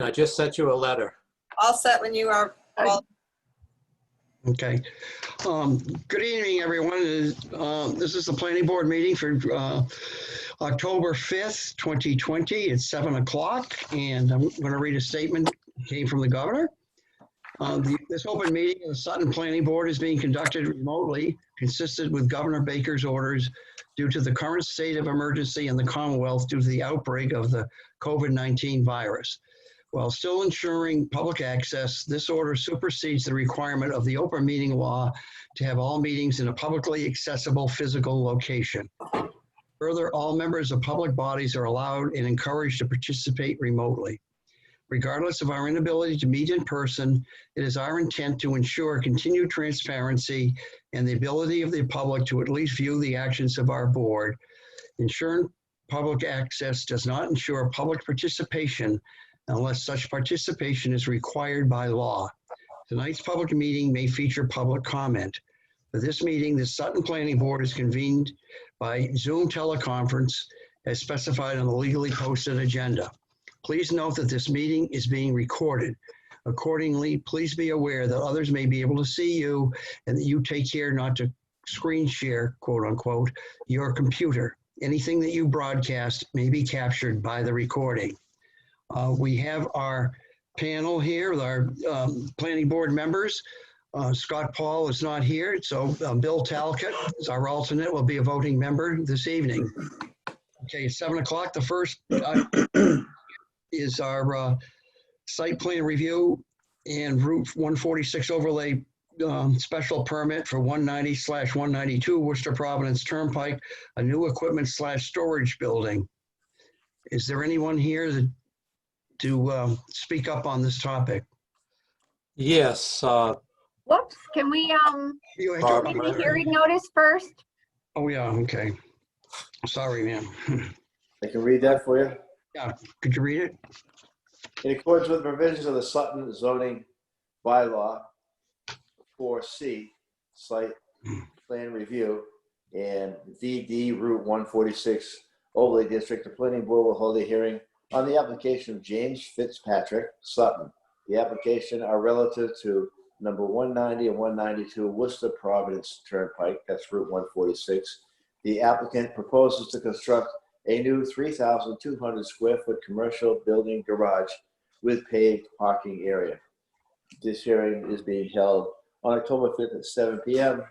I just sent you a letter. All set when you are all. Okay. Good evening, everyone. This is the planning board meeting for October 5th, 2020. It's 7 o'clock, and I'm going to read a statement that came from the governor. This open meeting of the Sutton Planning Board is being conducted remotely, consistent with Governor Baker's orders due to the current state of emergency in the Commonwealth due to the outbreak of the COVID-19 virus. While still ensuring public access, this order supersedes the requirement of the open meeting law to have all meetings in a publicly accessible physical location. Further, all members of public bodies are allowed and encouraged to participate remotely. Regardless of our inability to meet in person, it is our intent to ensure continued transparency and the ability of the public to at least view the actions of our board. Ensuring public access does not ensure public participation unless such participation is required by law. Tonight's public meeting may feature public comment. For this meeting, the Sutton Planning Board is convened by Zoom teleconference as specified on the legally posted agenda. Please note that this meeting is being recorded. Accordingly, please be aware that others may be able to see you and that you take care not to screen share, quote unquote, your computer. Anything that you broadcast may be captured by the recording. We have our panel here with our planning board members. Scott Paul is not here, so Bill Talcott is our alternate, will be a voting member this evening. Okay, it's 7 o'clock. The first is our site plan review and Route 146 overlay special permit for 190/192 Worcester Providence Turnpike, a new equipment/storage building. Is there anyone here to speak up on this topic? Yes. Whoops, can we read the hearing notice first? Oh, yeah, okay. Sorry, ma'am. I can read that for you. Yeah, could you read it? In accordance with the provisions of the Sutton zoning bylaw 4C, site plan review, and VD Route 146 overlay district, the planning board will hold a hearing on the application of James Fitzpatrick, Sutton. The application are relative to number 190 and 192 Worcester Providence Turnpike, that's Route 146. The applicant proposes to construct a new 3,200 square foot commercial building garage with paved parking area. This hearing is being held on October 5th at 7 p.m.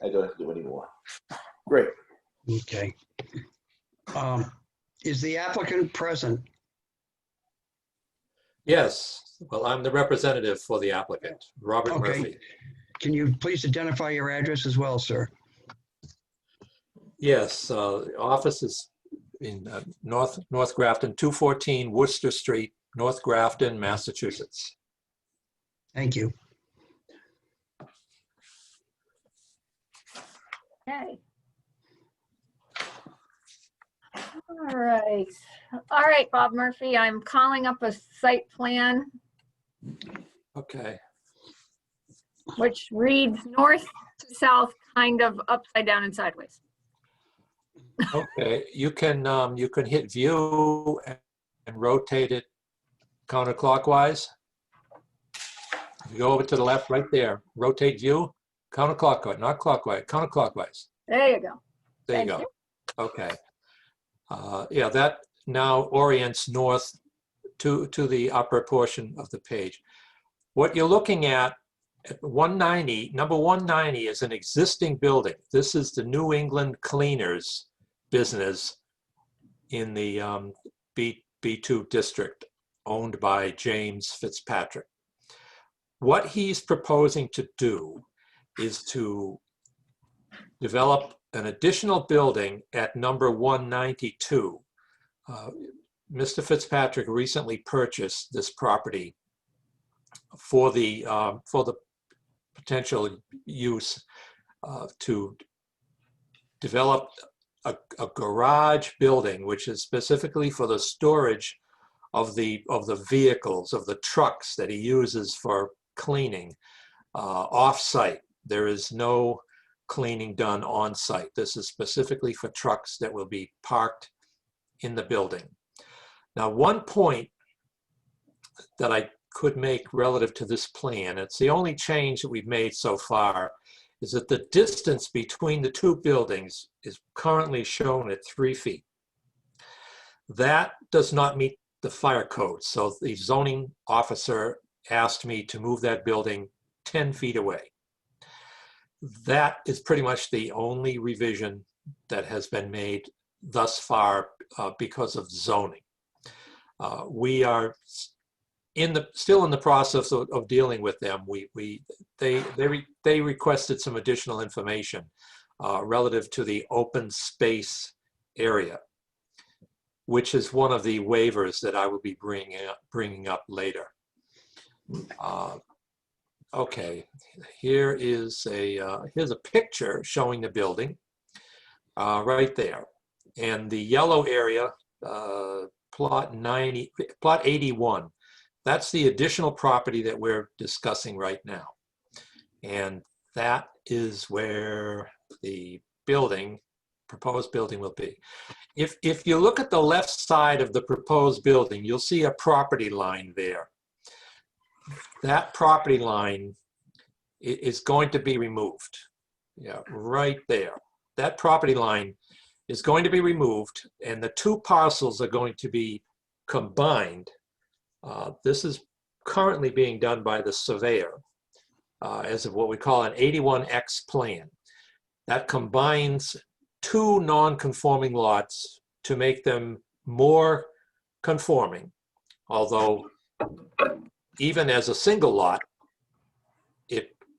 I don't have to do any more. Great. Okay. Is the applicant present? Yes. Well, I'm the representative for the applicant, Robert Murphy. Can you please identify your address as well, sir? Yes. The office is in North Grafton, 214 Worcester Street, North Grafton, Massachusetts. Thank you. Okay. All right, Bob Murphy, I'm calling up a site plan Okay. which reads north to south, kind of upside down and sideways. Okay. You can hit view and rotate it counterclockwise. If you go over to the left, right there, rotate view, counterclockwise, not clockwise, counterclockwise. There you go. There you go. Okay. Yeah, that now orients north to the upper portion of the page. What you're looking at 190, number 190 is an existing building. This is the New England Cleaners business in the B2 district owned by James Fitzpatrick. What he's proposing to do is to develop an additional building at number 192. Mr. Fitzpatrick recently purchased this property for the potential use to develop a garage building, which is specifically for the storage of the vehicles, of the trucks that he uses for cleaning off-site. There is no cleaning done on-site. This is specifically for trucks that will be parked in the building. Now, one point that I could make relative to this plan. It's the only change that we've made so far, is that the distance between the two buildings is currently shown at 3 feet. That does not meet the fire code. So the zoning officer asked me to move that building 10 feet away. That is pretty much the only revision that has been made thus far because of zoning. We are still in the process of dealing with them. They requested some additional information relative to the open space area, which is one of the waivers that I will be bringing up later. Okay, here's a picture showing the building right there, and the yellow area, plot 81. That's the additional property that we're discussing right now, and that is where the proposed building will be. If you look at the left side of the proposed building, you'll see a property line there. That property line is going to be removed. Yeah, right there. That property line is going to be removed, and the two parcels are going to be combined. This is currently being done by the surveyor as of what we call an 81X plan. That combines two non-conforming lots to make them more conforming, although even as a single lot,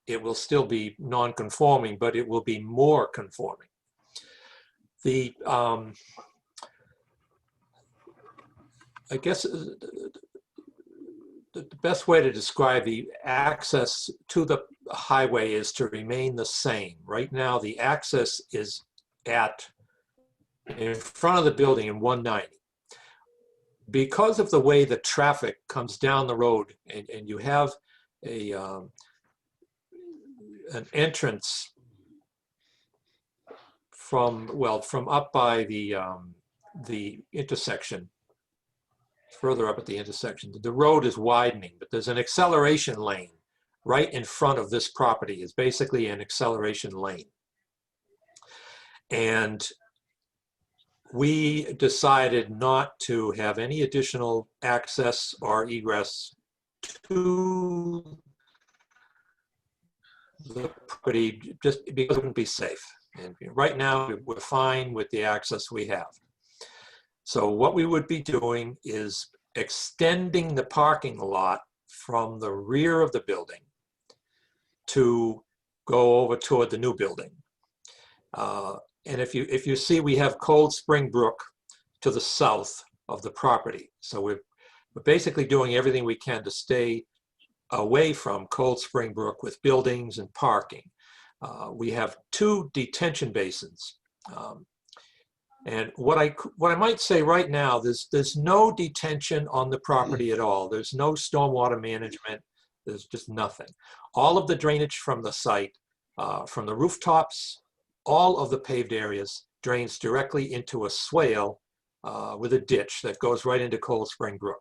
it will still be non-conforming, but it will be more conforming. I guess the best way to describe the access to the highway is to remain the same. Right now, the access is in front of the building in 190. Because of the way the traffic comes down the road, and you have an entrance from up by the intersection, further up at the intersection. The road is widening, but there's an acceleration lane right in front of this property. Is basically an acceleration lane. And we decided not to have any additional access or egress to the property just because it wouldn't be safe. And right now, we're fine with the access we have. So what we would be doing is extending the parking lot from the rear of the building to go over toward the new building. And if you see, we have Cold Spring Brook to the south of the property. So we're basically doing everything we can to stay away from Cold Spring Brook with buildings and parking. We have two detention basins. And what I might say right now, there's no detention on the property at all. There's no stormwater management. There's just nothing. All of the drainage from the site, from the rooftops, all of the paved areas drains directly into a swale with a ditch that goes right into Cold Spring Brook.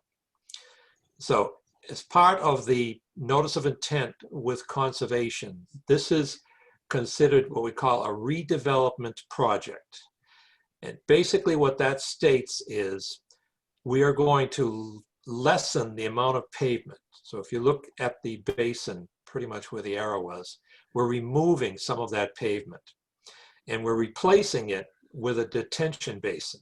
So as part of the notice of intent with conservation, this is considered what we call a redevelopment project. And basically what that states is we are going to lessen the amount of pavement. So if you look at the basin, pretty much where the arrow was, we're removing some of that pavement and we're replacing it with a detention basin.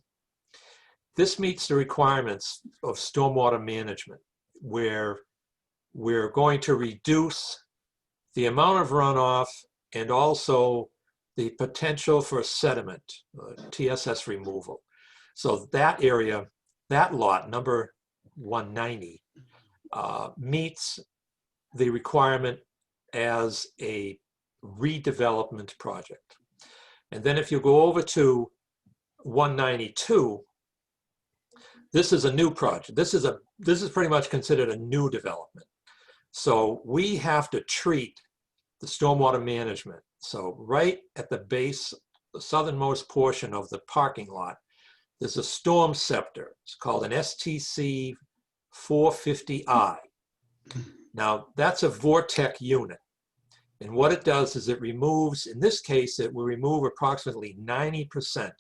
This meets the requirements of stormwater management, where we're going to reduce the amount of runoff and also the potential for sediment, TSS removal. So that area, that lot, number 190, meets the requirement as a redevelopment project. And then if you go over to 192, this is a new project. This is pretty much considered a new development. So we have to treat the stormwater management. So right at the base, the southernmost portion of the parking lot, there's a storm scepter. It's called an STC 450I. Now, that's a Vortec unit. And what it does is it removes, in this case, it will remove approximately 90%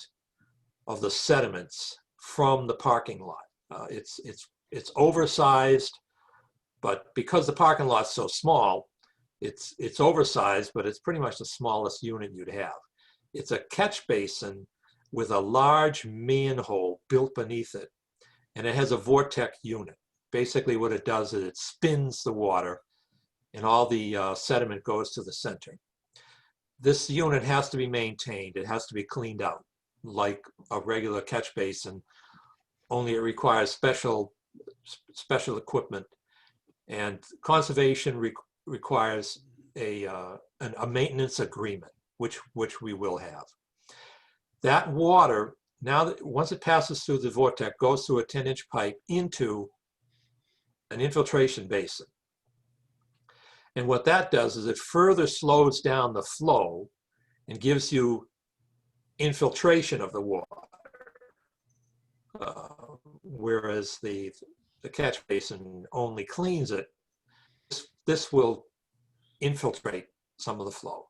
of the sediments from the parking lot. It's oversized, but because the parking lot's so small, it's oversized, but it's pretty much the smallest unit you'd have. It's a catch basin with a large manhole built beneath it, and it has a Vortec unit. Basically what it does is it spins the water and all the sediment goes to the center. This unit has to be maintained. It has to be cleaned out like a regular catch basin, only it requires special equipment. And conservation requires a maintenance agreement, which we will have. That water, now that once it passes through the Vortec, goes through a 10-inch pipe into an infiltration basin. And what that does is it further slows down the flow and gives you infiltration of the water. Whereas the catch basin only cleans it, this will infiltrate some of the flow.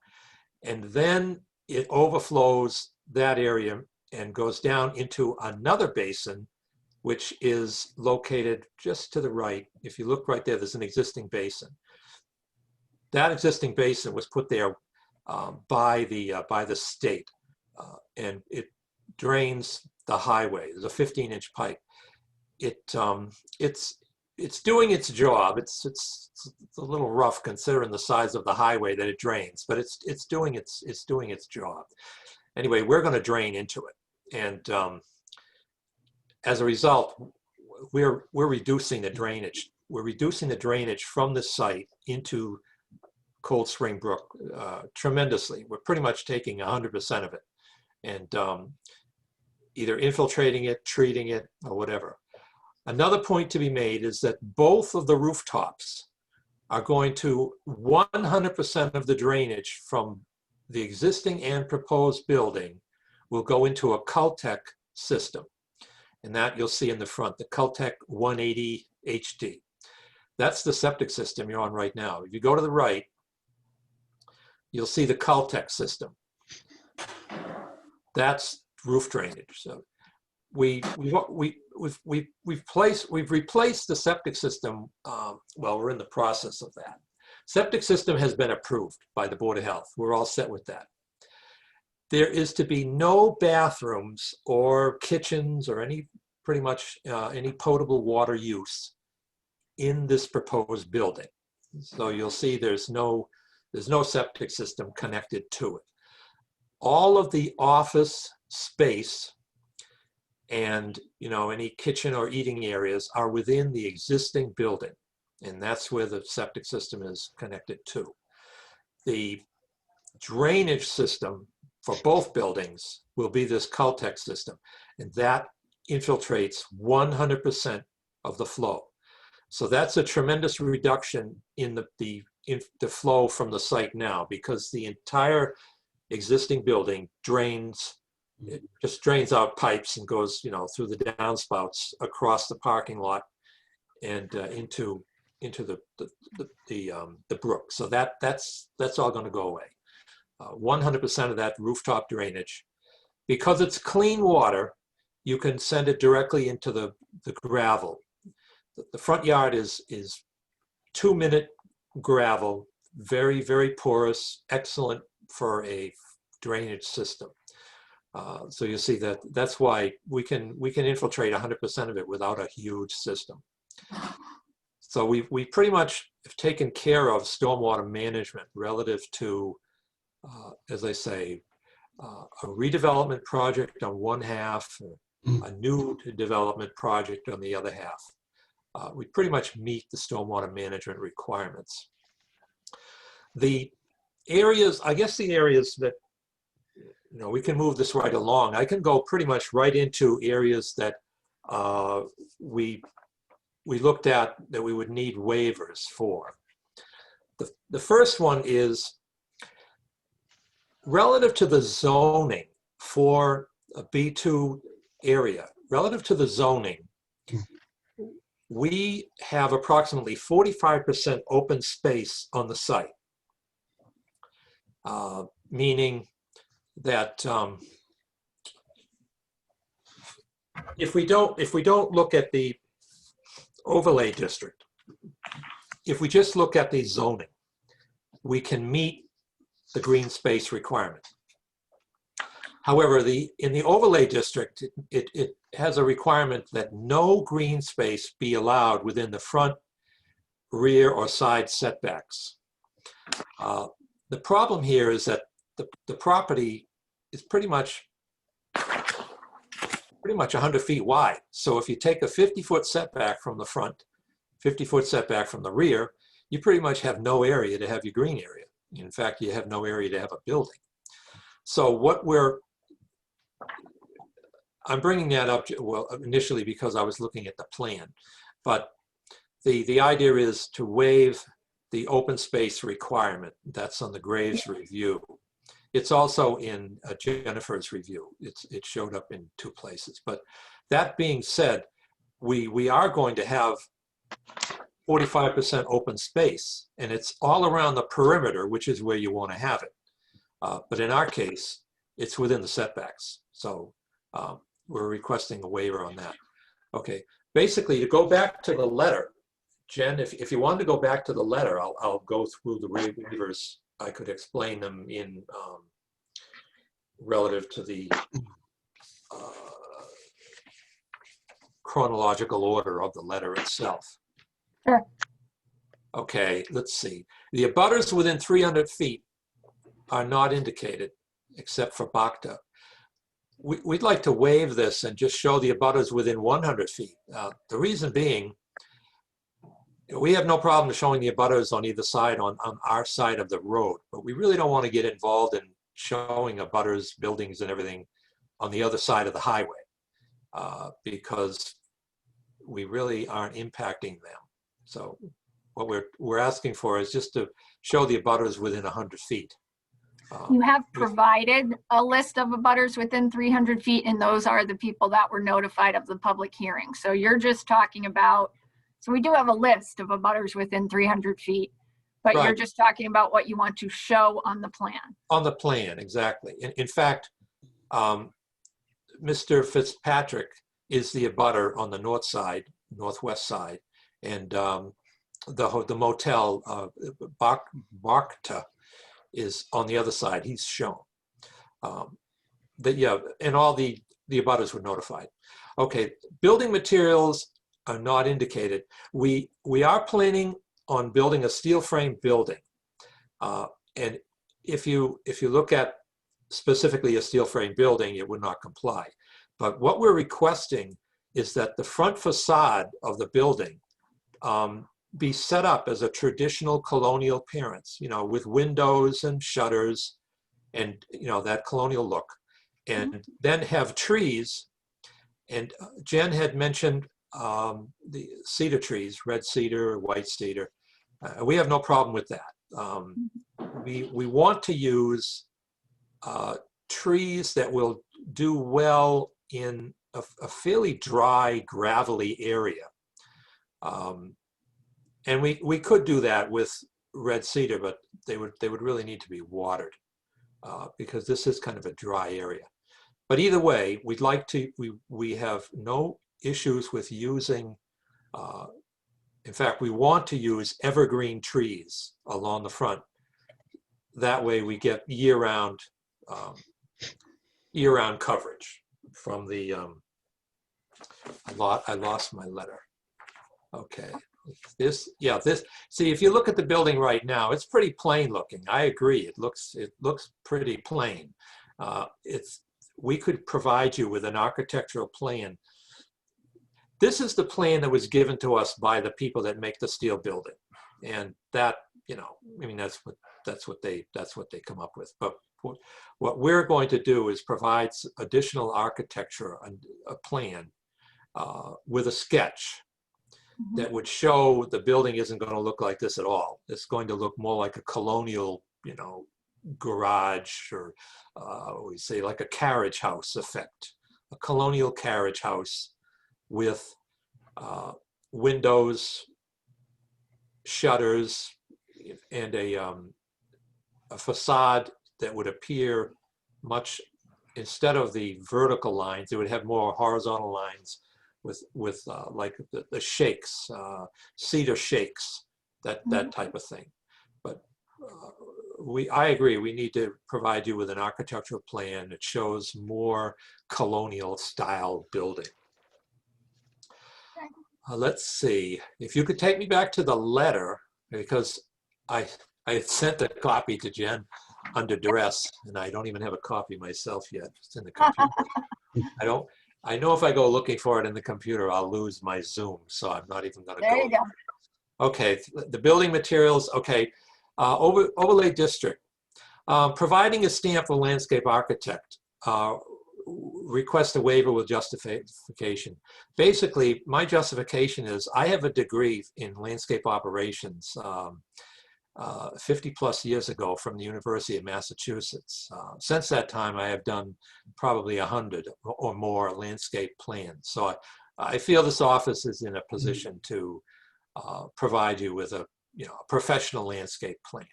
And then it overflows that area and goes down into another basin, which is located just to the right. If you look right there, there's an existing basin. That existing basin was put there by the state, and it drains the highway. There's a 15-inch pipe. It's doing its job. It's a little rough considering the size of the highway that it drains, but it's doing its job. Anyway, we're going to drain into it, and as a result, we're reducing the drainage. We're reducing the drainage from the site into Cold Spring Brook tremendously. We're pretty much taking 100% of it and either infiltrating it, treating it, or whatever. Another point to be made is that both of the rooftops are going to 100% of the drainage from the existing and proposed building will go into a Caltech system. And that you'll see in the front, the Caltech 180 HD. That's the septic system you're on right now. If you go to the right, you'll see the Caltech system. That's roof drainage. So we've replaced the septic system. Well, we're in the process of that. Septic system has been approved by the Board of Health. We're all set with that. There is to be no bathrooms or kitchens or pretty much any potable water use in this proposed building. So you'll see there's no septic system connected to it. All of the office space and any kitchen or eating areas are within the existing building, and that's where the septic system is connected to. The drainage system for both buildings will be this Caltech system, and that infiltrates 100% of the flow. So that's a tremendous reduction in the flow from the site now, because the entire existing building it just drains out pipes and goes through the downspouts across the parking lot and into the brook. So that's all going to go away. 100% of that rooftop drainage. Because it's clean water, you can send it directly into the gravel. The front yard is 2-minute gravel, very, very porous, excellent for a drainage system. So you see that's why we can infiltrate 100% of it without a huge system. So we pretty much have taken care of stormwater management relative to, as I say, a redevelopment project on one half, a new development project on the other half. We pretty much meet the stormwater management requirements. The areas that, we can move this right along. I can go pretty much right into areas that we looked at that we would need waivers for. The first one is relative to the zoning for a B2 area. Relative to the zoning, we have approximately 45% open space on the site, meaning that if we don't look at the overlay district, if we just look at the zoning, we can meet the green space requirement. However, in the overlay district, it has a requirement that no green space be allowed within the front, rear, or side setbacks. The problem here is that the property is pretty much 100 feet wide. So if you take a 50-foot setback from the front, 50-foot setback from the rear, you pretty much have no area to have your green area. In fact, you have no area to have a building. So I'm bringing that up, well, initially because I was looking at the plan, but the idea is to waive the open space requirement. That's on the Graves review. It's also in Jennifer's review. It showed up in 2 places. But that being said, we are going to have 45% open space, and it's all around the perimeter, which is where you want to have it. But in our case, it's within the setbacks. So we're requesting a waiver on that. Okay, basically to go back to the letter, Jen, if you wanted to go back to the letter, I'll go through the waivers. I could explain them in relative to the chronological order of the letter itself. Sure. Okay, let's see. The abutters within 300 feet are not indicated except for Bhakta. We'd like to waive this and just show the abutters within 100 feet. The reason being, we have no problem showing the abutters on either side on our side of the road, but we really don't want to get involved in showing abutters, buildings and everything on the other side of the highway because we really aren't impacting them. So what we're asking for is just to show the abutters within 100 feet. You have provided a list of abutters within 300 feet, and those are the people that were notified of the public hearing. So you're just talking about, so we do have a list of abutters within 300 feet, but Right. You're just talking about what you want to show on the plan. On the plan, exactly. In fact, Mr. Fitzpatrick is the abutter on the north side, northwest side, and the motel, Bhakta, is on the other side. He's shown. And all the abutters were notified. Okay, building materials are not indicated. We are planning on building a steel frame building. And if you look at specifically a steel frame building, it would not comply. But what we're requesting is that the front facade of the building be set up as a traditional colonial appearance, with windows and shutters and, that colonial look. And then have trees. And Jen had mentioned the cedar trees, red cedar, white cedar. We have no problem with that. We want to use trees that will do well in a fairly dry, gravelly area. And we could do that with red cedar, but they would really need to be watered because this is kind of a dry area. But either way, we have no issues with using, in fact, we want to use evergreen trees along the front. That way we get year-round coverage from the, I lost my letter. Okay. See, if you look at the building right now, it's pretty plain looking. I agree. It looks pretty plain. We could provide you with an architectural plan. This is the plan that was given to us by the people that make the steel building, and that, that's what they come up with. But what we're going to do is provide additional architecture and a plan with a sketch that would show the building isn't going to look like this at all. It's going to look more like a colonial, garage, or we say like a carriage house effect, a colonial carriage house with windows, shutters, and a facade that would appear much, instead of the vertical lines, it would have more horizontal lines with like the shakes, cedar shakes, that type of thing. But I agree, we need to provide you with an architectural plan that shows more colonial style building. Let's see, if you could take me back to the letter, because I had sent a copy to Jen under duress, and I don't even have a copy myself yet. It's in the computer. I know if I go looking for it in the computer, I'll lose my Zoom, so I'm not even going to go. There you go. Okay, the building materials, okay. Overlay district. Providing a stamp for landscape architect. Request a waiver with justification. Basically, my justification is I have a degree in landscape operations 50 plus years ago from the University of Massachusetts. Since that time, I have done probably 100 or more landscape plans. So I feel this office is in a position to provide you with a professional landscape plan.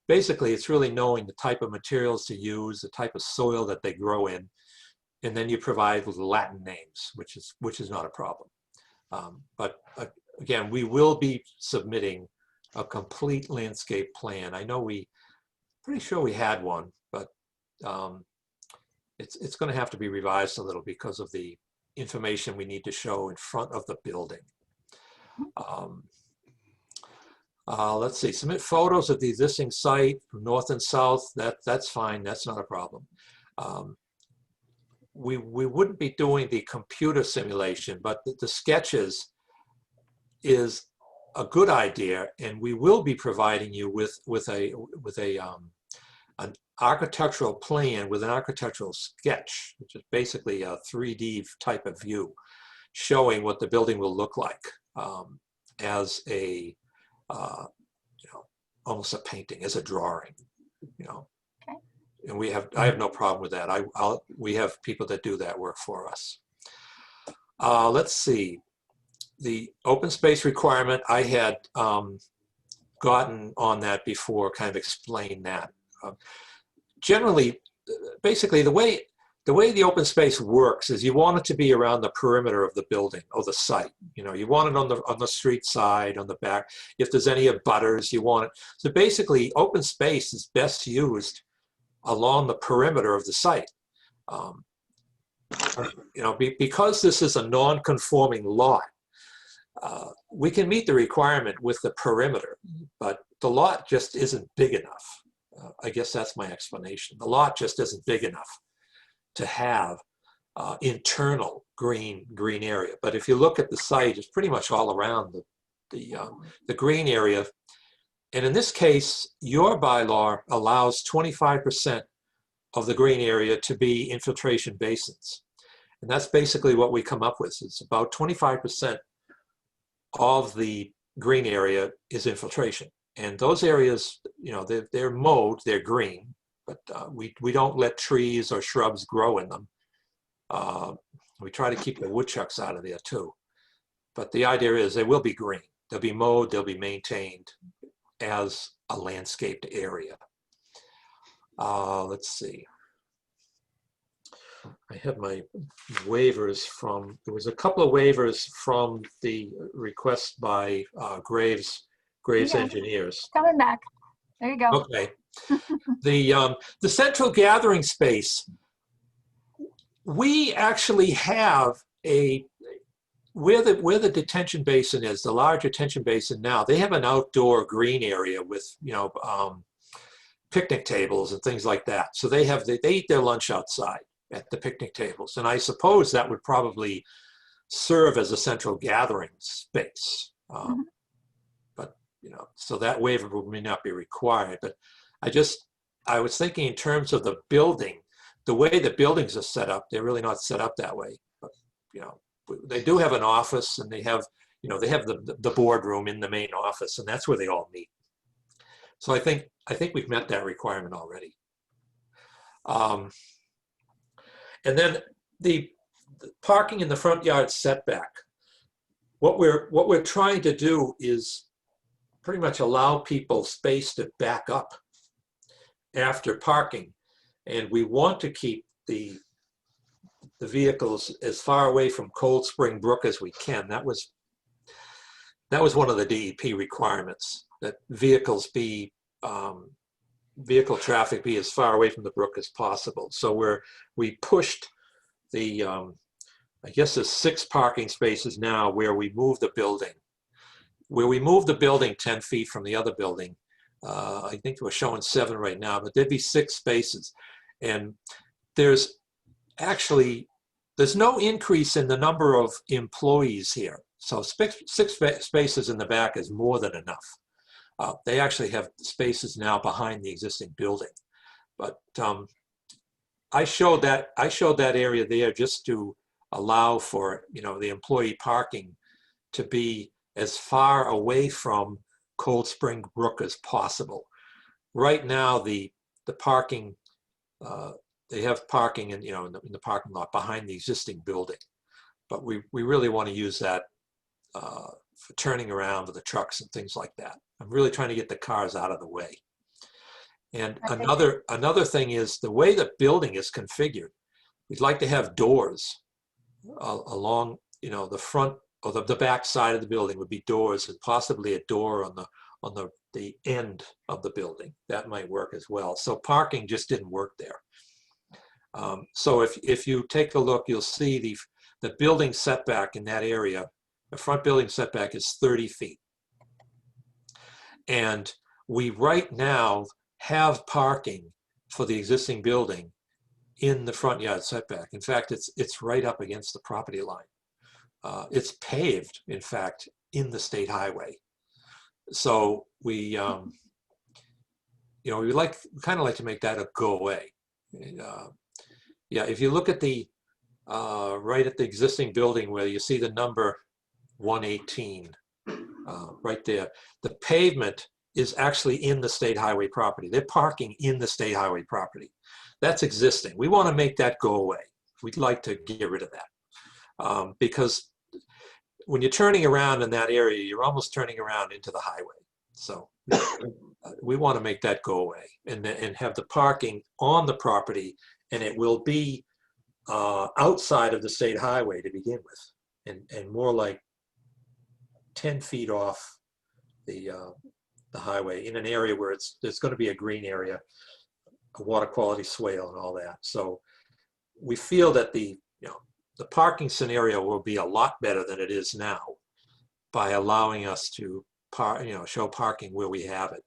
Basically, it's really knowing the type of materials to use, the type of soil that they grow in, and then you provide with Latin names, which is not a problem. But again, we will be submitting a complete landscape plan. I know pretty sure we had one, but it's going to have to be revised a little because of the information we need to show in front of the building. Let's see, submit photos of the existing site from north and south. That's fine, that's not a problem. We wouldn't be doing the computer simulation, but the sketches is a good idea, and we will be providing you with an architectural plan with an architectural sketch, which is basically a 3D type of view, showing what the building will look like as a almost a painting, as a drawing, Okay. And I have no problem with that. We have people that do that work for us. Let's see, the open space requirement, I had gotten on that before, kind of explained that. Generally, basically the way the open space works is you want it to be around the perimeter of the building or the site. You want it on the street side, on the back. If there's any abutters, you want it. So basically, open space is best used along the perimeter of the site. Because this is a non-conforming lot, we can meet the requirement with the perimeter, but the lot just isn't big enough. I guess that's my explanation. The lot just isn't big enough to have internal green area. But if you look at the site, it's pretty much all around the green area. And in this case, your bylaw allows 25% of the green area to be infiltration basins. And that's basically what we come up with. It's about 25% of the green area is infiltration. And those areas, they're mowed, they're green, but we don't let trees or shrubs grow in them. We try to keep the woodchucks out of there too. But the idea is they will be green. They'll be mowed, they'll be maintained as a landscaped area. Let's see. I have my waivers there was a couple of waivers from the request by Graves Engineers. Coming back. There you go. Okay. The central gathering space, we actually have where the detention basin is, the large detention basin now, they have an outdoor green area with, picnic tables and things like that. So they eat their lunch outside at the picnic tables. And I suppose that would probably serve as a central gathering space. But, so that waiver may not be required. But I was thinking in terms of the building, the way the buildings are set up, they're really not set up that way. But, they do have an office, and they have the boardroom in the main office, and that's where they all meet. So I think we've met that requirement already. And then the parking in the front yard setback. what we're trying to do is pretty much allow people space to back up after parking. And we want to keep the vehicles as far away from Cold Spring Brook as we can. That was one of the DEP requirements, that vehicle traffic be as far away from the brook as possible. So we pushed the, I guess there's 6 parking spaces now where we moved the building. Where we moved the building 10 feet from the other building, I think we're showing 7 right now, but there'd be 6 spaces. And there's no increase in the number of employees here. So 6 spaces in the back is more than enough. They actually have spaces now behind the existing building. But I showed that area there just to allow for, the employee parking to be as far away from Cold Spring Brook as possible. Right now, the parking, they have parking in the parking lot behind the existing building, but we really want to use that for turning around with the trucks and things like that. I'm really trying to get the cars out of the way. And another thing is the way the building is configured. We'd like to have doors along, the front or the back side of the building would be doors, and possibly a door on the end of the building. That might work as well. So parking just didn't work there. So if you take a look, you'll see the building setback in that area. The front building setback is 30 feet. And we right now have parking for the existing building in the front yard setback. In fact, it's right up against the property line. It's paved, in fact, in the state highway. So we kind of like to make that a go away. Yeah, if you look at the right at the existing building where you see the number 118, right there, the pavement is actually in the state highway property. They're parking in the state highway property. That's existing. We want to make that go away. We'd like to get rid of that because when you're turning around in that area, you're almost turning around into the highway. So we want to make that go away and have the parking on the property, and it will be outside of the state highway to begin with, and more like 10 feet off the highway in an area where there's going to be a green area, a water quality swale and all that. So we feel that the parking scenario will be a lot better than it is now by allowing us to show parking where we have it.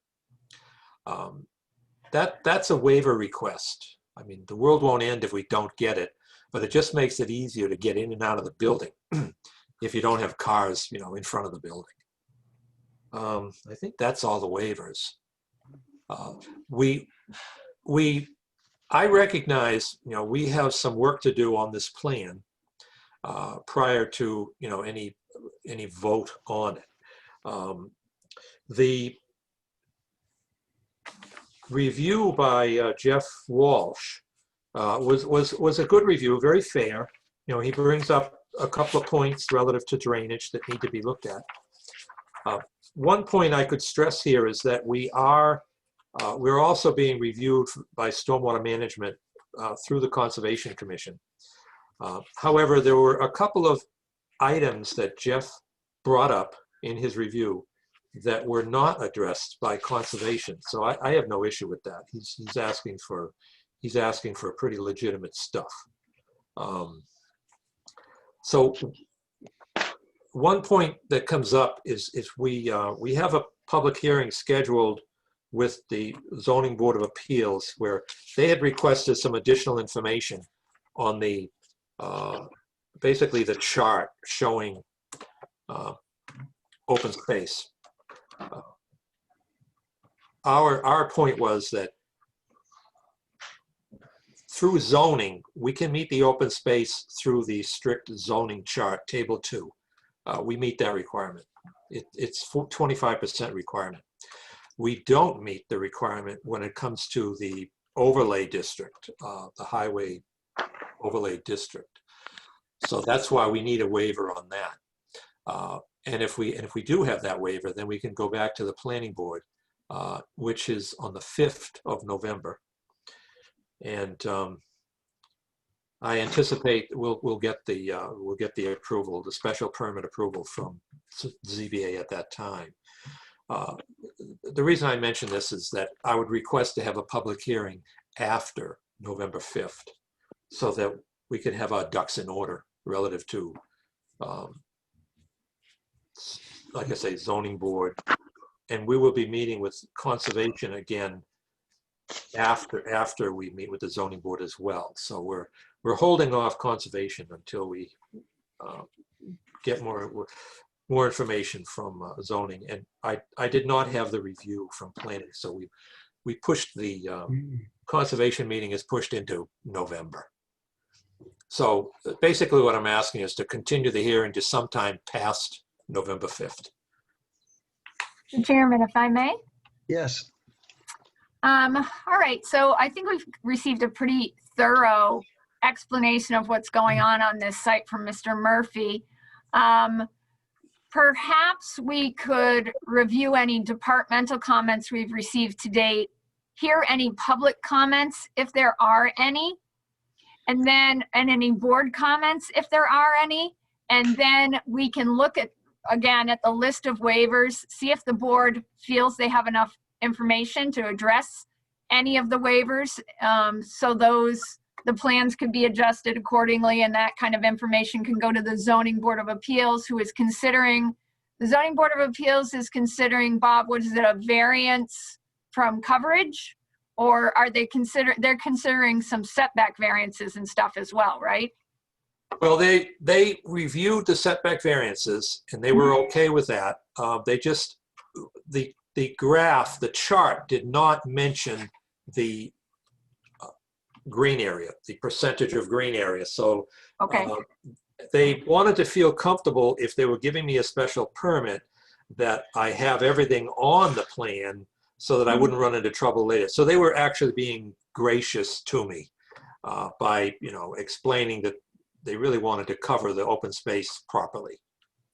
That's a waiver request. I mean, the world won't end if we don't get it, but it just makes it easier to get in and out of the building if you don't have cars, in front of the building. I think that's all the waivers. I recognize, we have some work to do on this plan prior to, any vote on it. The review by Jeff Walsh was a good review, very fair. He brings up a couple of points relative to drainage that need to be looked at. One point I could stress here is that we're also being reviewed by Stormwater Management through the Conservation Commission. However, there were a couple of items that Jeff brought up in his review that were not addressed by Conservation. So I have no issue with that. He's asking for pretty legitimate stuff. So one point that comes up is we have a public hearing scheduled with the Zoning Board of Appeals where they had requested some additional information on the basically the chart showing open space. Our point was that through zoning, we can meet the open space through the strict zoning chart, table 2. We meet that requirement. It's 25% requirement. We don't meet the requirement when it comes to the overlay district, the highway overlay district. So that's why we need a waiver on that. And if we do have that waiver, then we can go back to the planning board, which is on the 5th of November. And I anticipate we'll get the approval, the special permit approval from ZBA at that time. The reason I mention this is that I would request to have a public hearing after November 5th, so that we can have our ducks in order relative to, like I say, zoning board. And we will be meeting with conservation again after we meet with the zoning board as well. So we're holding off conservation until we get more information from zoning. And I did not have the review from planning, so we pushed the conservation meeting is pushed into November. So basically what I'm asking is to continue the hearing to sometime past November 5th. Chairman, if I may. Yes. All right, so I think we've received a pretty thorough explanation of what's going on this site from Mr. Murphy. Perhaps we could review any departmental comments we've received to date, hear any public comments if there are any, and any board comments if there are any, and then we can look at the list of waivers, see if the board feels they have enough information to address any of the waivers, so the plans could be adjusted accordingly, and that kind of information can go to the Zoning Board of Appeals, who is considering, the Zoning Board of Appeals is considering, Bob, was it a variance from coverage, or are they they're considering some setback variances and stuff as well, right? Well, they reviewed the setback variances and they were okay with that. They just, the graph, the chart did not mention the green area, the percentage of green area. So Okay. They wanted to feel comfortable if they were giving me a special permit that I have everything on the plan so that I wouldn't run into trouble later. So they were actually being gracious to me by, explaining that they really wanted to cover the open space properly.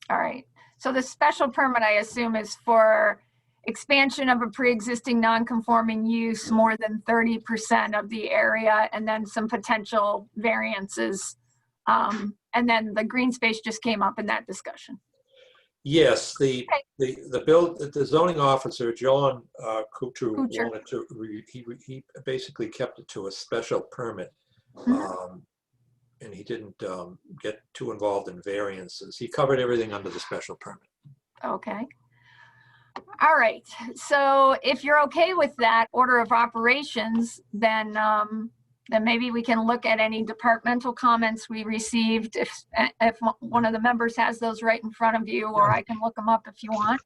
All right. So the special permit, I assume, is for expansion of a pre-existing non-conforming use more than 30% of the area, and then some potential variances. And then the green space just came up in that discussion. Yes, the zoning officer, John Kuchar, wanted to, he basically kept it to a special permit. And he didn't get too involved in variances. He covered everything under the special permit. Okay. All right. So if you're okay with that order of operations, then maybe we can look at any departmental comments we received if one of the members has those right in front of you, or I can look them up if you want.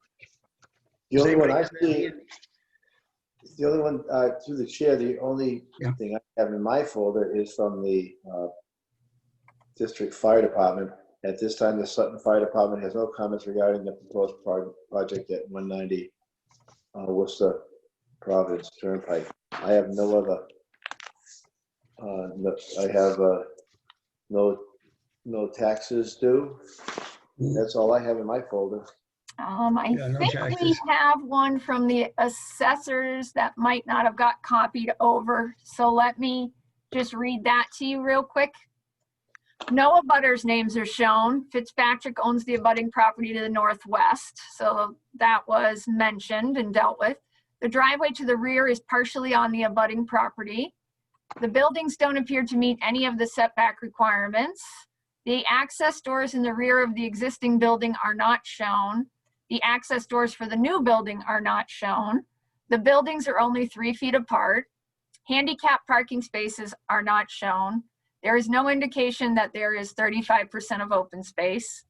The only one I see, the only one through the chair, the only thing I have in my folder is from the District Fire Department. At this time, the Sutton Fire Department has no comments regarding the proposed project at 190 Worcester Providence Turnpike. I have no other. I have no taxes due. That's all I have in my folder. I think we have one from the assessors that might not have got copied over. So let me just read that to you real quick. No abutters' names are shown. Fitzpatrick owns the abutting property to the northwest, so that was mentioned and dealt with. The driveway to the rear is partially on the abutting property. The buildings don't appear to meet any of the setback requirements. The access doors in the rear of the existing building are not shown. The access doors for the new building are not shown. The buildings are only 3 feet apart. Handicap parking spaces are not shown. There is no indication that there is 35% of open space,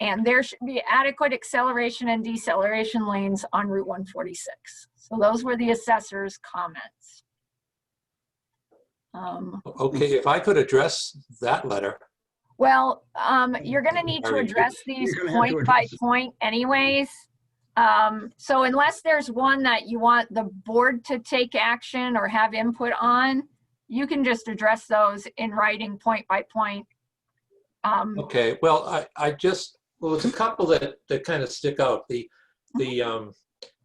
and there should be adequate acceleration and deceleration lanes on Route 146. So those were the assessor's comments. Okay, if I could address that letter. Well, you're going to need to address these point by point anyways. So unless there's one that you want the board to take action or have input on, you can just address those in writing point by point. Okay, well, I just Well, it's a couple that kind of stick out. The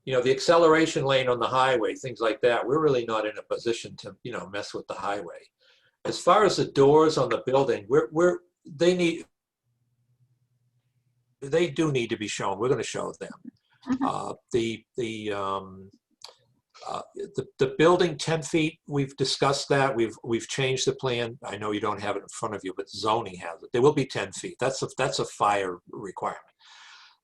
acceleration lane on the highway, things like that. We're really not in a position to, mess with the highway. As far as the doors on the building, they do need to be shown. We're going to show them. The building 10 feet, we've discussed that. We've changed the plan. I know you don't have it in front of you, but zoning has it. There will be 10 feet. That's a fire requirement.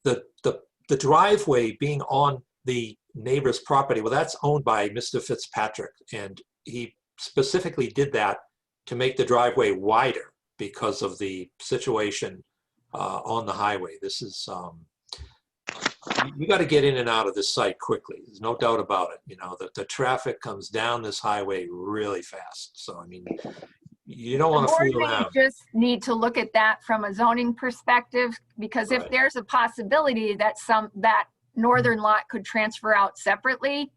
The driveway being on the neighbor's property, well, that's owned by Mr. Fitzpatrick, and he specifically did that to make the driveway wider because of the situation on the highway. This is you got to get in and out of this site quickly. There's no doubt about it. The traffic comes down this highway really fast. So, I mean, you don't want to fool around. You just need to look at that from a zoning perspective, because if Right. there's a possibility that that northern lot could transfer out separately,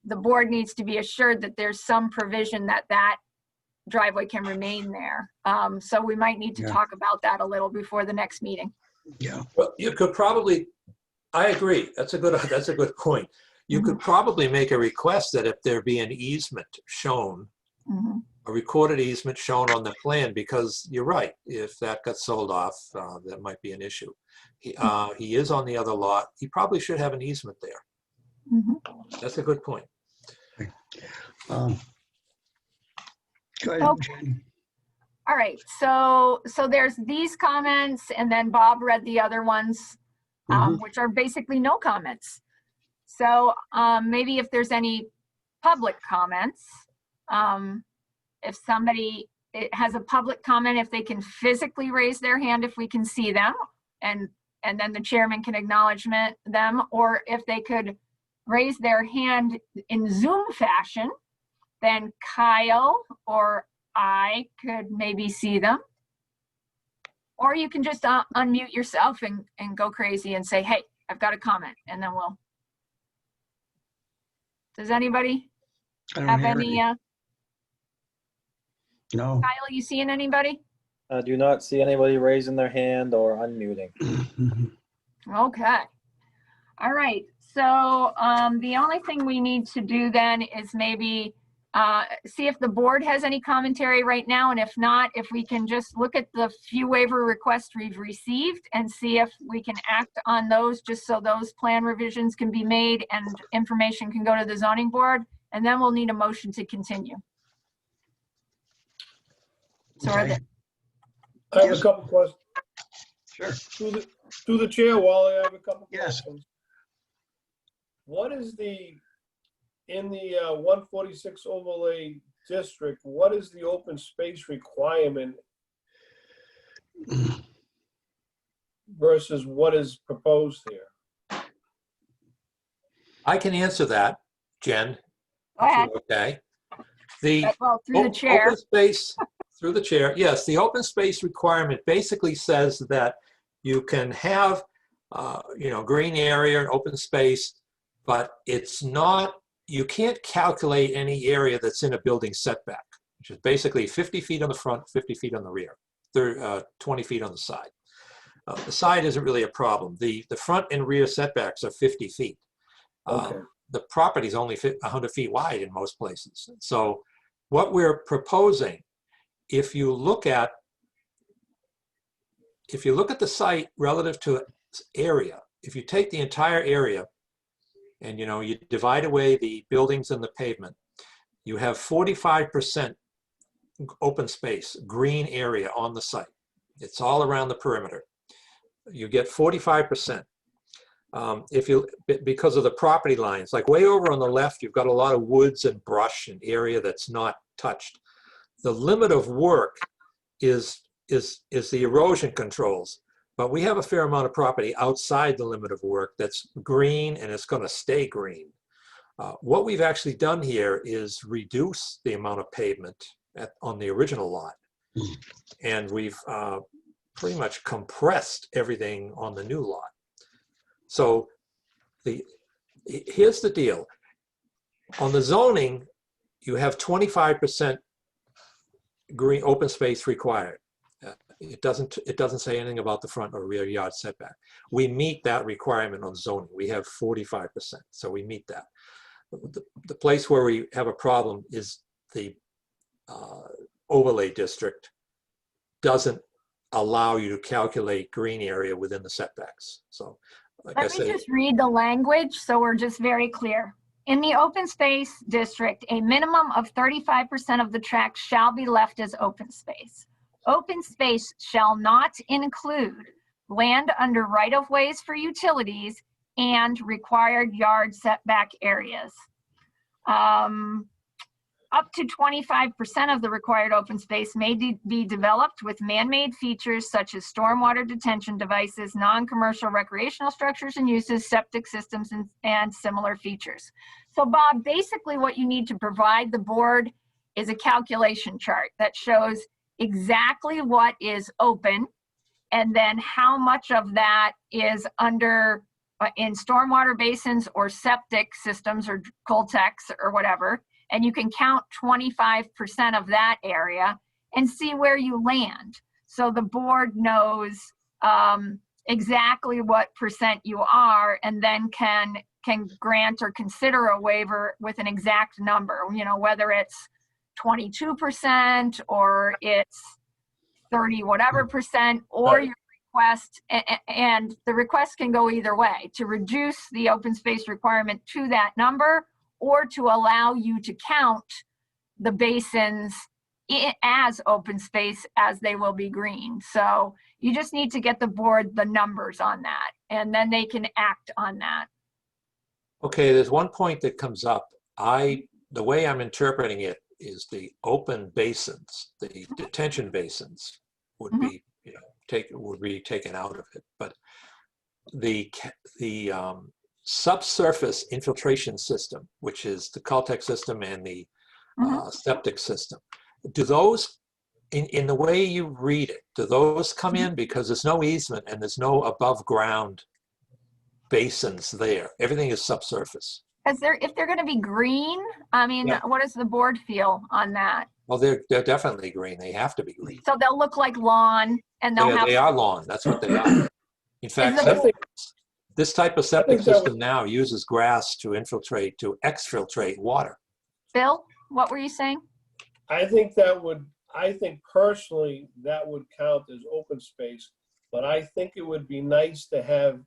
the board needs to be assured that there's some provision that driveway can remain there. So we might need to Yeah. talk about that a little before the next meeting. Yeah. Well, you could probably, I agree. That's a good point. You could probably make a request that if there be an easement shown, Mhm. a recorded easement shown on the plan, because you're right. If that got sold off, that might be an issue. He is on the other lot. He probably should have an easement there. Mhm. That's a good point. Go ahead, Okay. Jen. All right, so there's these comments, and then Bob read the other ones, which are basically no comments. So maybe if there's any public comments, if somebody has a public comment, if they can physically raise their hand, if we can see them, and then the chairman can acknowledge them, or if they could raise their hand in Zoom fashion, then Kyle or I could maybe see them. Or you can just unmute yourself and go crazy and say, hey, I've got a comment, and then we'll. Does anybody I don't have hear any? any. No. Kyle, you seeing anybody? I do not see anybody raising their hand or unmuting. Okay. All right. So the only thing we need to do then is maybe see if the board has any commentary right now. And if not, if we can just look at the few waiver requests we've received and see if we can act on those, just so those plan revisions can be made and information can go to the zoning board. And then we'll need a motion to continue. So are Okay. I have Yes. a couple questions. Sure. Through the chair, Wally, I have a couple Yes. questions. What is in the 146 overlay district, what is the open space requirement versus what is proposed here? I can answer that, Jen. Go ahead. Okay. The Well, through the chair. Open space, through the chair, yes, the open space requirement basically says that you can have, green area and open space, but it's not, you can't calculate any area that's in a building setback, which is basically 50 feet on the front, 50 feet on the rear, 20 feet on the side. The side isn't really a problem. The front and rear setbacks are 50 feet. Okay. The property is only 100 feet wide in most places. So what we're proposing, if you look at the site relative to its area, if you take the entire area and you divide away the buildings and the pavement, you have 45% open space, green area on the site. It's all around the perimeter. You get 45%. Because of the property lines, like way over on the left, you've got a lot of woods and brush and area that's not touched. The limit of work is the erosion controls, but we have a fair amount of property outside the limit of work that's green, and it's going to stay green. What we've actually done here is reduce the amount of pavement on the original lot, and we've pretty much compressed everything on the new lot. So here's the deal. On the zoning, you have 25% green open space required. It doesn't say anything about the front or rear yard setback. We meet that requirement on zoning. We have 45%, so we meet that. The place where we have a problem is the overlay district doesn't allow you to calculate green area within the setbacks. So like I Let me say, just read the language so we're just very clear. In the open space district, a minimum of 35% of the tract shall be left as open space. Open space shall not include land under right-of-ways for utilities and required yard setback areas. Up to 25% of the required open space may be developed with man-made features such as stormwater detention devices, non-commercial recreational structures and uses, septic systems, and similar features. So Bob, basically what you need to provide the board is a calculation chart that shows exactly what is open and then how much of that is under in stormwater basins or septic systems or Coltex or whatever. And you can count 25% of that area and see where you land. So the board knows exactly what percent you are and then can grant or consider a waiver with an exact number, you know, whether it's 22% or it's 30 whatever percent, or your request, and the request can go either way, to reduce the open space requirement to that number or to allow you to count the basins as open space as they will be green. So you just need to get the board the numbers on that, and then they can act on that. okay, there's one point that comes up. The way I'm interpreting it is the open basins, the detention basins would be, you know, would be taken out of it. But the subsurface infiltration system, which is the Caltech system and the septic system, do those, in the way you read it, do those come in? Because there's no easement and there's no above ground basins there. Everything is subsurface. Because if they're going to be green, I mean, Yeah. what does the board feel on that? Well, they're definitely green. They have to be green. So they'll look like lawn, and they'll have. They are lawn. That's what they are. In fact, the- I think, this type of septic that system now uses grass to exfiltrate water. Bill, what were you saying? I think personally, that would count as open space, but I think it would be nice to have,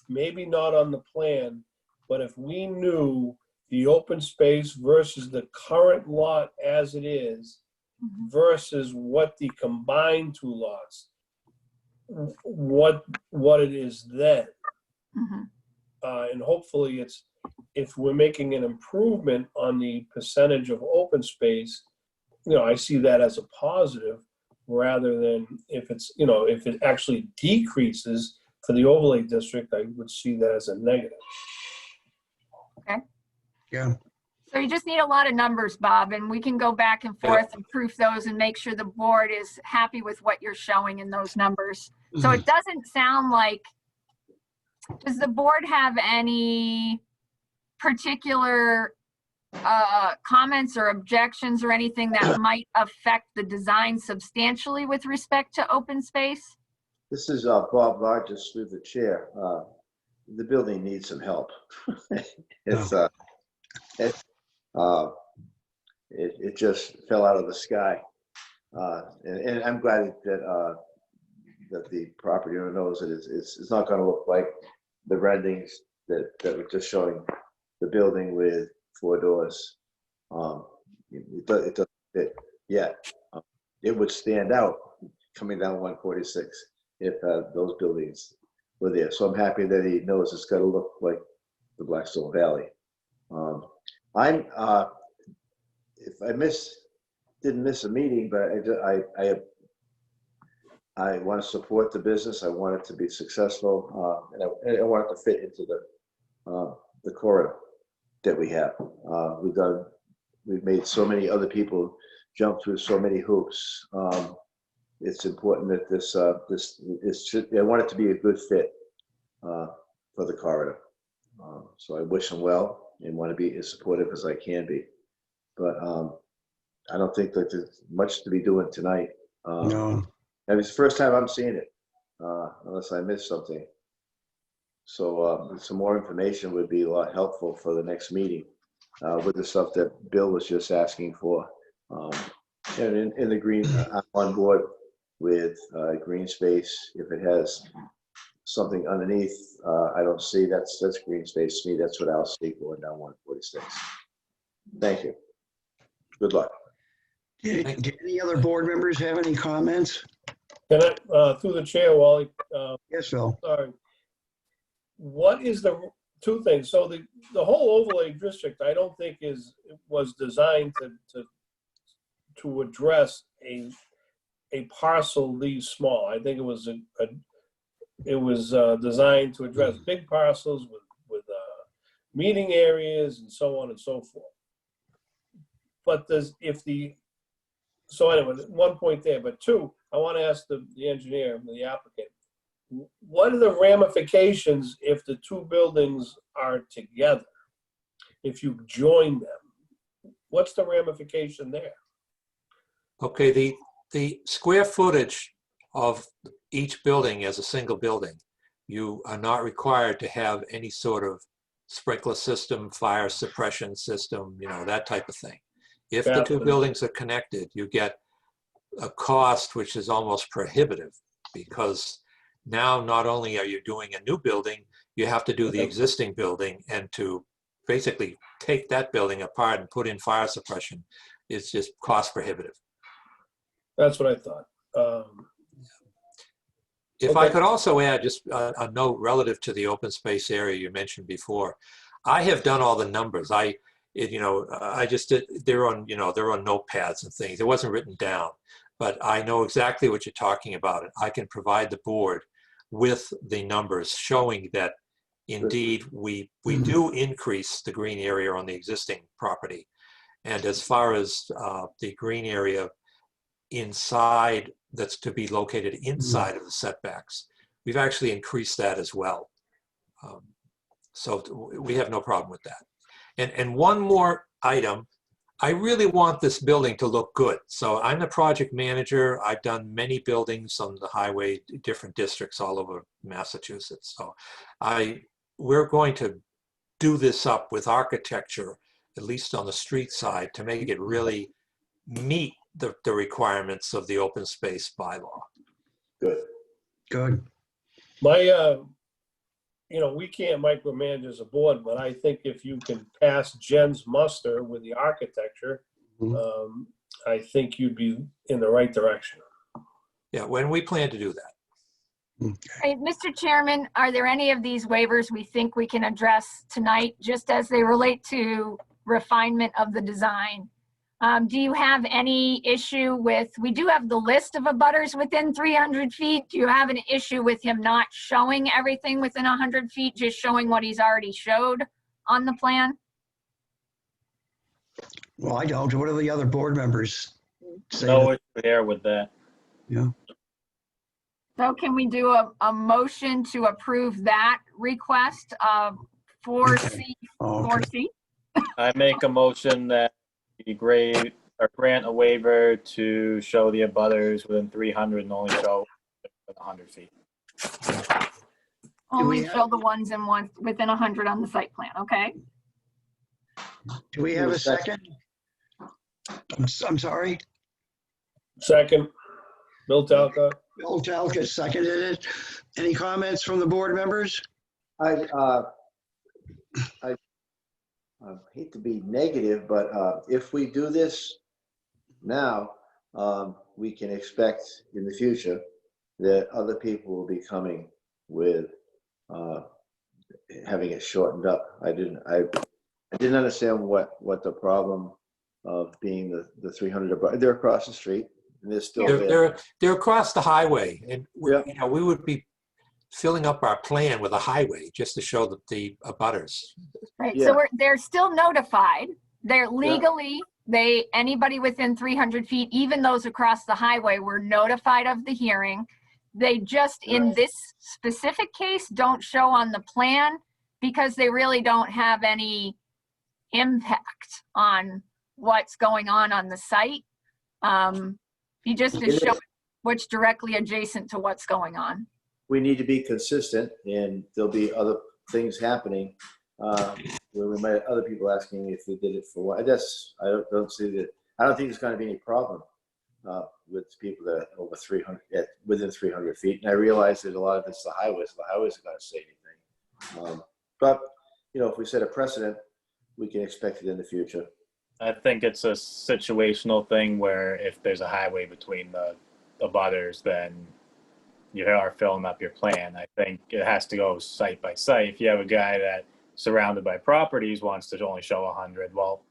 maybe not on the plan, but if we knew the open space versus the current lot as it is versus what the combined two lots, what it is then. And hopefully it's, if we're making an improvement on the percentage of open space, you know, I see that as a positive rather than if it's, you know, if it actually decreases for the overlay district, I would see that as a negative. Okay. Yeah. So you just need a lot of numbers, Bob, and we can go back and forth and proof those and make sure the board is happy with what you're showing in those numbers. So it doesn't sound like, does the board have any particular comments or objections or anything that might affect the design substantially with respect to open space? This is Bob Rogers through the chair. The building needs some help. It just fell out of the sky. And I'm glad that the property owner knows that it's not going to look like the renderings that were just showing the building with 4 doors. It doesn't fit yet. It would stand out coming down 146 if those buildings were there. So I'm happy that he knows it's got to look like the Blackstone Valley. If I didn't miss a meeting, but I want to support the business. I want it to be successful, and I want it to fit into the corridor that we have. We've made so many other people jump through so many hoops. It's important that I want it to be a good fit for the corridor. So I wish them well and want to be as supportive as I can be. But I don't think that there's much to be doing tonight. No. And it's the first time I'm seeing it, unless I missed something. So some more information would be a lot helpful for the next meeting with the stuff that Bill was just asking for. And in the green, I'm on board with green space. If it has something underneath, I don't see, that's green space to me. That's what I'll see going down 146. Thank you. Good luck. Do any other board members have any comments? Can I, through the chair, Wally, Yes, Phil. sorry. What is the, two things, so the whole overlay district, I don't think was designed to address a parcel these small. I think it was designed to address big parcels with meeting areas and so on and so forth. But so anyway, one point there, but two, I want to ask the engineer, the applicant, what are the ramifications if the two buildings are together? If you join them, what's the ramification there? Okay, the square footage of each building as a single building, you are not required to have any sort of sprinkler system, fire suppression system, that type of thing. If the two buildings are connected, you get a cost which is almost prohibitive, because now not only are you doing a new building, you have to do the existing building, and to basically take that building apart and put in fire suppression is just cost prohibitive. That's what I thought. If I could also add just a note relative to the open space area you mentioned before, I have done all the numbers. I just did. They're on notepads and things. It wasn't written down, but I know exactly what you're talking about. I can provide the board with the numbers showing that indeed we do increase the green area on the existing property. And as far as the green area inside, that's to be located inside of the setbacks, we've actually increased that as well. So we have no problem with that. And one more item, I really want this building to look good. So I'm the project manager. I've done many buildings on the highway, different districts all over Massachusetts. So we're going to do this up with architecture, at least on the street side, to make it really meet the requirements of the open space bylaw. Good. My, we can't micromanage as a board, but I think if you can pass Jen's muster with the architecture, I think you'd be in the right direction. Yeah, when we plan to do that. Hey, Mr. Chairman, are there any of these waivers we think we can address tonight, just as they relate to refinement of the design? Do you have any issue with, we do have the list of abutters within 300 feet. Do you have an issue with him not showing everything within 100 feet, just showing what he's already showed on the plan? Well, I don't. What do the other board members say? No issue there with that. Yeah. So can we do a motion to approve that request of 4C? Oh, okay. 4C? I make a motion that we grant a waiver to show the abutters within 300 and only show within 100 feet. Only show the ones within 100 on the site plan, okay? Do we have a second? I'm sorry. Second, Bill Talcott. Bill Talcott seconded it. Any comments from the board members? I hate to be negative, but if we do this now, we can expect in the future that other people will be coming with having it shortened up. I didn't understand what the problem of being the 300. They're across the street and they're still there. They're across the highway, and we would be filling up our plan with a highway just to show the abutters. Right, Yeah. so they're still notified. They're legally, anybody within 300 feet, even those across the highway, were notified of the hearing. They just, in this specific case, don't show on the plan because they really don't have any impact on what's going on the site. You just is showing which directly adjacent to what's going on. We need to be consistent, and there'll be other things happening where we might have other people asking if we did it for what. I don't see that. I don't think there's going to be any problem with people that are over 300, within 300 feet. And I realize that a lot of it's the highways. The highways are going to say anything. But if we set a precedent, we can expect it in the future. I think it's a situational thing where if there's a highway between the butters, then you are filling up your plan. I think it has to go site by site. If you have a guy that surrounded by properties wants to only show 100, well,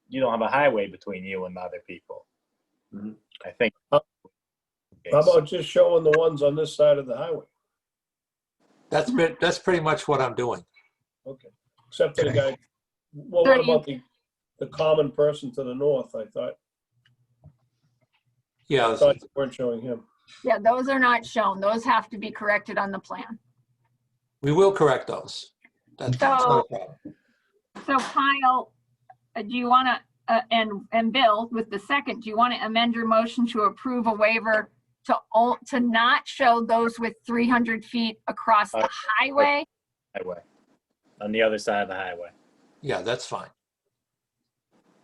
you don't have a highway between you and the other people. Mm-hmm. I think. How about just showing the ones on this side of the highway? That's pretty much what I'm doing. Okay, except for the guy, well, what about the common person to the north? I thought Yeah, you weren't showing him. Yeah, those are not shown. Those have to be corrected on the plan. we will correct those. That's not a problem. So Kyle, do you want to, and Bill, with the second, do you want to amend your motion to approve a waiver to not show those with 300 feet across the highway? Highway. On the other side of the highway. Yeah, that's fine.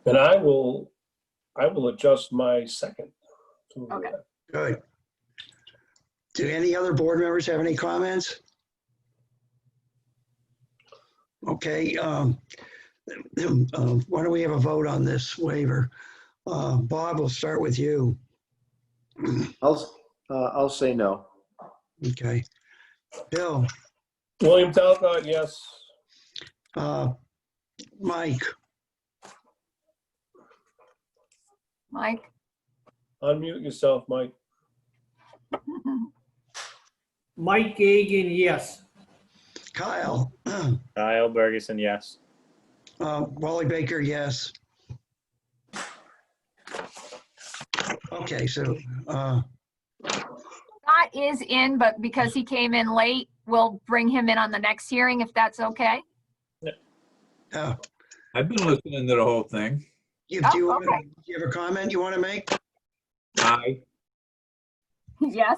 And I will adjust my second. to Okay. that. Good. Do any other board members have any comments? Okay, why don't we have a vote on this waiver? Bob, we'll start with you. I'll say no. Okay. Bill, William Talcott, yes. Mike, Mike? Unmute yourself, Mike. Mike Gagan, yes. Kyle, Kyle Bergeson, yes. Wally Baker, yes. Okay, so Scott is in, but because he came in late, we'll bring him in on the next hearing if that's okay. I've been listening to the whole thing. do you Oh, want okay. do you have a comment you want to make? Aye. Yes.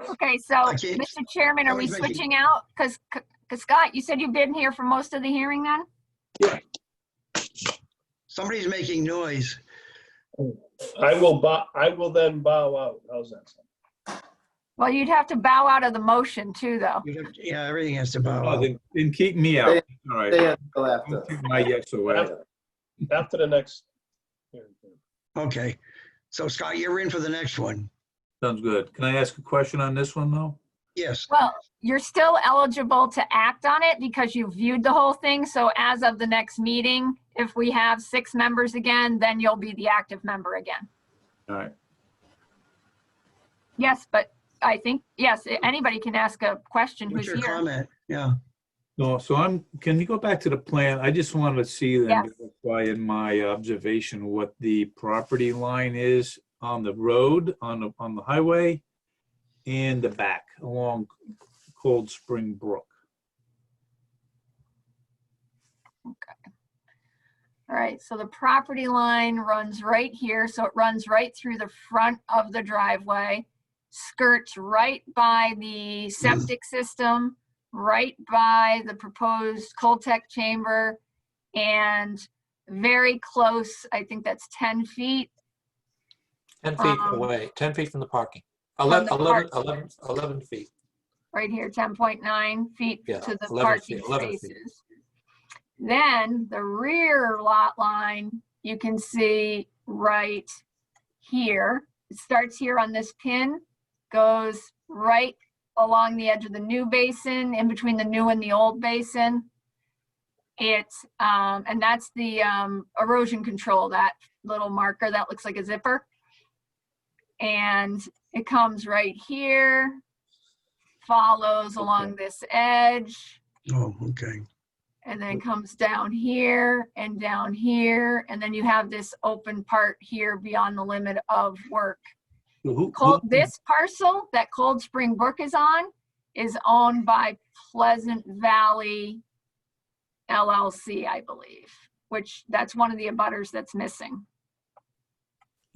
Okay, so I can't- Mr. Chairman, I are we was making- switching out? Because Scott, you said you've been here for most of the hearing then? Somebody's making noise. I will then bow out. How's that sound? Well, you'd have to bow out of the motion too, though. Yeah, everything has to bow Oh, out. then keep me out. All right. Stay until after. Don't take my yes away. After the next hearing. Okay, so Scott, you're in for the next one. Sounds good. Can I ask a question on this one, though? Yes, Well, you're still eligible to act on it because you viewed the whole thing. So as of the next meeting, if we have 6 members again, then you'll be the active member again. All right. Yes, but I think, yes, anybody can ask a question what's who's your here. comment? Yeah, No, so can you go back to the plan? I just wanted to see then, Yes. by in my observation, what the property line is on the road, on the highway, and the back along Cold Spring Brook. All right, so the property line runs right here. So it runs right through the front of the driveway, skirts right by the septic system, right by the proposed Coltech chamber, and very close, I think that's 10 feet. 10 feet Um, away, 10 feet from the parking. From 11, the 11, park. 11, 11 feet. Right here, 10.9 feet Yeah, to the 11 parking feet, 11 feet. spaces. Then the rear lot line, you can see right here. It starts here on this pin, goes right along the edge of the new basin, in between the new and the old basin. It's, and that's the erosion control, that little marker that looks like a zipper. And it comes right here, follows along this edge, oh, okay. and then comes down here, and then you have this open part here beyond the limit of work. This parcel that Cold Spring Brook is on is owned by Pleasant Valley LLC, I believe, which that's one of the abutters that's missing.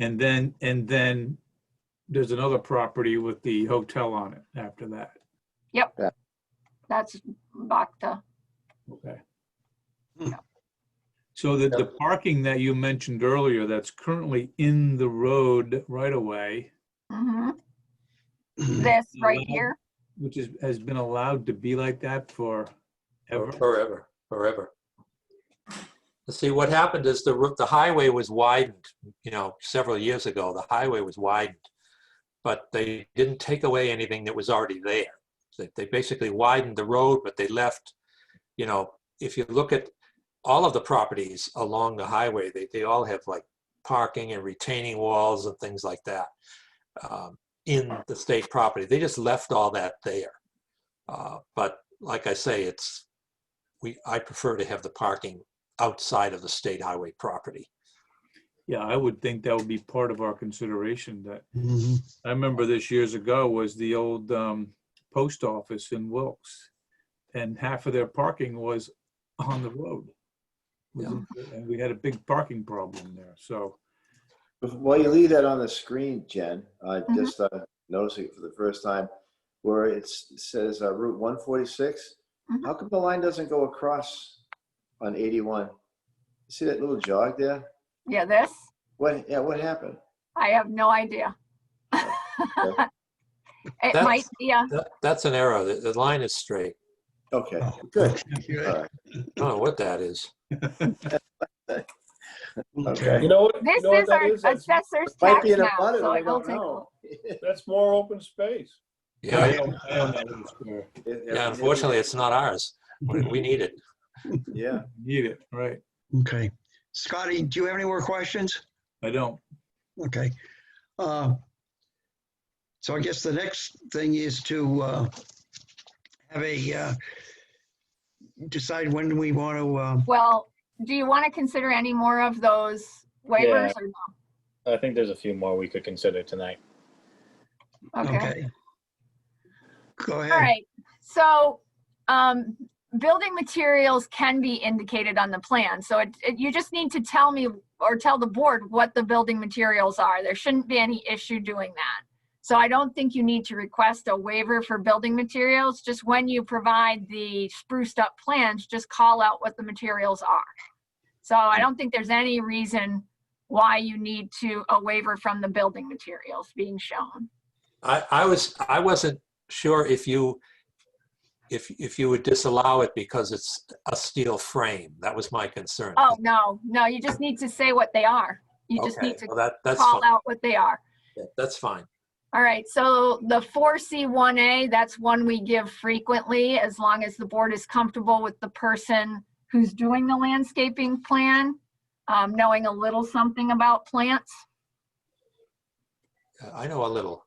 And then there's another property with the hotel on it after that. That's Bacta. Okay. Hmm. So the parking that you mentioned earlier, that's currently in the road right away, Mhm. This right Allowed- here. which has been allowed to be like that for ever. Forever. See, what happened is the highway was widened, several years ago. The highway was widened, but they didn't take away anything that was already there. They basically widened the road, but they left, if you look at all of the properties along the highway, they all have like parking and retaining walls and things like that in the state property. They just left all that there. But like I say, I prefer to have the parking outside of the state highway property. Yeah, I would think that would be part of our consideration. That Mhm. I remember this years ago was the old post office in Wilkes, and half of their parking was on the road. And we had a big parking problem there. So While you leave that on the screen, Jen, I just noticing it for the first time, where it says Route 146. Mhm. How come the line doesn't go across on 81? See that little jog there? Yeah, this. What happened? I have no idea. It That's- might be a, That's an error. The line is straight. Okay, Oh, good. okay. All right. I don't know what that is. Okay. You know what? this You know what is that our is? That's, assessor's Might tax be in a map, butter, so I it will don't take a know. that's more open space. Yeah, I own that little square. yeah. Unfortunately, it's not ours. We need it. Yeah. Need it, right? Okay. Scotty, do you have any more questions? I don't. Okay. So I guess the next thing is to have decide when we want to, well, do you want to consider any more of those waivers or I think there's a few more we could consider tonight. no? Okay. okay. Go ahead. All right. So, building materials can be indicated on the plan. So you just need to tell me or tell the board what the building materials are. There shouldn't be any issue doing that. So I don't think you need to request a waiver for building materials. Just when you provide the spruced up plans, just call out what the materials are. So I don't think there's any reason why you need a waiver from the building materials being shown. I wasn't sure if you would disallow it because it's a steel frame. That was my concern. Oh, no, you just need to say what they are. You just Okay, need to well, that's call fine. out what they are. Yeah, that's fine. All right, so the 4C1A, that's one we give frequently as long as the board is comfortable with the person who's doing the landscaping plan, knowing a little something about plants. I know a little.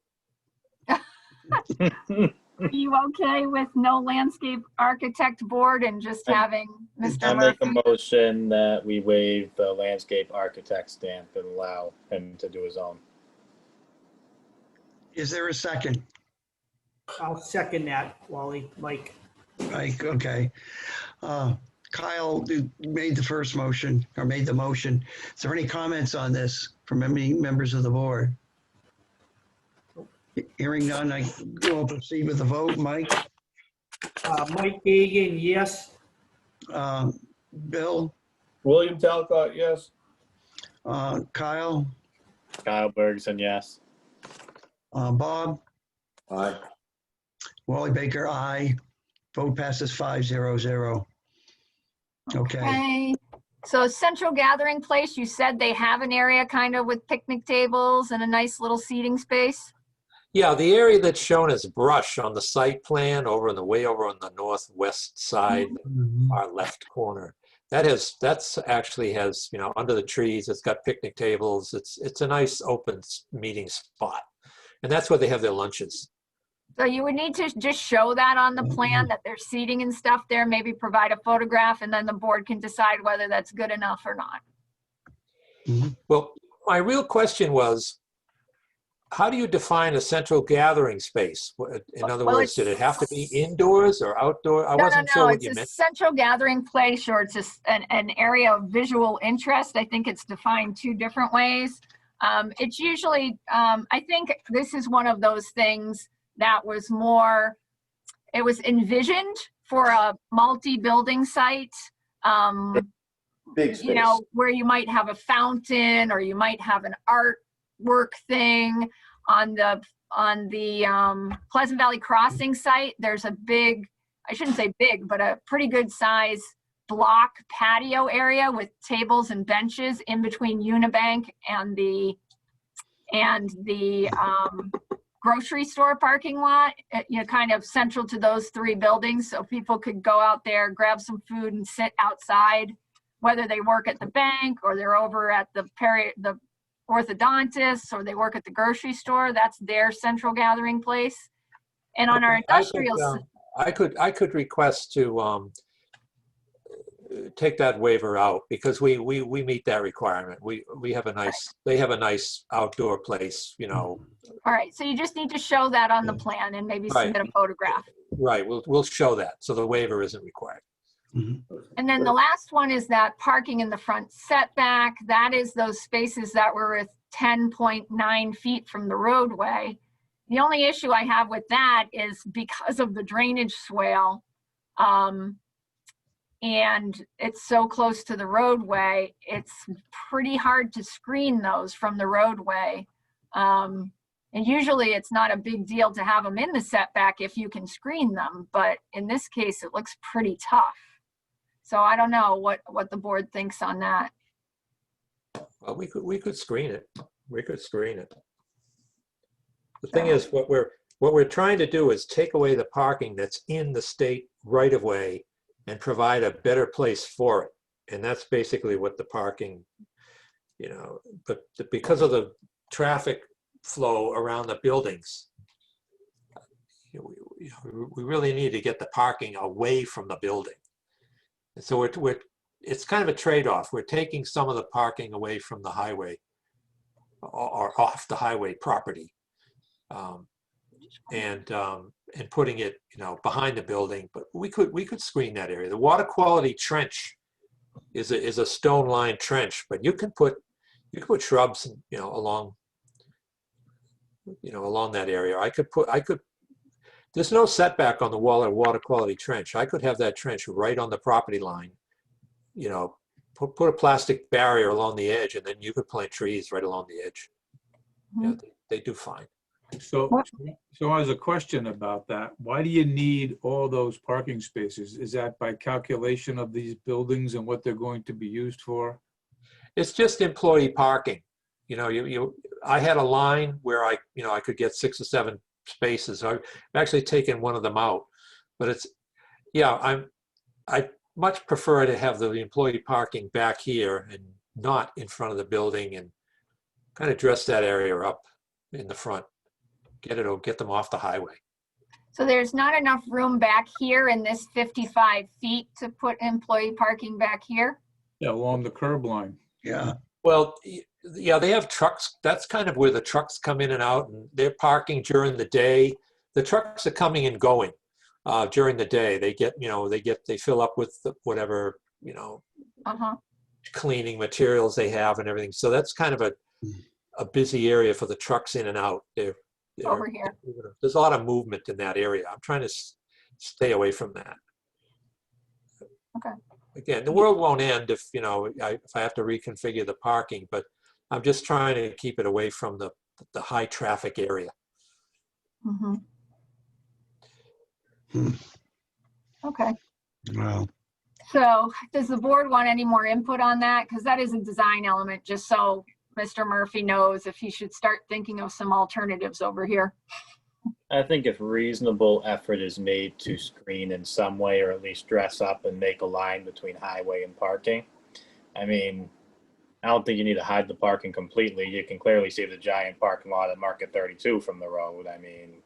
Are you okay with no landscape architect board and just having Mr. I make a Murphy? motion that we waive the landscape architect stamp and allow him to do his own. Is there a second? I'll second that, Wally, Mike. Right, okay. Kyle made the first motion, or made the motion. Is there any comments on this from any members of the board? Hearing none, I will proceed with the vote. Mike, Mike Gagan, yes. Bill, William Talcott, yes. Kyle, Kyle Bergson, yes. Bob, Aye. Wally Baker, aye. Vote passes 5-0-0. Okay, Okay, so central gathering place, you said they have an area kind of with picnic tables and a nice little seating space? Yeah, the area that's shown as brush on the site plan way over on the northwest side, our left corner. That's actually has, under the trees, it's got picnic tables. It's a nice open meeting spot. And that's where they have their lunches. So you would need to just show that on the plan that there's seating and stuff there, maybe provide a photograph, and then the board can decide whether that's good enough or not. Well, my real question was, how do you define a central gathering space? In other Well, words, did it have to be indoors or outdoor? I wasn't sure what you It's a meant. central gathering place, or it's just an area of visual interest. I think it's defined two different ways. It's usually, I think this is one of those things that was more, it was envisioned for a multi-building site. Big space. You know, where you might have a fountain or you might have an artwork thing on the Pleasant Valley Crossing site. There's a big, I shouldn't say big, but a pretty good size block patio area with tables and benches in between Unibank and the grocery store parking lot, you know, kind of central to those three buildings. So people could go out there, grab some food and sit outside, whether they work at the bank or they're over at the orthodontist or they work at the grocery store. That's their central gathering place. And on our industrial, I could request to take that waiver out because we meet that requirement. We have a nice, they have a nice outdoor place, you know. all right, so you just need to show that on the plan and maybe Right. submit a photograph. Right, we'll show that. So the waiver isn't required. And then the last one is that parking in the front setback. That is those spaces that were with 10.9 feet from the roadway. The only issue I have with that is because of the drainage swale, and it's so close to the roadway, it's pretty hard to screen those from the roadway. And usually it's not a big deal to have them in the setback if you can screen them, but in this case, it looks pretty tough. So I don't know what the board thinks on that. Well, we could screen it. We could screen it. The thing is, what we're trying to do is take away the parking that's in the state right of way and provide a better place for it. And that's basically what the parking, you know, but because of the traffic flow around the buildings, we really need to get the parking away from the building. And so it's kind of a trade-off. We're taking some of the parking away from the highway or off the highway property, and putting it, you know, behind the building. But we could screen that area. The water quality trench is a stone-lined trench, but you can put shrubs, you know, along that area. I could. There's no setback on the wall or water quality trench. I could have that trench right on the property line, you know, put a plastic barrier along the edge, and then you could plant trees right along the edge. Mm-hmm. Yeah, they do fine. So as a question about that, why do you need all those parking spaces? Is that by calculation of these buildings and what they're going to be used for? It's just employee parking. You know, I had a line where I could get 6 or 7 spaces. I've actually taken one of them out, but it's, yeah, I much prefer to have the employee parking back here and not in front of the building, and kind of dress that area up in the front. Get them off the highway. So there's not enough room back here in this 55 feet to put employee parking back here? Yeah, along the curb line. Yeah. Well, yeah, they have trucks. That's kind of where the trucks come in and out, and they're parking during the day. The trucks are coming and going during the day. They fill up with whatever, you know, cleaning materials they have and everything. So that's kind of a busy area for the trucks in and out. They're over here. There's a lot of movement in that area. I'm trying to stay away from that. Okay. Again, the world won't end if, you know, if I have to reconfigure the parking, but I'm just trying to keep it away from the high traffic area. Mm-hmm. Hmm. Okay. Wow. So does the board want any more input on that? Because that is a design element, just so Mr. Murphy knows if he should start thinking of some alternatives over here. I think if reasonable effort is made to screen in some way, or at least dress up and make a line between highway and parking, I mean, I don't think you need to hide the parking completely. You can clearly see the giant parking lot at Market 32 from the road. I mean,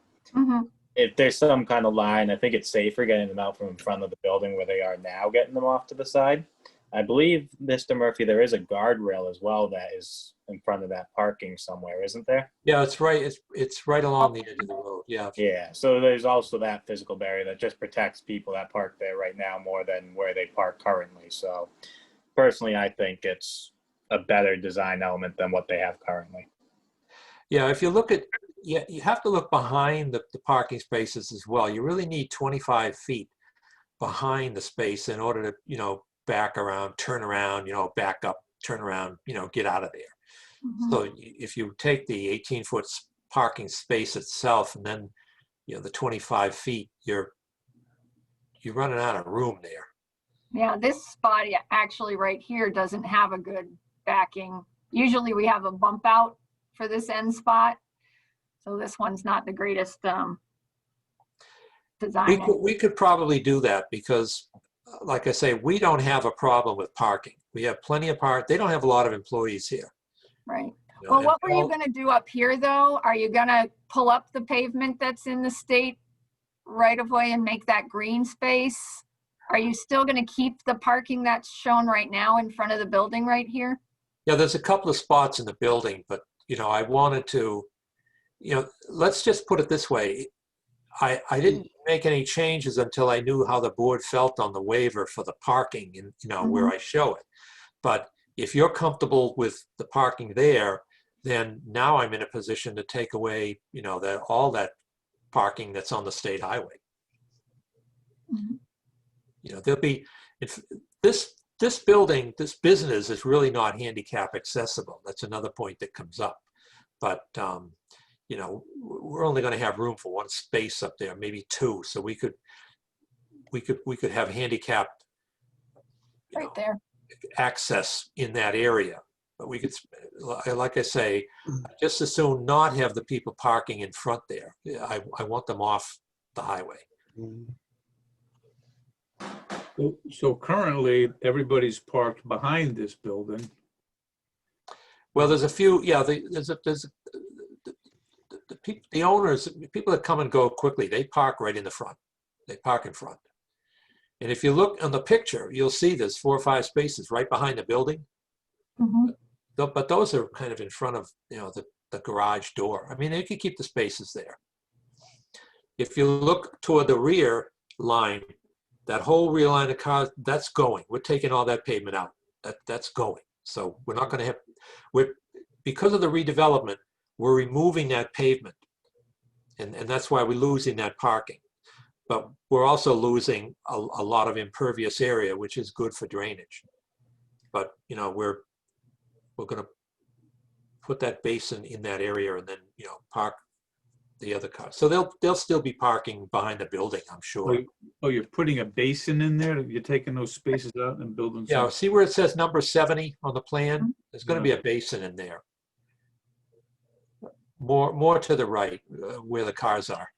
if there's some kind of line, I think it's safer getting them out from in front of the building where they are now, getting them off to the side. I believe, Mr. Murphy, there is a guardrail as well that is in front of that parking somewhere, isn't there? Yeah, it's right. It's right along the edge of the road. Yeah. Yeah. So there's also that physical barrier that just protects people that park there right now more than where they park currently. So personally, I think it's a better design element than what they have currently. Yeah, if you look at, yeah, you have to look behind the parking spaces as well. You really need 25 feet behind the space in order to, back around, turn around, back up, turn around, get out of there. Mhm. So if you take the 18-foot parking space itself and then, the 25 feet, you're running out of room there. Yeah, this spot actually right here doesn't have a good backing. Usually we have a bump out for this end spot. So this one's not the greatest design. We could probably do that because, like I say, we don't have a problem with parking. We have plenty of park. They don't have a lot of employees here. Right. Well, what were you going to do up here, though? Are you going to pull up the pavement that's in the state right of way and make that green space? Are you still going to keep the parking that's shown right now in front of the building right here? Yeah, there's a couple of spots in the building, but, I wanted to, let's just put it this way. I didn't make any changes until I knew how the board felt on the waiver for the parking and, where I show it. But if you're comfortable with the parking there, then now I'm in a position to take away, all that parking that's on the state highway. There'll be, if this building, this business is really not handicap accessible. That's another point that comes up. But, we're only going to have room for one space up there, maybe two. So we could have handicapped Right there. access in that area. But we could, like I say, just as soon not have the people parking in front there. I want them off the highway. So currently, everybody's parked behind this building. Well, there's a few, yeah, the owners, people that come and go quickly, they park right in the front. They park in front. And if you look on the picture, you'll see there's 4 or 5 spaces right behind the building. Mhm. But those are kind of in front of, the garage door. I mean, they could keep the spaces there. If you look toward the rear line, that whole rear line of cars, that's going. We're taking all that pavement out. That's going. So we're not going to have, because of the redevelopment, we're removing that pavement. And that's why we're losing that parking. But we're also losing a lot of impervious area, which is good for drainage. But, we're going to put that basin in that area and then, park the other cars. So they'll still be parking behind the building, I'm sure. Oh, you're putting a basin in there? You're taking those spaces out and building Yeah, some? see where it says number 70 on the plan? There's going to be a basin in there. More to the right, where the cars are.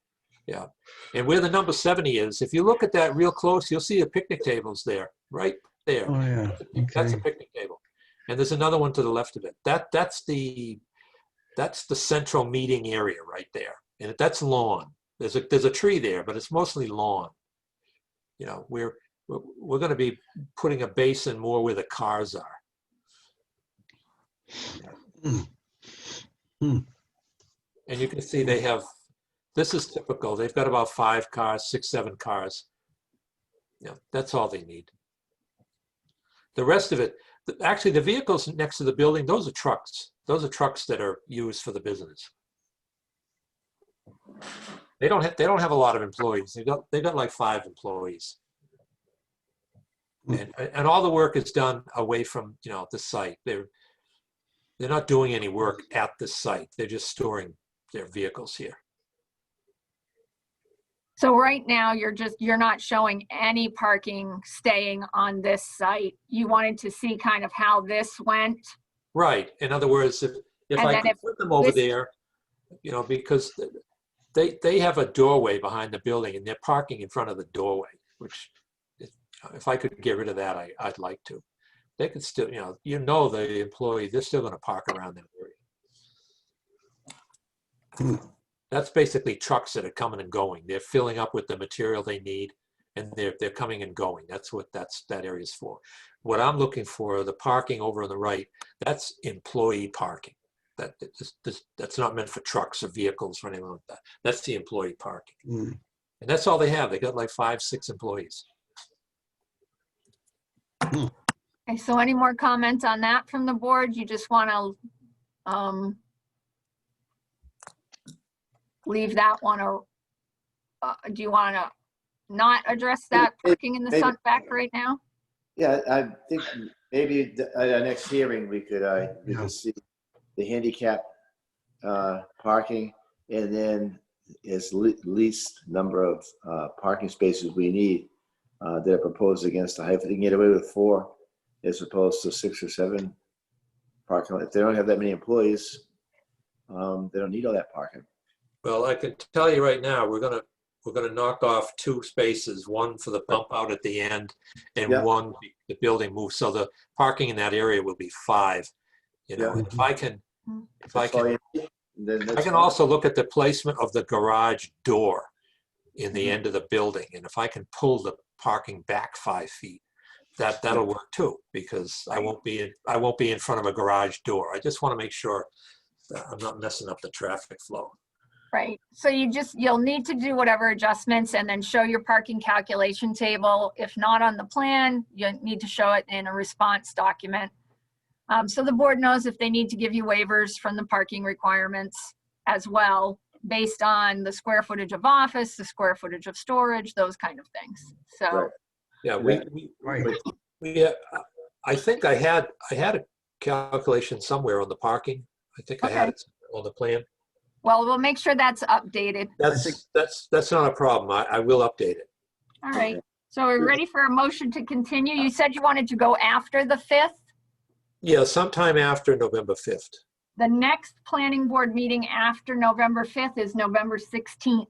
Yeah. And where the number 70 is, if you look at that real close, you'll see the picnic tables there, right there. Oh, yeah. That's a Okay. picnic table. And there's another one to the left of it. That's the central meeting area right there. And that's lawn. There's a tree there, but it's mostly lawn. We're going to be putting a basin more where the cars are. And you can see they have, this is typical. They've got about 5 cars, 6, 7 cars. That's all they need. The rest of it, actually the vehicles next to the building, those are trucks. Those are trucks that are used for the business. They don't have a lot of employees. They've got like 5 employees. And all the work is done away from, the site. They're not doing any work at the site. They're just storing their vehicles here. So right now, you're not showing any parking staying on this site. You wanted to see kind of how this went. Right. In other words, if And I then could if put them over this- there, because they have a doorway behind the building and they're parking in front of the doorway, which if I could get rid of that, I'd like to. They could still, the employee, they're still going to park around that area. That's basically trucks that are coming and going. They're filling up with the material they need, and they're coming and going. That's what that area is for. What I'm looking for, the parking over on the right, that's employee parking. That's not meant for trucks or vehicles or anything like that. That's the employee parking. And that's all they have. They got like 5, 6 employees. Okay, so any more comments on that from the board? You just want to leave that one, or do you want to not address that parking in the Maybe- setback right now? Yeah, I think maybe at our next hearing, we could see the handicap parking, and then is least number of parking spaces we need that are proposed against the height. If they can get away with 4 as opposed to 6 or 7 parking, if they don't have that many employees, they don't need all that parking. Well, I can tell you right now, we're gonna knock off 2 spaces, one for the bump out at the end and Yeah. one the building moves. So the parking in that area will be 5. You know, Yeah. and if I can, That's all you need, then I that's can fine. also look at the placement of the garage door in the end of the building. And if I can pull the parking back 5 feet, that'll work too, because I won't be in front of a garage door. I just want to make sure that I'm not messing up the traffic flow. Right, so you'll need to do whatever adjustments and then show your parking calculation table. If not on the plan, you need to show it in a response document. So the board knows if they need to give you waivers from the parking requirements as well, based on the square footage of office, the square footage of storage, those kind of things. So, Right. Yeah, Right. I think I had a calculation somewhere on the parking. I think I had it on the plan. well, we'll make sure that's updated. That's not a problem. I will update it. All right, so we're ready for a motion to continue. You said you wanted to go after the 5th. Yeah, sometime after November 5th. The next planning board meeting after November 5th is November 16th.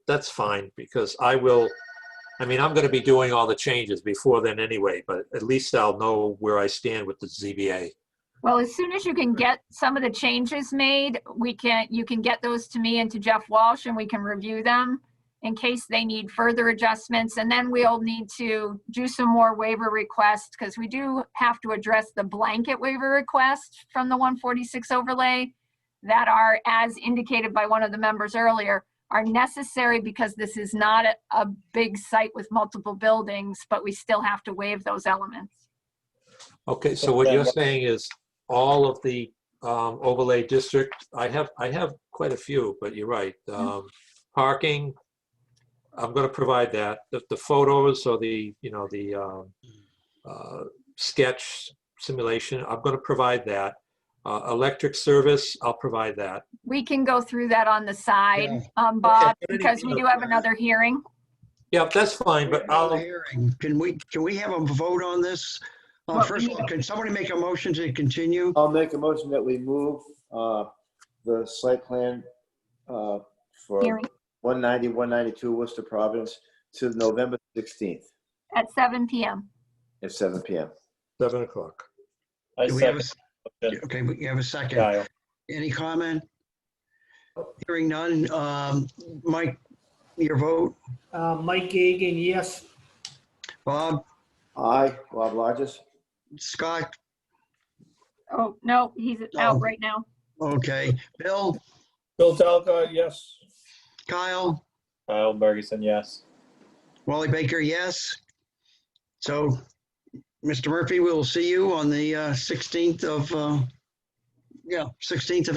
That's fine, because I'm going to be doing all the changes before then anyway, but at least I'll know where I stand with the ZBA. Well, as soon as you can get some of the changes made, you can get those to me and to Jeff Walsh, and we can review them in case they need further adjustments. And then we'll need to do some more waiver requests, because we do have to address the blanket waiver request from the 146 overlay that are, as indicated by one of the members earlier, are necessary because this is not a big site with multiple buildings, but we still have to waive those elements. Okay, so what you're saying is all of the overlay district, I have quite a few, but you're right. Parking, I'm going to provide that. The photos or the sketch simulation, I'm going to provide that. Electric service, I'll provide that. We can go through that on the side, Bob, because we do have another hearing. Yeah, that's fine, but Can we have a vote on this? First of all, can somebody make a motion to continue? I'll make a motion that we move the site plan for Hearing 190, 192 Worcester Province to November 16th at 7 p.m. at 7 p.m. 7 o'clock. I Do we have second. Okay, we have a second. Kyle. Any comment? Hearing none. Mike, your vote? Mike Gagan, yes. Bob? Aye, Bob Lodges. Scott? Oh, no, he's out right now. Okay. Bill? Bill Talcott, yes. Kyle? Kyle Bergeson, yes. Wally Baker, yes. So, Mr. Murphy, we'll see you on the 16th of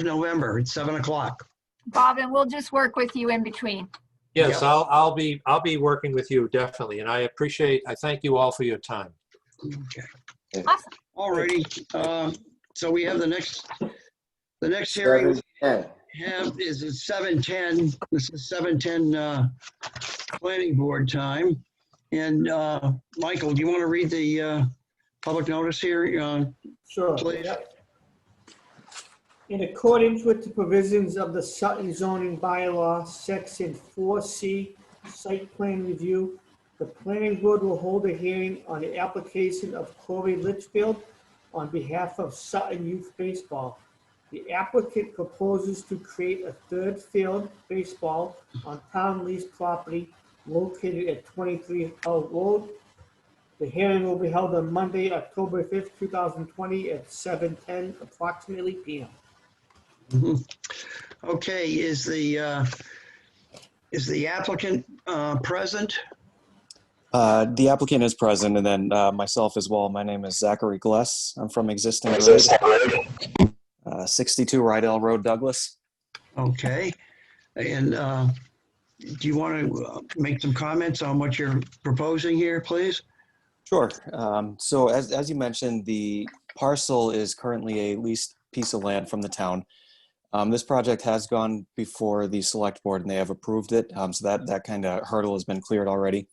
November at 7 o'clock. Bob, and we'll just work with you in between. Yes, Yeah. I'll be working with you definitely, and I thank you all for your time. Okay. Awesome. All righty. So we have the next hearing 7:10. is at 7:10. This is 7:10 planning board time. And Michael, do you want to read the public notice here? Sure. Please. Yep. In accordance with the provisions of the Sutton zoning bylaw, section 4C, site plan review, the planning board will hold a hearing on the application of Corey Litchfield on behalf of Sutton Youth Baseball. The applicant proposes to create a third field baseball on town leased property located at 23 Hull Road. The hearing will be held on Monday, October 5th, 2020 at 7:10 approximately p.m. Mhm. Okay, is the applicant present? The applicant is present, and then myself as well. My name is Zachary Gless. I'm from Existing Road, 62 Rydell Road, Douglas. Okay. And do you want to make some comments on what you're proposing here, please? Sure. So as you mentioned, the parcel is currently a leased piece of land from the town. This project has gone before the select board and they have approved it. So that kind of hurdle has been cleared already.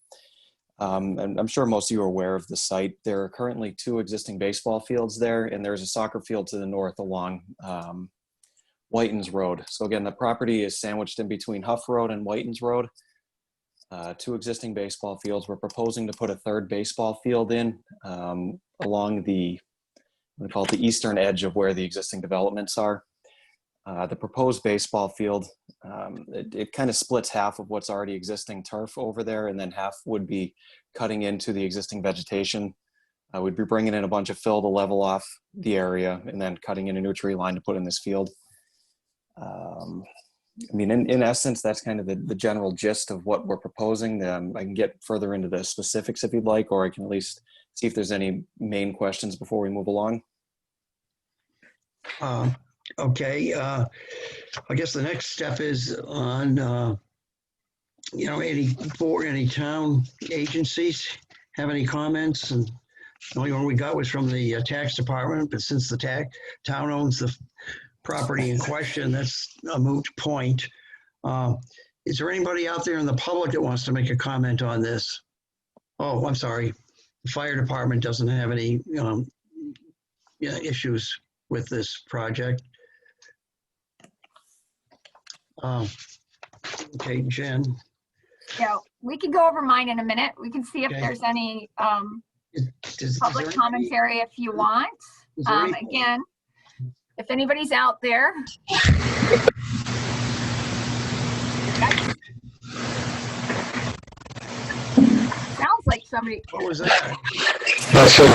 And I'm sure most of you are aware of the site. There are currently 2 existing baseball fields there, and there's a soccer field to the north along Whitens Road. So again, the property is sandwiched in between Huff Road and Whitens Road. 2 existing baseball fields. We're proposing to put a 3rd baseball field in along the, we call it the eastern edge of where the existing developments are. The proposed baseball field, it kind of splits half of what's already existing turf over there, and then half would be cutting into the existing vegetation. We'd be bringing in a bunch of fill to level off the area, and then cutting in a new tree line to put in this field. I mean, in essence, that's kind of the general gist of what we're proposing. I can get further into the specifics if you'd like, or I can at least see if there's any main questions before we move along. Okay, I guess the next step is on, any town agencies have any comments? And the only one we got was from the tax department, but since the town owns the property in question, that's a moot point. Is there anybody out there in the public that wants to make a comment on this? Oh, I'm sorry. The fire department doesn't have any issues with this project. Okay, Jen. Yeah, we can go over mine in a minute. We can see if Okay. there's any Is public there any- commentary if you want. is there any- Again, if anybody's out there. Sounds like somebody. What was that? So,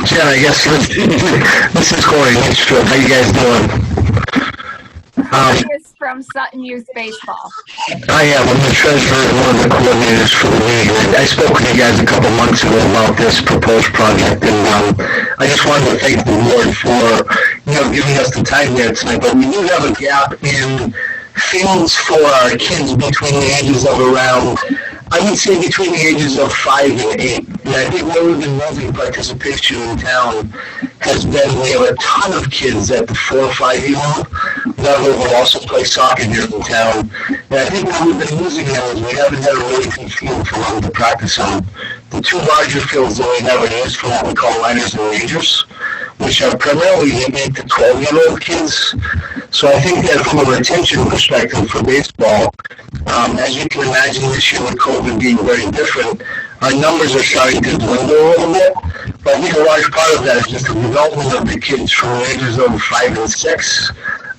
Jen, I guess this is Corey. How you guys doing? Is from Sutton Youth Baseball. I am. I'm the treasurer and one of the coordinators for the league. And I spoke with you guys a couple months ago about this proposed project, and I just wanted to thank the board for giving us the time there tonight. But we do have a gap in fields for our kids between the ages of around, I would say, between the ages of 5 and 8. And I think where we've been losing participation in town has been we have a ton of kids at the 4 or 5 year old level who also play soccer here in town. And I think where we've been losing them is we haven't had a really good field for them to practice on. The 2 larger fields that we have are used for what we call minors and majors, which are primarily 8 to 12 year old kids. So I think that from a retention perspective for baseball, as you can imagine this year with COVID being very different, our numbers are starting to dwindle a little bit. But I think a large part of that is just the development of the kids from the ages of 5 and 6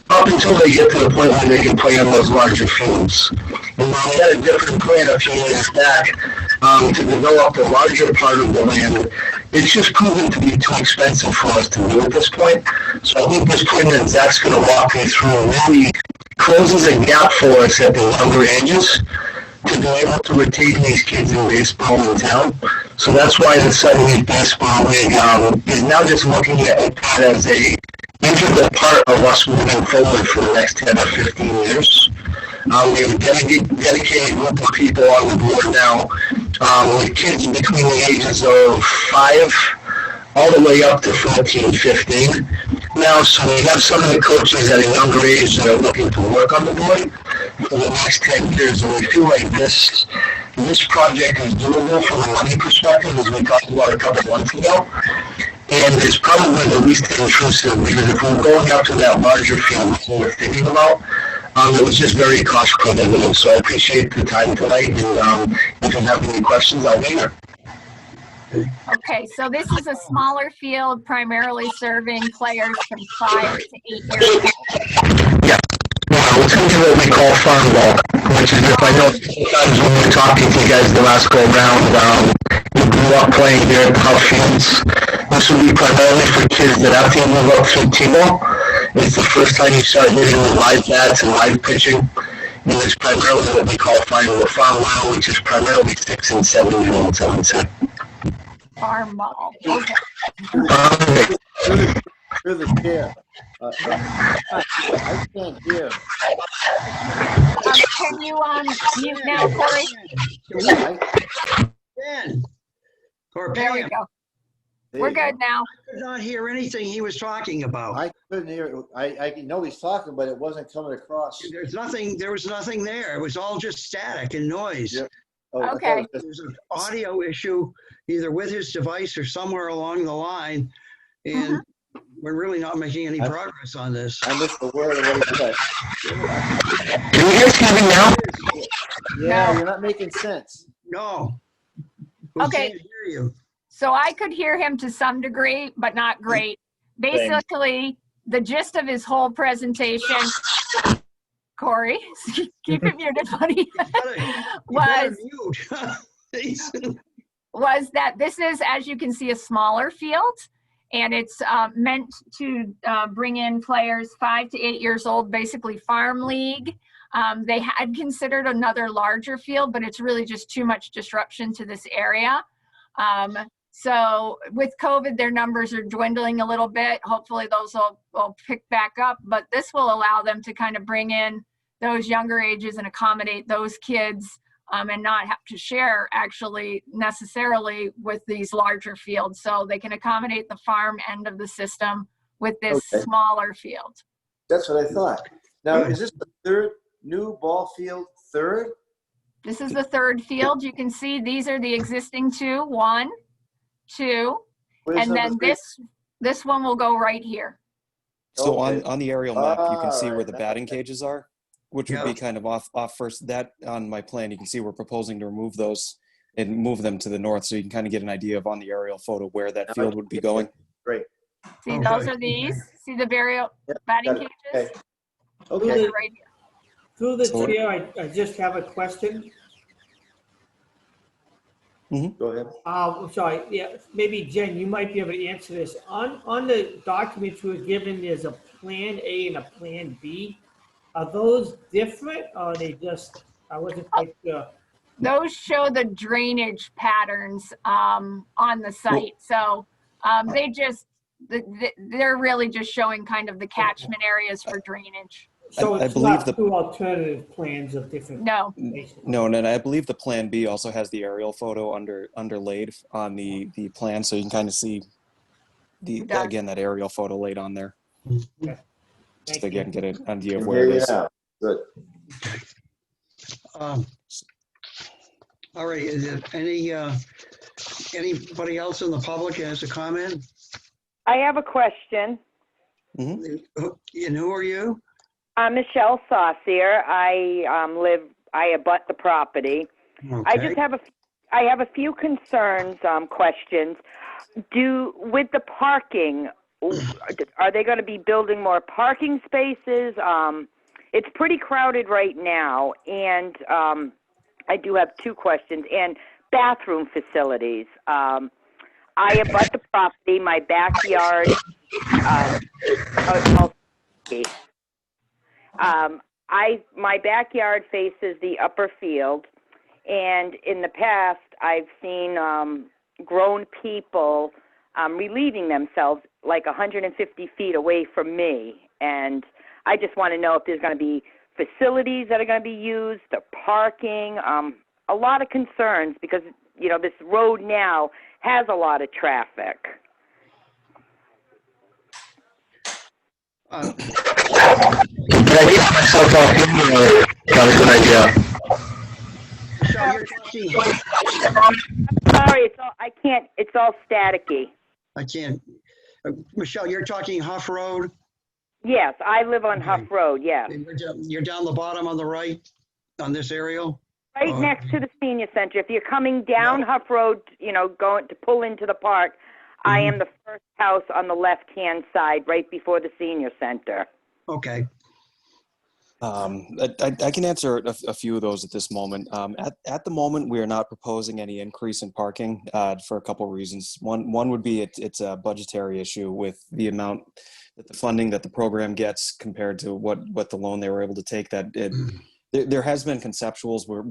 up until they get to the point where they can play on those larger fields. And we had a different plan a few years back to develop the larger part of the land. It's just proven to be too expensive for us to do at this point. So I think this plan that Zach's going to walk me through really closes a gap for us at the younger ages to be able to retain these kids in baseball in town. So that's why the Sutton Youth Baseball League is now just looking at it as a integral part of us moving forward for the next 10 or 15 years. We have a dedicated group of people on the board now with kids between the ages of 5 all the way up to 14, 15. Now, so we have some of the coaches at a younger age that are looking to work on the board for the next 10 years, and we feel like this project is doable from a money perspective, as we talked about a couple months ago. And it's probably the least intrusive, because if we're going up to that larger field that we're thinking about, it was just very cost prohibitive. So I appreciate the time tonight, and if you have any questions, I'll be here. Okay, so this is a smaller field primarily serving players from 5 to 8 years old. Yeah. It's going to be what we call farm ball, which is, if I know sometimes when we're talking to you guys the last go around, you grew up playing here at the Huff Fields. This will be primarily for kids that have to move up through T-ball. It's the first time you start hitting with live bats and live pitching. It's primarily what we call farm well, which is primarily 6 and 7-year-olds, I would say. Farm mall. Okay. Through the chair. I can't hear. Can you mute now, Corey? Ben, or There we Pam, go. There We're you go. good now. I could not hear anything he was talking about. I couldn't hear it. I know he's talking, but it wasn't coming across. There was nothing there. It was all just static and noise. Yep. Oh, I thought Okay. it was There's an audio issue either with his device or somewhere along the line. And we're really not making any progress on this. I missed the word of what he said. Can you guys hear me now? Yeah, No. you're not making sense. No. We Okay. can't hear you. So I could hear him to some degree, but not great. Basically, the gist of his whole presentation, Corey, keep it muted, buddy, was that this is, as you can see, a smaller field, and it's meant to bring in players 5 to 8 years old, basically farm league. They had considered another larger field, but it's really just too much disruption to this area. So with COVID, their numbers are dwindling a little bit. Hopefully those will pick back up, but this will allow them to kind of bring in those younger ages and accommodate those kids and not have to share actually necessarily with these larger fields. So they can accommodate the farm end of the system with this smaller field. That's what I thought. Now, is this the third new ball field? Third? This is the third field. You can see these are the existing two, 1, 2, Where's and then number 3? this one will go right here. So Okay. on the aerial map, you can see where Alright, the that- batting cages are, which would be kind of off first. That on my plan, you can see we're proposing to remove those and move them to the north, so you can kind of get an idea of on the aerial photo where that field would be going. Great. See, Okay. those are these. See the batting got it. cages? Okay. Those Okay. are right here. Through the So- chair, I just have a question. Go ahead. I'm sorry, yeah, maybe Jen, you might be able to answer this. On the documents we were given, there's a Plan A and a Plan B. Are those different or are they just, I wasn't quite sure. Those show the drainage patterns on the site. So they're really just showing kind of the catchment areas for drainage. So I it's believe not the- two alternative plans of different. No, No, and I believe the Plan B also has the aerial photo underlaid on the plan, so you can kind of see does. again that aerial photo laid on there. Thank Just again get an idea of Can where hear it you is. now. Good. All right, is there anybody else in the public has a comment? I have a question. And who are you? I'm Michelle Saucier. I abut the property. I Okay. just have a few concerns, questions. With the parking, are they going to be building more parking spaces? It's pretty crowded right now, and I do have 2 questions. And bathroom facilities. I abut the property. My backyard. My backyard faces the upper field, and in the past, I've seen grown people relieving themselves like 150 feet away from me. And I just want to know if there's going to be facilities that are going to be used, the parking, a lot of concerns because, this road now has a lot of traffic. Can I get myself off here or got a good idea? Michelle, you're talking, Sorry, it's all staticky. I can't, Michelle, you're talking Huff Road? Yes, I live on Huff Road, yes. And you're down the bottom on the right on this aerial? Right next to the senior center. If you're coming down Huff Road, going to pull into the park, I am the first house on the left-hand side, right before the senior center. Okay. I can answer a few of those at this moment. At the moment, we are not proposing any increase in parking for a couple of reasons. One would be it's a budgetary issue with the amount that the funding that the program gets compared to what the loan they were able to take. That There has been conceptuals where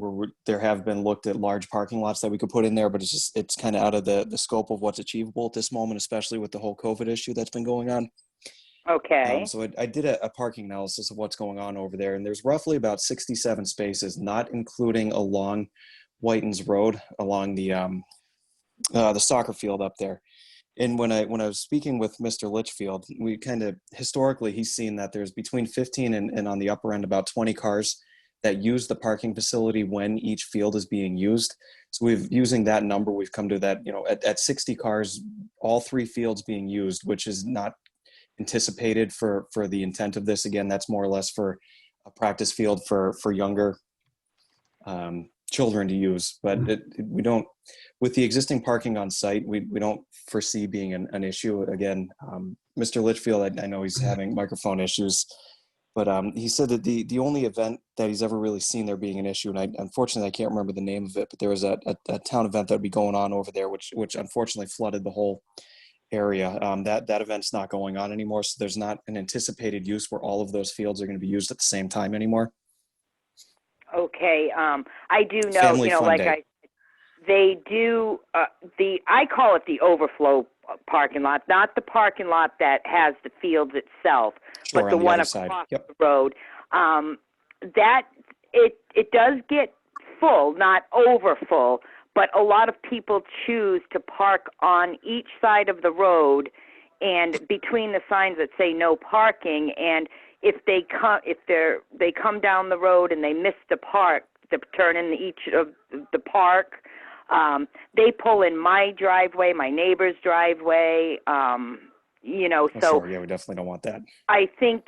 there have been looked at large parking lots that we could put in there, but it's kind of out of the scope of what's achievable at this moment, especially with the whole COVID issue that's been going on. Okay. So I did a parking analysis of what's going on over there, and there's roughly about 67 spaces, not including along Whitens Road, along the soccer field up there. And when I was speaking with Mr. Litchfield, we kind of historically he's seen that there's between 15 and on the upper end about 20 cars that use the parking facility when each field is being used. So using that number, we've come to that, at 60 cars, all 3 fields being used, which is not anticipated for the intent of this. Again, that's more or less for a practice field for younger children to use. But we don't, with the existing parking on site, we don't foresee being an issue. Again, Mr. Litchfield, I know he's having microphone issues, but he said that the only event that he's ever really seen there being an issue, and unfortunately I can't remember the name of it, but there was a town event that would be going on over there, which unfortunately flooded the whole area. That event's not going on anymore, so there's not an anticipated use where all of those fields are going to be used at the same time anymore. Okay. I do know, Family fun like day. they do I call it the overflow parking lot, not the parking lot that has the fields itself, Sure, but the on the one other across side. Yep. the road. That it does get full, not over full, but a lot of people choose to park on each side of the road and between the signs that say no parking. And if they come down the road and they miss the park to turn in each of the park, they pull in my driveway, my neighbor's driveway, Oh, so sure. Yeah, we definitely don't want that. I think,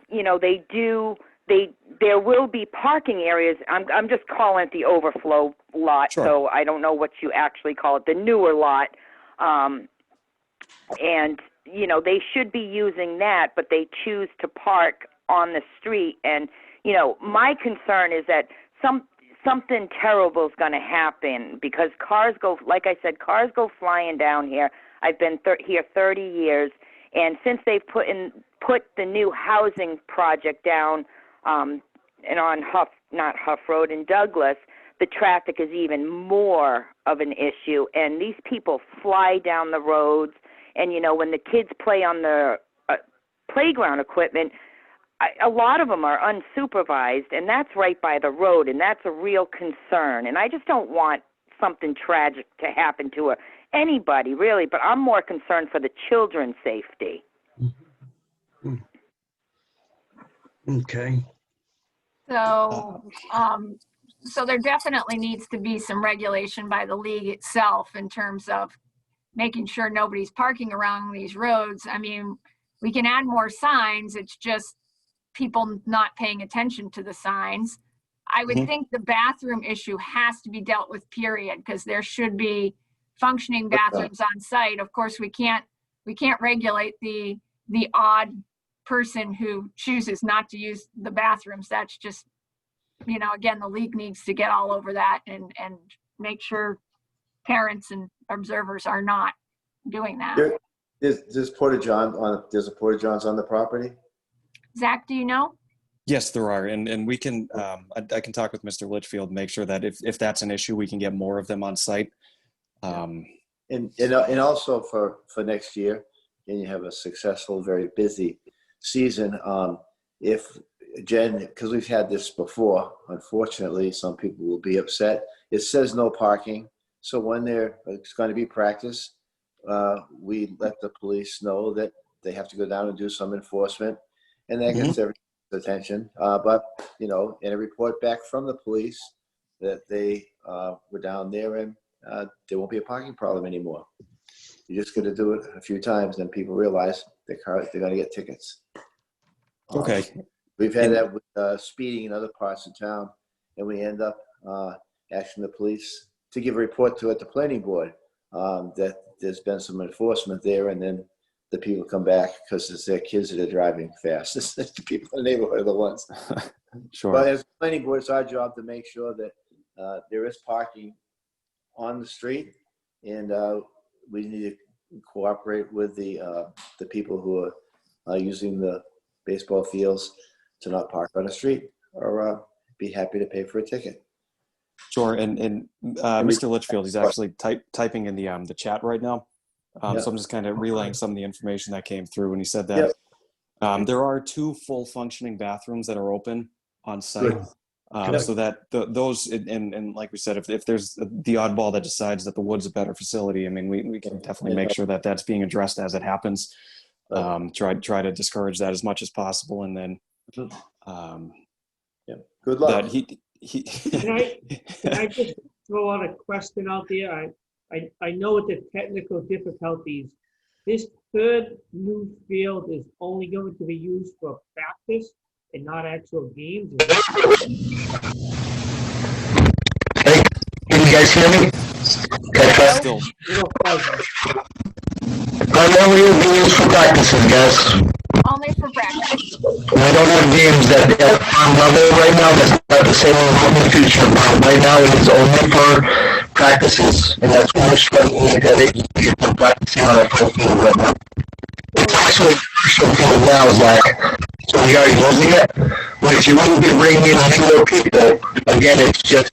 there will be parking areas. I'm just calling it the overflow lot, Sure. so I don't know what you actually call it, the newer lot. And, they should be using that, but they choose to park on the street. And, my concern is that something terrible is going to happen because cars go flying down here. I've been here 30 years. And since they've put the new housing project down and on not Huff Road in Douglas, the traffic is even more of an issue. And these people fly down the roads. And, when the kids play on the playground equipment, a lot of them are unsupervised, and that's right by the road, and that's a real concern. And I just don't want something tragic to happen to anybody, really, but I'm more concerned for the children's safety. Okay. So, so there definitely needs to be some regulation by the league itself in terms of making sure nobody's parking around these roads. I mean, we can add more signs. It's just people not paying attention to the signs. I would think the bathroom issue has to be dealt with, period, because there should be functioning bathrooms on site. Of course, we can't regulate the odd person who chooses not to use the bathrooms. That's just, again, the league needs to get all over that and make sure parents and observers are not doing that. There's there's a porta johns on the property? Zach, do you know? Yes, there are, and we can. I can talk with Mr. Litchfield, make sure that if that's an issue, we can get more of them on site. And also for next year, and you have a successful, very busy season. If Jen, because we've had this before, unfortunately, some people will be upset. It says no parking, so when it's going to be practice, we let the police know that they have to go down and do some enforcement, and that gets everyone's attention. But in a report back from the police that they were down there and there won't be a parking problem anymore. You're just going to do it a few times, then people realize they're going to get tickets. Okay. We've had that with speeding in other parts of town, and we end up asking the police to give a report to at the planning board that there's been some enforcement there, and then the people come back because it's their kids that are driving fast. It's the people in the neighborhood are the ones. Sure. But as a planning board, it's our job to make sure that there is parking on the street, and we need to cooperate with the people who are using the baseball fields to not park on the street or be happy to pay for a ticket. Sure, and Mr. Litchfield, he's actually typing in the chat right now. Yep. So I'm just kind of relaying some of the information that came through, and he said that there are 2 full functioning bathrooms that are open on site. So that those, and like we said, if there's the oddball that decides that the Wood's a better facility, I mean, we can definitely make sure that that's being addressed as it happens. Try to discourage that as much as possible, and then Good luck. that he Can I just throw out a question out there? I know with the technical difficulties, this third new field is only going to be used for practice and not actual games. Hey, can you guys hear me? still Primarily it'll be used for practices, guys. Only for practice. We don't have games that at farm level right now. That's not the same in the future. But right now it is only for practices, and that's what we're struggling to get them practicing on our first field right now. It's actually a commercial field now, Zach. So we are using it. But if you wouldn't be bringing in any more people, again, it's just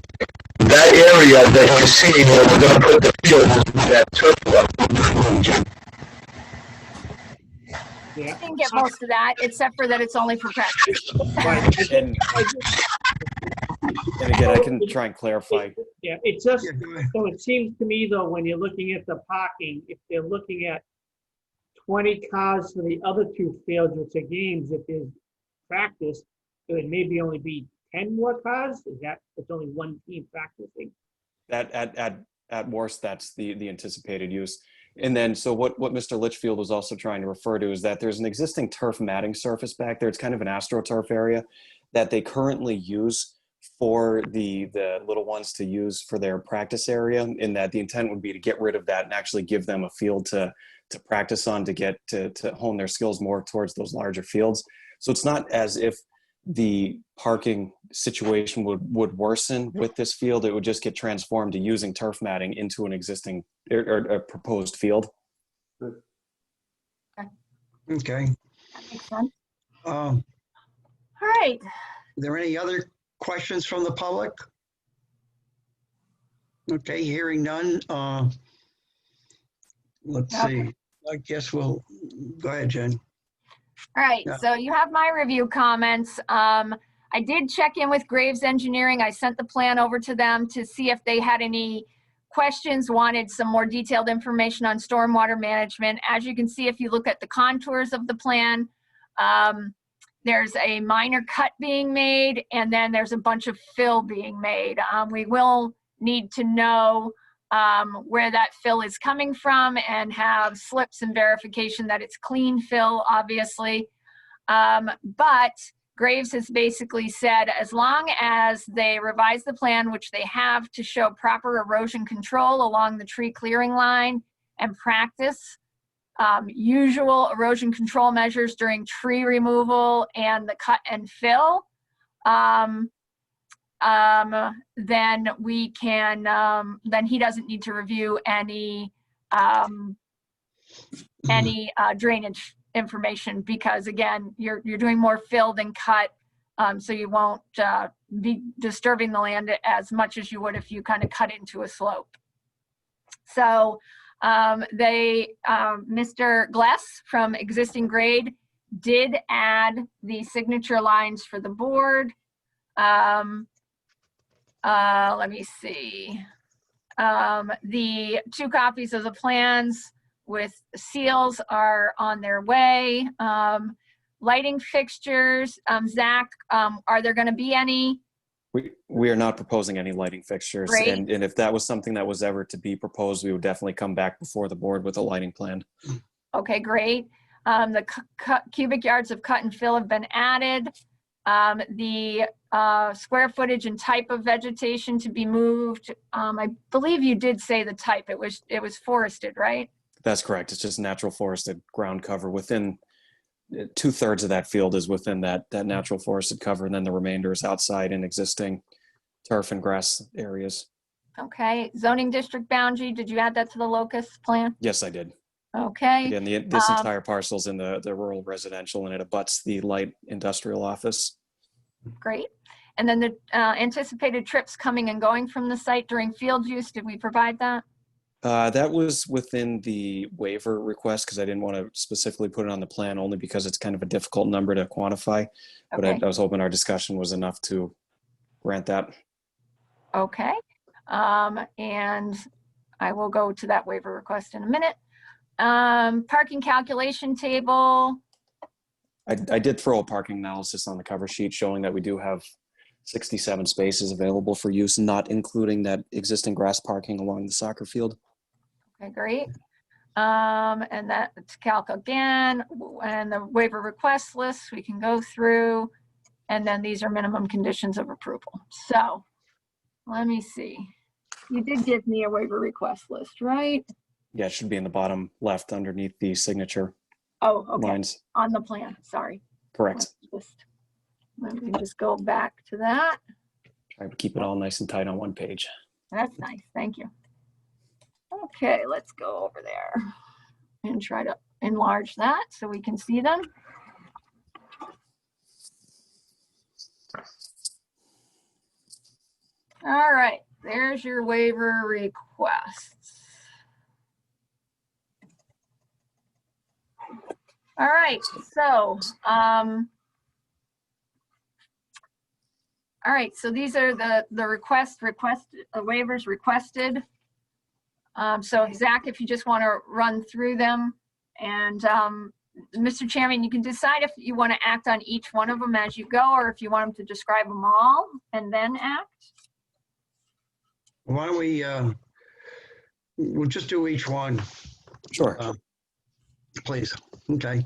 that area that you're seeing where we're going to put the field is that turf level. You can get most of that, except for that it's only for practice. and again, I can try and clarify. Yeah, it just, so it seems to me though, when you're looking at the parking, if they're looking at 20 cars for the other 2 fields, which are games, if there's practice, it would maybe only be 10 more cars? Is that, it's only 1 team practicing? At worst, that's the anticipated use. And then, so what Mr. Litchfield was also trying to refer to is that there's an existing turf matting surface back there. It's kind of an AstroTurf area that they currently use for the little ones to use for their practice area, and that the intent would be to get rid of that and actually give them a field to practice on, to get to hone their skills more towards those larger fields. So it's not as if the parking situation would worsen with this field. It would just get transformed to using turf matting into an existing or a proposed field. Okay. That makes sense. Are All right. there any other questions from the public? Okay, hearing none. Let's see. I guess we'll go ahead, Jen. All right, Yeah. so you have my review comments. I did check in with Graves Engineering. I sent the plan over to them to see if they had any questions, wanted some more detailed information on stormwater management. As you can see, if you look at the contours of the plan, there's a minor cut being made, and then there's a bunch of fill being made. We will need to know where that fill is coming from and have slips and verification that it's clean fill, obviously. But Graves has basically said, as long as they revise the plan, which they have, to show proper erosion control along the tree clearing line and practice usual erosion control measures during tree removal and the cut and fill, then we can, then he doesn't need to review any drainage information, because again, you're doing more fill than cut, so you won't be disturbing the land as much as you would if you kind of cut into a slope. So Mr. Gless from Existing Grade did add the signature lines for the board. Let me see. The 2 copies of the plans with seals are on their way. Lighting fixtures, Zach, are there going to be any? We are not proposing any lighting fixtures. Great. And if that was something that was ever to be proposed, we would definitely come back before the board with a lighting plan. Okay, great. The cubic yards of cut and fill have been added. The square footage and type of vegetation to be moved. I believe you did say the type. It was forested, right? That's correct. It's just natural forested ground cover. Within 2/3 of that field is within that natural forested cover, and then the remainder is outside in existing turf and grass areas. Okay. Zoning district boundary, did you add that to the locus plan? Yes, I did. Okay. Again, this entire parcel is in the rural residential, and it abuts the light industrial office. Great. And then the anticipated trips coming and going from the site during field use, did we provide that? That was within the waiver request because I didn't want to specifically put it on the plan only because it's kind of a difficult number to quantify. But Okay. I was hoping our discussion was enough to grant that. Okay. And I will go to that waiver request in a minute. Parking calculation table. I did throw a parking analysis on the cover sheet showing that we do have 67 spaces available for use, not including that existing grass parking along the soccer field. Okay, great. And that's calc again, and the waiver request list we can go through. And then these are minimum conditions of approval. So let me see. You did give me a waiver request list, right? Yeah, it should be in the bottom left underneath the signature Oh, okay. lines. On the plan, sorry. Correct. Let me just go back to that. Try to keep it all nice and tight on one page. That's nice, thank you. Okay, let's go over there and try to enlarge that so we can see them. All right, there's your waiver requests. All right, so, all right, so these are the waivers requested. So Zach, if you just want to run through them, and Mr. Chairman, you can decide if you want to act on each one of them as you go, or if you want them to describe them all and then act. Why don't we, we'll just do each one, Sure. please. Okay.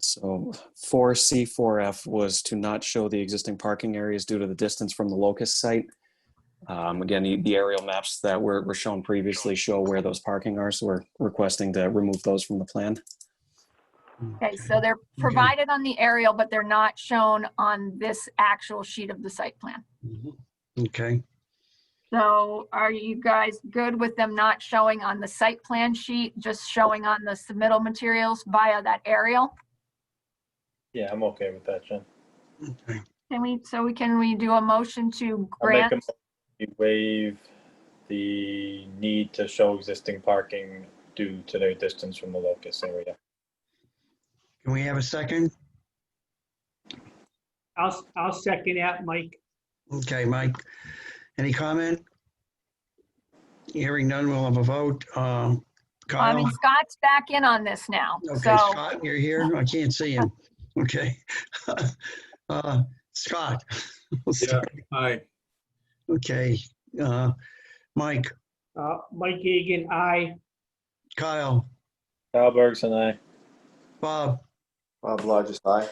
So 4C4F was to not show the existing parking areas due to the distance from the locust site. Again, the aerial maps that were shown previously show where those parking are, so we're requesting to remove those from the plan. Okay, so they're provided on the aerial, but they're not shown on this actual sheet of the site plan. Okay. So are you guys good with them not showing on the site plan sheet, just showing on the submittal materials via that aerial? Yeah, I'm okay with that, Jen. Okay. Can we do a motion to I'll make a grant? motion to waive the need to show existing parking due to their distance from the locus area. Can we have a second? I'll second that, Mike. Okay, Mike. Any comment? Hearing none, we'll have a vote. I Kyle? mean, Scott's back in on this now, Okay, so. Scott, you're here? I can't see him. Okay. Scott? Yeah, aye. Okay. Mike? Mike Gagan, aye. Kyle? Kyle Bergson, aye. Bob? Bob Lodges, aye.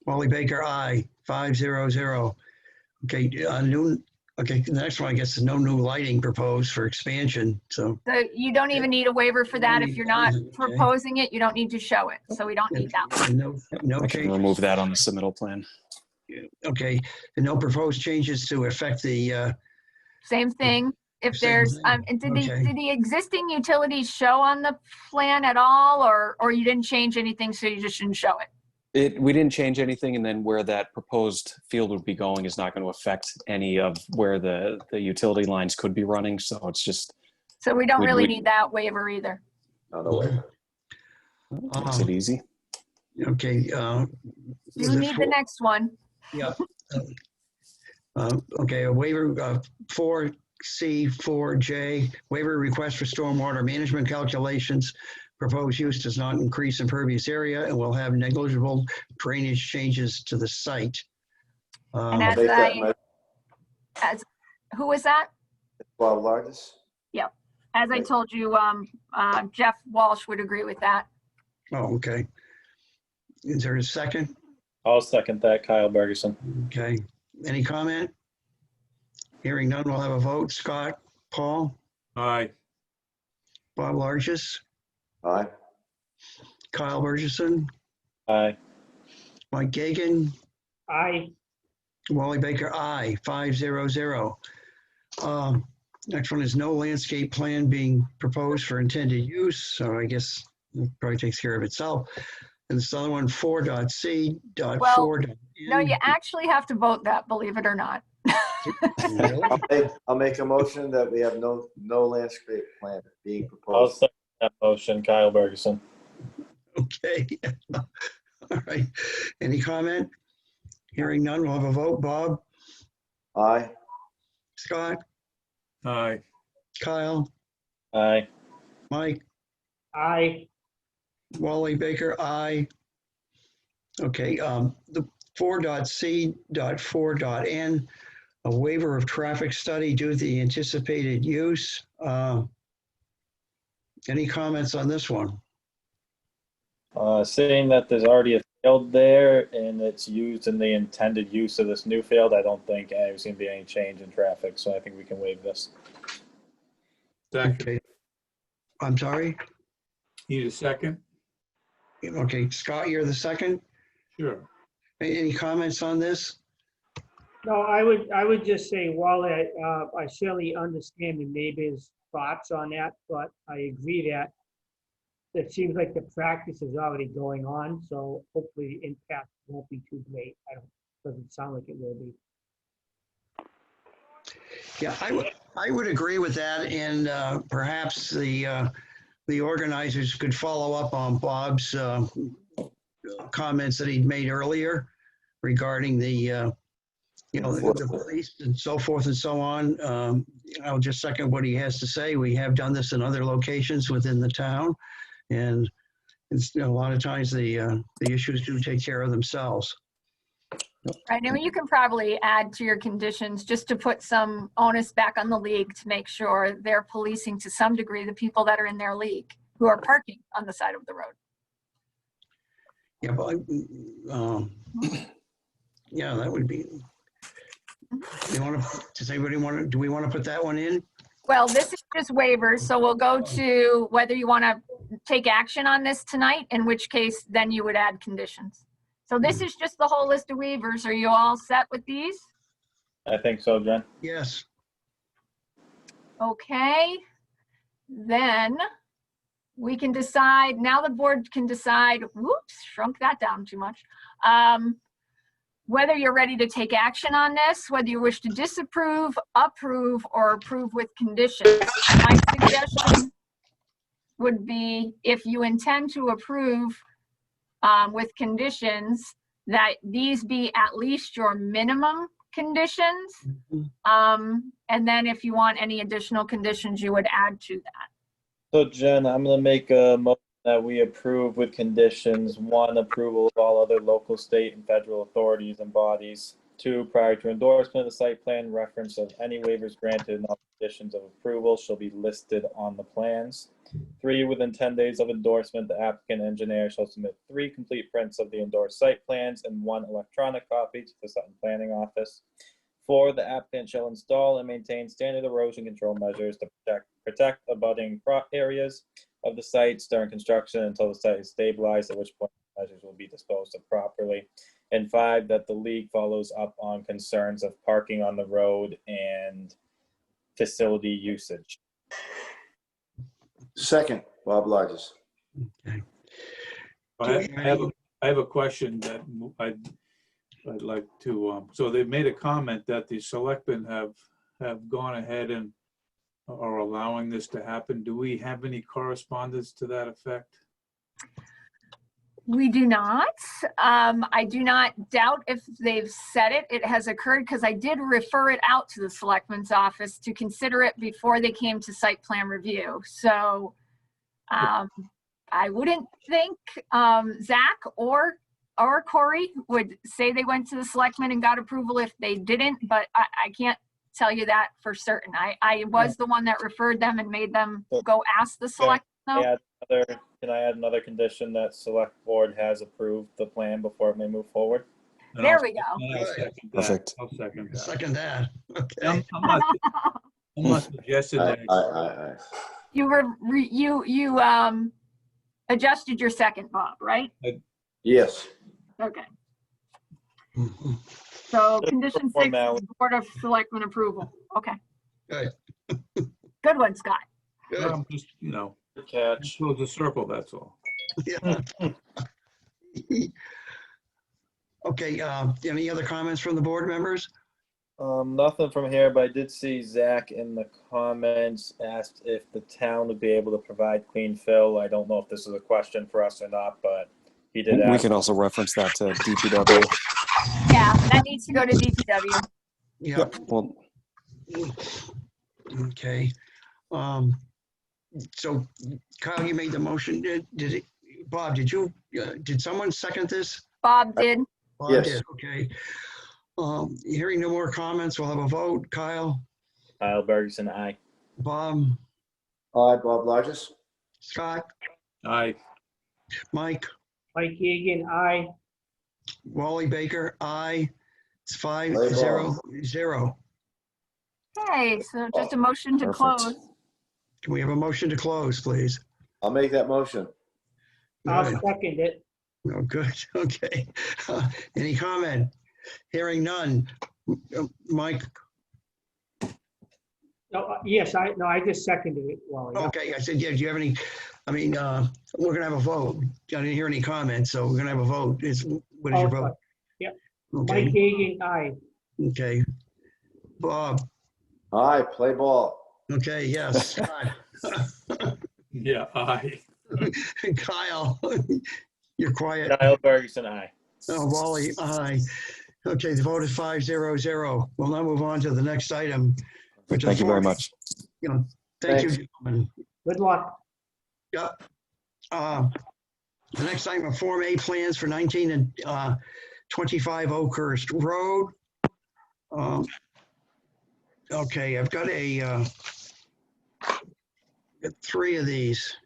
Wally Baker, aye. 500. Okay, okay, the next one, I guess, is no new lighting proposed for expansion, so. So you don't even need a waiver for that. If you're not Okay. proposing it, you don't need to show it. So we don't need that one. No I can change. remove that on the submittal plan. Okay, and no proposed changes to affect the, Same thing. If Same there's, thing. and did Okay. the existing utilities show on the plan at all, or you didn't change anything, so you just shouldn't show it? We didn't change anything, and then where that proposed field would be going is not going to affect any of where the utility lines could be running. So it's just So we don't We- really we- need that waiver either. No, no way. makes it easy. okay. You need the next one. Yeah. Okay, a waiver, 4C4J, waiver request for stormwater management calculations. Proposed use does not increase impervious area and will have negligible drainage changes to the site. And I'll make that motion. Who was that? Bob Lodges. As I told you, Jeff Walsh would agree with that. Oh, okay. Is there a second? I'll second that, Kyle Bergson. Okay. Any comment? Hearing none, we'll have a vote. Scott, Paul, Aye. Bob Largis, Aye. Kyle Burgess, Aye. Mike Gagan, Aye. Wally Baker, aye, 500. Next one is no landscape plan being proposed for intended use, so I guess it probably takes care of itself. And this other one, 4.C.4. No, you actually have to vote that, believe it or not. Really? I'll make a motion that we have no landscape plan being I'll proposed. second that motion, Kyle Bergeson. Okay. All right. Any comment? Hearing none, we'll have a vote. Bob, Aye. Scott, Aye. Kyle, Aye. Mike, Aye. Wally Baker, aye. Okay, the 4.C.4.N, a waiver of traffic study due to the anticipated use. Any comments on this one? Seeing that there's already a field there and it's used in the intended use of this new field, I don't think there's going to be any change in traffic, so I think we can waive this. Second. Okay. I'm sorry? Need a second? Okay, Scott, you're the second. Sure. Any comments on this? No, I would just say, Wally, I certainly understand the neighbor's thoughts on that, but I agree that it seems like the practice is already going on, so hopefully the impact won't be too great. Doesn't sound like it will be. Yeah, I would agree with that, and perhaps the organizers could follow up on Bob's comments that he'd made earlier regarding the police and so forth and so on. I'll just second what he has to say. We have done this in other locations within the town, and it's, a lot of times the issues do take care of themselves. Right, and you can probably add to your conditions just to put some onus back on the league to make sure they're policing to some degree the people that are in their league who are parking on the side of the road. Yeah, but yeah, that would be. Does anybody want to? Do we want to put that one in? Well, this is just waivers, so we'll go to whether you want to take action on this tonight, in which case then you would add conditions. So this is just the whole list of waivers. Are you all set with these? I think so, Jen. Yes. Okay, then we can decide, now the board can decide, whoops, shrunk that down too much. Whether you're ready to take action on this, whether you wish to disapprove, approve, or approve with conditions. My suggestion would be, if you intend to approve with conditions, that these be at least your minimum conditions. And then if you want any additional conditions, you would add to that. So Jen, I'm going to make a motion that we approve with conditions. 1, approval of all other local, state, and federal authorities and bodies. 2, prior to endorsement of the site plan, reference of any waivers granted and all conditions of approval shall be listed on the plans. 3, within 10 days of endorsement, the applicant engineer shall submit 3 complete prints of the endorsed site plans and 1 electronic copy to the Sutton Planning Office. 4, the applicant shall install and maintain standard erosion control measures to protect abutting areas of the sites during construction until the site is stabilized, at which point measures will be disposed of properly. And 5, that the league follows up on concerns of parking on the road and facility usage. Second, Bob Lodges. Okay. I have a question that I'd like to, so they've made a comment that the selectmen have gone ahead and are allowing this to happen. Do we have any correspondence to that effect? We do not. I do not doubt if they've said it. It has occurred because I did refer it out to the selectman's office to consider it before they came to site plan review. So I wouldn't think Zach or Corey would say they went to the selectmen and got approval if they didn't, but I can't tell you that for certain. I was the one that referred them and made them go ask the select. Can I add another condition that select board has approved the plan before it may move forward? There we go. I'll second that. Perfect. I'll second that. Second that. Okay. I'm not suggesting that. Aye. You adjusted your second, Bob, right? Yes. Okay. So condition 6 is Formality. Board of Selectmen approval. Okay. Good. Good one, Scott. Good. I'm just, Good catch. close the circle, that's all. Yeah. Okay, any other comments from the board members? Nothing from here, but I did see Zach in the comments asked if the town would be able to provide clean fill. I don't know if this is a question for us or not, but he did We ask. can also reference that to DPW. Yeah, that needs to go to DPW. Yep. Well, Okay. So Kyle, you made the motion. Did it, Bob, did someone second this? Bob did. Bob Yes. did, okay. Hearing no more comments, we'll have a vote. Kyle, Kyle Bergson, aye. Bob, Aye, Bob Largis. Scott, Aye. Mike, Mike Egan, aye. Wally Baker, aye. It's five, Play zero, ball. zero. Okay, so just a motion to Perfect. close. Can we have a motion to close, please? I'll make that motion. I'll Good. second it. Oh, good, okay. Any comment? Hearing none. Mike, Yes, I just seconded it, Wally. okay, I said, yeah, do you have any, we're gonna have a vote. I didn't hear any comments, so we're gonna have a vote. What is your vote? Yep. Okay, Mike Egan, aye. okay. Bob, Aye, play ball. okay, yes. Scott. Yeah, aye. Kyle, you're quiet. Kyle Bergson, aye. Oh, Wally, aye. Okay, the vote is 5-0-0. We'll now move on to the next item. which is thank you very Form- much. Thank you, Thanks. gentlemen. Good luck. Yep. The next item are Form A plans for 19 and 25 Oakhurst Road. Okay, I've got got 3 of these.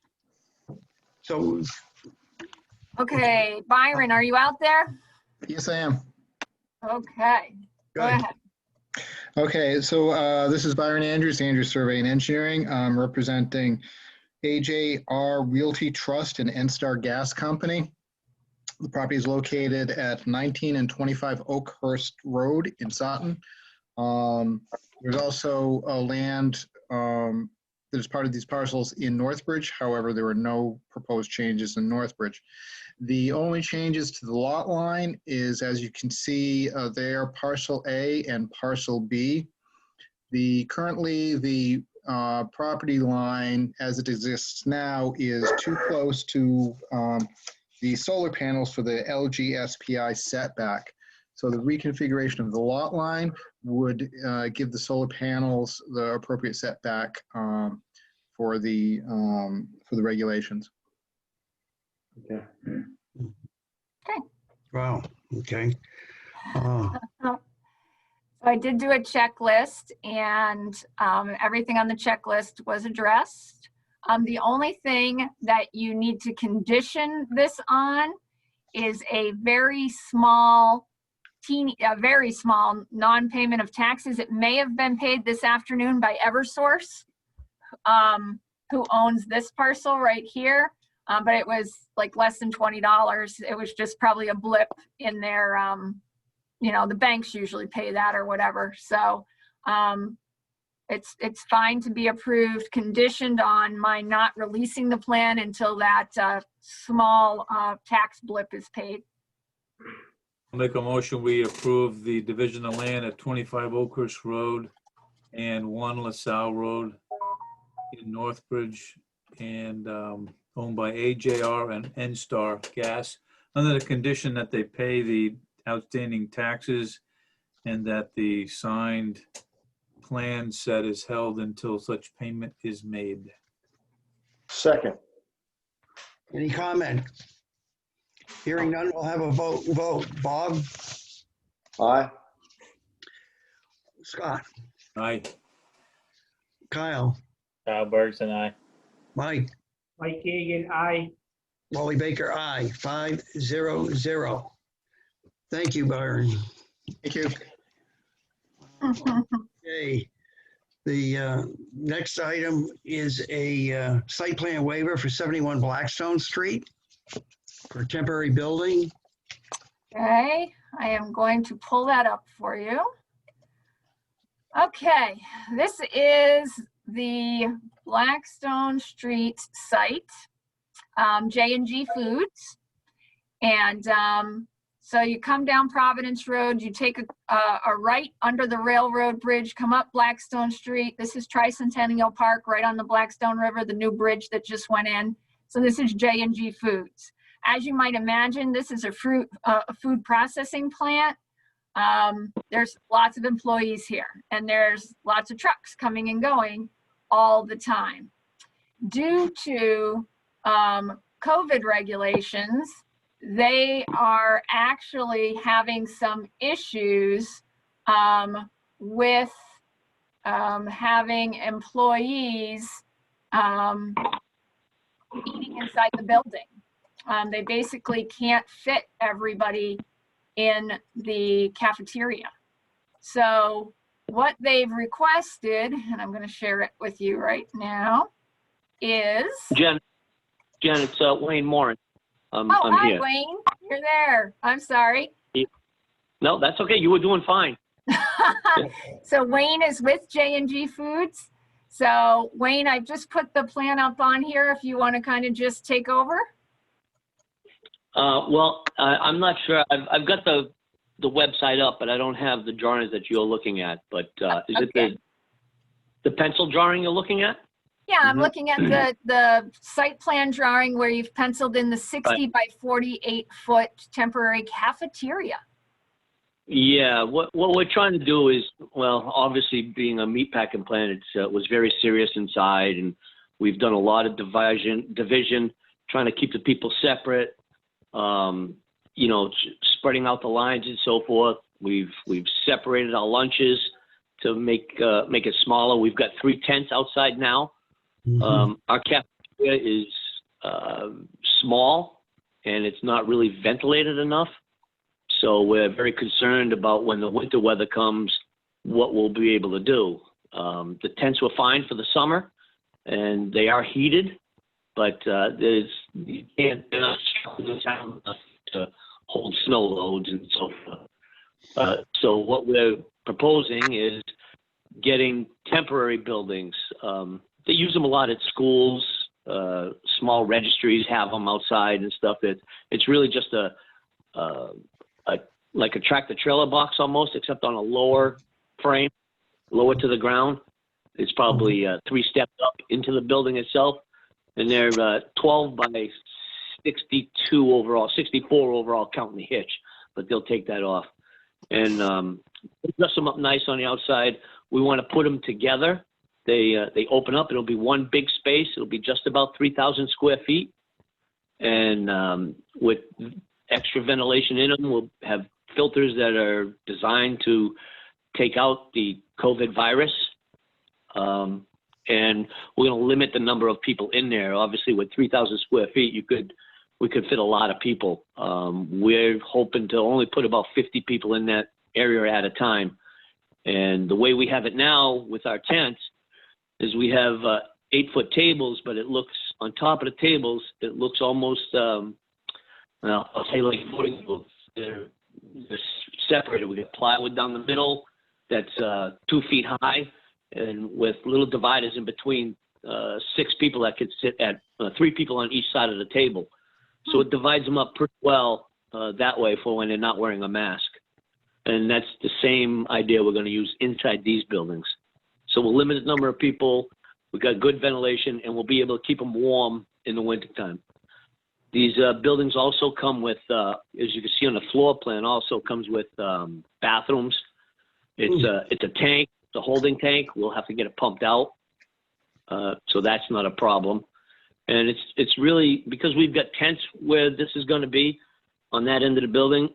So, Okay, Byron, are you out there? Yes, I am. Okay, go good. ahead. Okay, so this is Byron Andrews, Andrews Survey and Engineering. I'm representing AJR Realty Trust and NStar Gas Company. The property is located at 19 and 25 Oakhurst Road in Sutton. There's also a land that is part of these parcels in Northbridge. However, there were no proposed changes in Northbridge. The only changes to the lot line is, as you can see there, parcel A and parcel B. Currently the property line as it exists now is too close to the solar panels for the LGSPI setback. So the reconfiguration of the lot line would give the solar panels the appropriate setback for the regulations. Okay. Wow, okay. So I did do a checklist and everything on the checklist was addressed. The only thing that you need to condition this on is a very small non-payment of taxes. It may have been paid this afternoon by Eversource, who owns this parcel right here. But it was like less than $20. It was just probably a blip in their, the banks usually pay that or whatever. So it's fine to be approved, conditioned on my not releasing the plan until that small tax blip is paid. I'll make a motion, we approve the division of land at 25 Oakhurst Road and 1 LaSalle Road in Northbridge and owned by AJR and NStar Gas, under the condition that they pay the outstanding taxes and that the signed plan set is held until such payment is made. Second. Any comment? Hearing none, we'll have a vote. Bob, Aye. Scott, Aye. Kyle, Kyle Bergson, aye. Mike, Mike Egan, aye. Wally Baker, aye. 5-0-0. Thank you, Byron. Thank you. Okay. The next item is a site plan waiver for 71 Blackstone Street for temporary building. Okay, I am going to pull that up for you. Okay, this is the Blackstone Street site, J&G Foods. And So you come down Providence Road, you take a right under the railroad bridge, come up Blackstone Street. This is Tricentennial Park, right on the Blackstone River, the new bridge that just went in. So this is J&G Foods. As you might imagine, this is a food processing plant. There's lots of employees here, and there's lots of trucks coming and going all the time. Due to COVID regulations, they are actually having some issues with having employees eating inside the building. They basically can't fit everybody in the cafeteria. So what they've requested, and I'm going to share it with you right now, is... Jen, it's Wayne Morin. I'm hi, here. Wayne. You're there. I'm sorry. No, that's okay. You were doing fine. So Wayne is with J&G Foods. So Wayne, I've just put the plan up on here if you want to kind of just take over. Well, I'm not sure. I've got the website up, but I don't have the drawings that you're looking at. But is it the pencil drawing you're looking at? Yeah, I'm looking at the site plan drawing where you've penciled in the 60 by 48 foot temporary cafeteria. Yeah, what we're trying to do is, well, obviously being a meatpacking plant, it was very serious inside, and we've done a lot of division, trying to keep the people separate, you know, spreading out the lines and so forth. We've separated our lunches to make it smaller. We've got 3 tents outside now. Our cafeteria is small, and it's not really ventilated enough. So we're very concerned about when the winter weather comes, what we'll be able to do. The tents were fine for the summer, and they are heated, but you can't, they're not strong enough to hold snow loads and so forth. So what we're proposing is getting temporary buildings. They use them a lot at schools. Small registries have them outside and stuff. It's really just like a tractor trailer box almost, except on a lower frame, lower to the ground. It's probably 3 steps up into the building itself, and they're 12 by 62 overall, 64 overall counting the hitch, but they'll take that off. And dress them up nice on the outside. We want to put them together. They open up. It'll be one big space. It'll be just about 3,000 square feet, and with extra ventilation in them. We'll have filters that are designed to take out the COVID virus. And we're going to limit the number of people in there. Obviously, with 3,000 square feet, we could fit a lot of people. We're hoping to only put about 50 people in that area at a time. And the way we have it now with our tents is we have 8-foot tables, but it looks, on top of the tables, it looks almost, well, I'll say like footing booths. They're separated. We got plywood down the middle that's 2 feet high, and with little dividers in between, 6 people that could sit at 3 people on each side of the table. So it divides them up pretty well that way for when they're not wearing a mask. And that's the same idea we're going to use inside these buildings. So we'll limit the number of people. We've got good ventilation, and we'll be able to keep them warm in the wintertime. These buildings also come with, as you can see on the floor plan, also comes with bathrooms. It's a tank, it's a holding tank. We'll have to get it pumped out. So that's not a problem. And it's really, because we've got tents where this is going to be on that end of the building,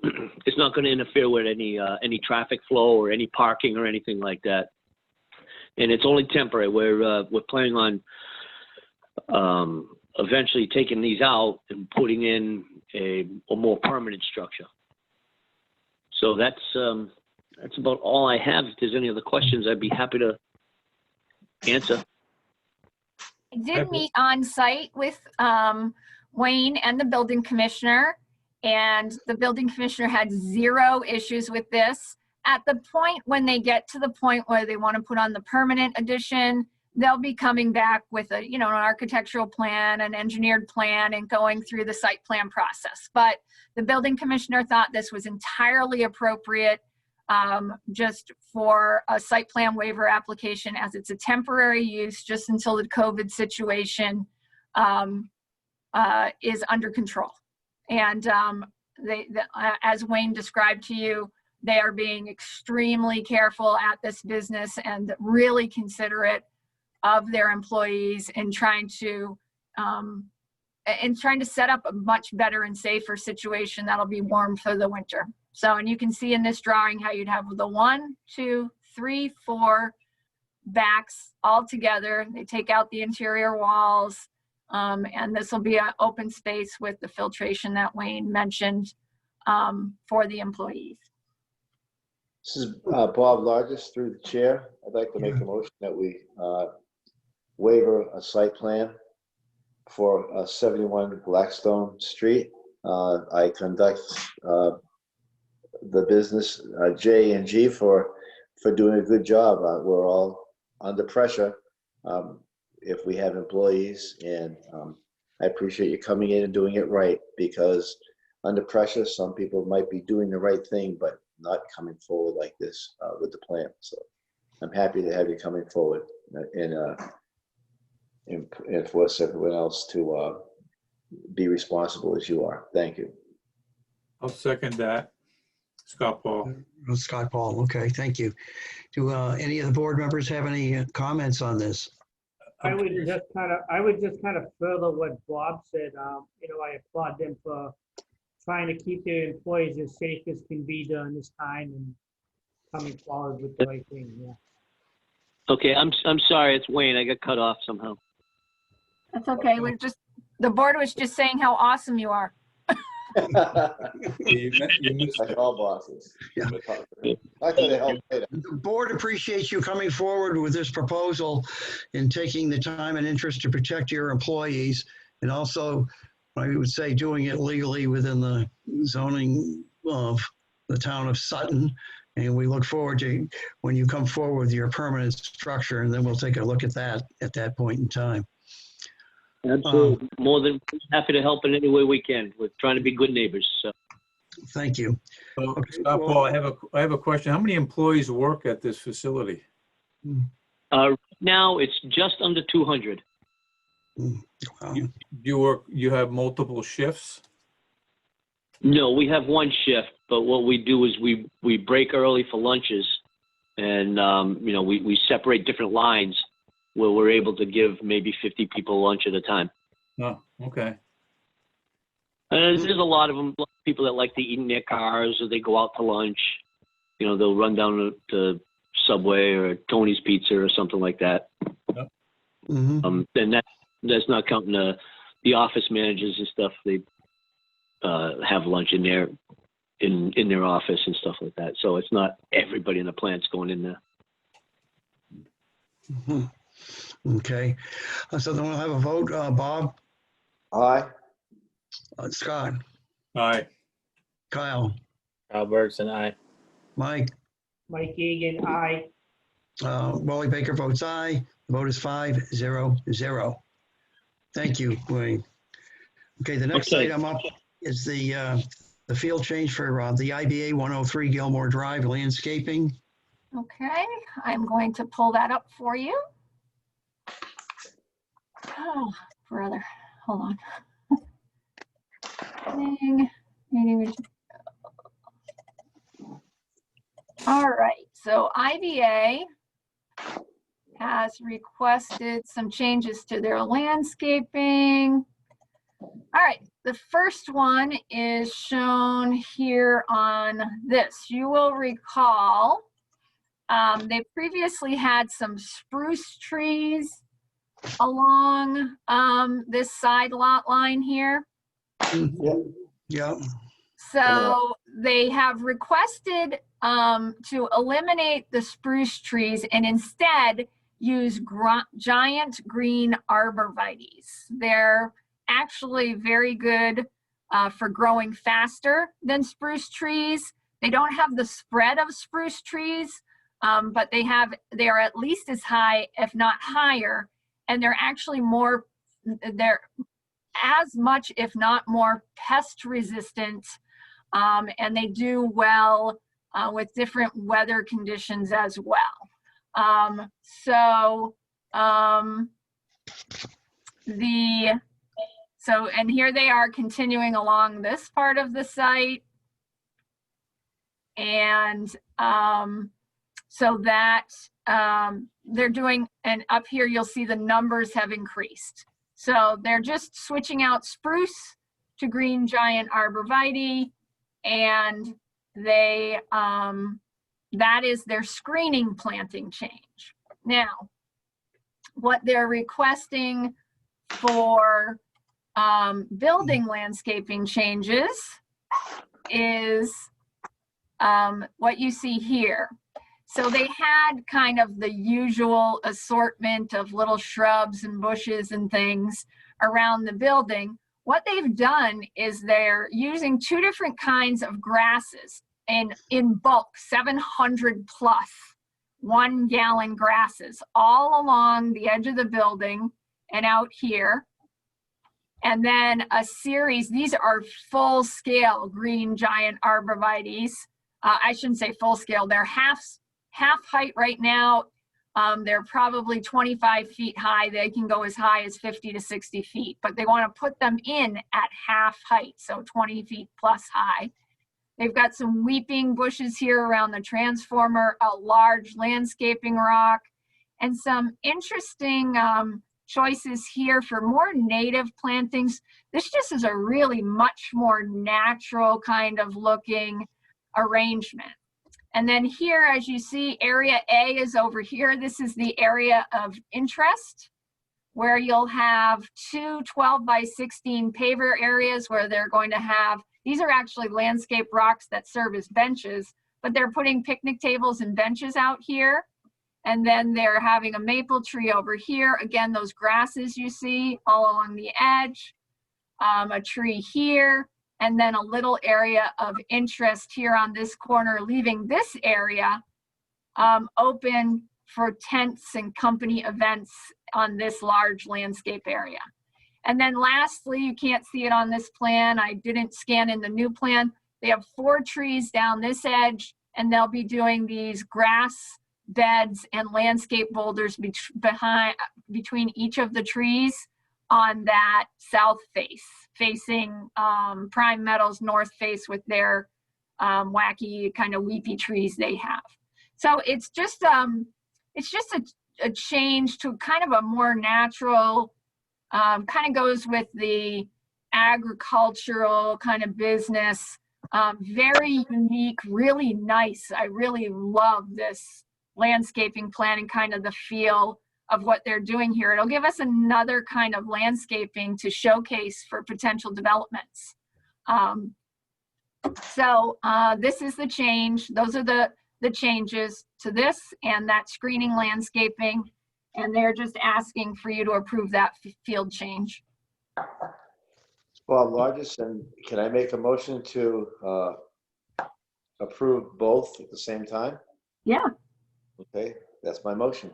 it's not going to interfere with any traffic flow or any parking or anything like that. And it's only temporary. We're planning on eventually taking these out and putting in a more permanent structure. So that's about all I have. If there's any other questions, I'd be happy to answer. I did meet on site with Wayne and the building commissioner, and the building commissioner had 0 issues with this. At the point when they get to the point where they want to put on the permanent addition, they'll be coming back with a, you know, an architectural plan, an engineered plan, and going through the site plan process. But the building commissioner thought this was entirely appropriate just for a site plan waiver application, as it's a temporary use just until the COVID situation is under control. And as Wayne described to you, they are being extremely careful at this business and really considerate of their employees in trying to set up a much better and safer situation that'll be warm for the winter. So, and you can see in this drawing how you'd have the 1, 2, 3, 4 backs all together. They take out the interior walls, and this will be an open space with the filtration that Wayne mentioned for the employees. This is Bob Largest through the chair. I'd like to make a motion that we waiver a site plan for 71 Blackstone Street. I conduct the business J&G for doing a good job. We're all under pressure if we have employees, and I appreciate you coming in and doing it right, because under pressure, some people might be doing the right thing, but not coming forward like this with the plan. So I'm happy to have you coming forward and force everyone else to be responsible as you are. Thank you. I'll second that. Scott Paul. Scott Paul, okay, thank you. Do any of the board members have any comments on this? I would just kind of further what Bob said. You know, I applaud them for trying to keep their employees as safe as can be during this time and coming forward with the right thing. Yeah. Okay, I'm sorry, it's Wayne. I got cut off somehow. That's okay. The board was just saying how awesome you are. You missed Like it. all bosses. Yeah. I could have helped later. The board appreciates you coming forward with this proposal and taking the time and interest to protect your employees, and also, I would say, doing it legally within the zoning of the town of Sutton. And we look forward to when you come forward with your permanent structure, and then we'll take a look at that point in time. Absolutely. More than happy to help in any way we can. We're trying to be good neighbors. So. Thank you. So, Okay, Scott well- Paul, I have a question. How many employees work at this facility? Now it's just under 200. Wow. You have multiple shifts? No, we have one shift, but what we do is we break early for lunches, and you know, we separate different lines where we're able to give maybe 50 people lunch at a time. Oh, okay. And there's a lot of them, people that like to eat in their cars, or they go out to lunch. You know, they'll run down to Subway or Tony's Pizza or something like that. Yep. Mhm. And that's not counting the office managers and stuff. They have lunch in their office and stuff like that. So it's not everybody in the plant's going in there. Mhm. Okay, so then we'll have a vote. Bob, Aye. Scott, Aye. Kyle, Kyle Bergson, aye. Mike, Mike Egan, aye. Wally Baker votes aye. The vote is 5-0-0. Thank you, Wayne. Okay, the next Okay. item up is the field change for the IBA 103 Gilmore Drive landscaping. Okay, I'm going to pull that up for you. Oh, brother, hold on. All right, so IBA has requested some changes to their landscaping. All right, the first one is shown here on this. You will recall they previously had some spruce trees along this side lot line here. Yeah. So they have requested to eliminate the spruce trees and instead use giant green arborvitaes. They're actually very good for growing faster than spruce trees. They don't have the spread of spruce trees, but they are at least as high, if not higher, and they're actually they're as much, if not more, pest resistant, and they do well with different weather conditions as well. And here they are continuing along this part of the site. And so that they're doing, and up here you'll see the numbers have increased. So they're just switching out spruce to green giant arborvitae, and they that is their screening planting change. Now, what they're requesting for building landscaping changes is what you see here. So they had kind of the usual assortment of little shrubs and bushes and things around the building. What they've done is they're using 2 different kinds of grasses in bulk, 700 plus 1-gallon grasses all along the edge of the building and out here. And then a series, these are full scale green giant arborvitaes. I shouldn't say full scale, they're half height right now. They're probably 25 feet high. They can go as high as 50 to 60 feet, but they want to put them in at half height, so 20 feet plus high. They've got some weeping bushes here around the transformer, a large landscaping rock, and some interesting choices here for more native plantings. This just is a really much more natural kind of looking arrangement. And then here, as you see, area A is over here. This is the area of interest, where you'll have 2 12 by 16 paver areas where they're going to have, these are actually landscape rocks that serve as benches, but they're putting picnic tables and benches out here. And then they're having a maple tree over here. Again, those grasses you see all along the edge, a tree here, and then a little area of interest here on this corner, leaving this area open for tents and company events on this large landscape area. And then lastly, you can't see it on this plan, I didn't scan in the new plan, they have 4 trees down this edge, and they'll be doing these grass beds and landscape boulders between each of the trees on that south face, facing Prime Meadows north face with their wacky kind of weepy trees they have. So it's just a change to kind of a more natural, kind of goes with the agricultural kind of business, very unique, really nice. I really love this landscaping plan and kind of the feel of what they're doing here. It'll give us another kind of landscaping to showcase for potential developments. This is the change. Those are the changes to this and that screening landscaping. And they're just asking for you to approve that field change. Well, largest, and can I make a motion to approve both at the same time? Yeah. Okay, that's my motion.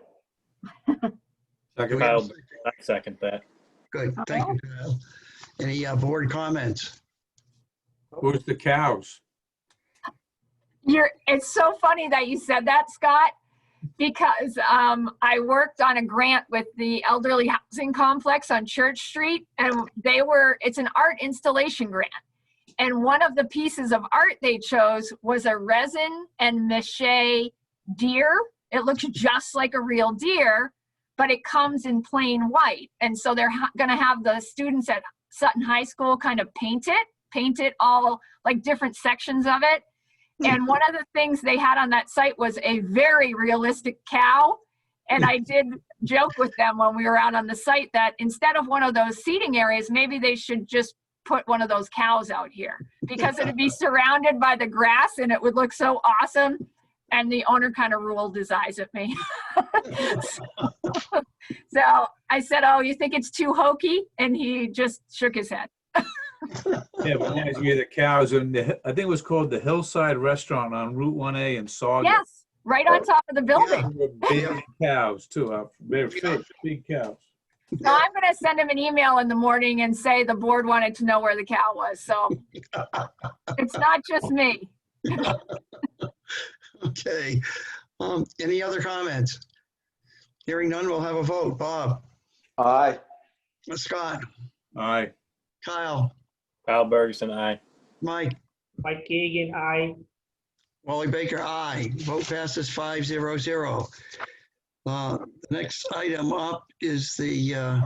Second. I second that. Good, thank you, Kyle. Any board comments? Who's the cows? It's so funny that you said that, Scott, because I worked on a grant with the elderly housing complex on Church Street, and it's an art installation grant. And one of the pieces of art they chose was a resin and mache deer. It looks just like a real deer, but it comes in plain white. And so they're going to have the students at Sutton High School kind of paint it all like different sections of it. And one of the things they had on that site was a very realistic cow. And I did joke with them when we were out on the site that instead of one of those seating areas, maybe they should just put one of those cows out here, because it'd be surrounded by the grass and it would look so awesome. And the owner kind of rolled his eyes at me. So I said, "Oh, you think it's too hokey?" And he just shook his head. Yeah, but reminds me of the cows, and I think it was called the Hillside Restaurant on Route 1A in Saugus. Yes, right on top of the building. Baby cows too. They're fake, big cows. So I'm gonna send him an email in the morning and say the board wanted to know where the cow was, so it's not just me. Okay. Any other comments? Hearing none, we'll have a vote. Bob, Aye. Scott, Aye. Kyle, Kyle Bergerson, aye. Mike, Mike Gagan, aye. Wally Baker, aye. Vote passes 5-0-0. The next item up is the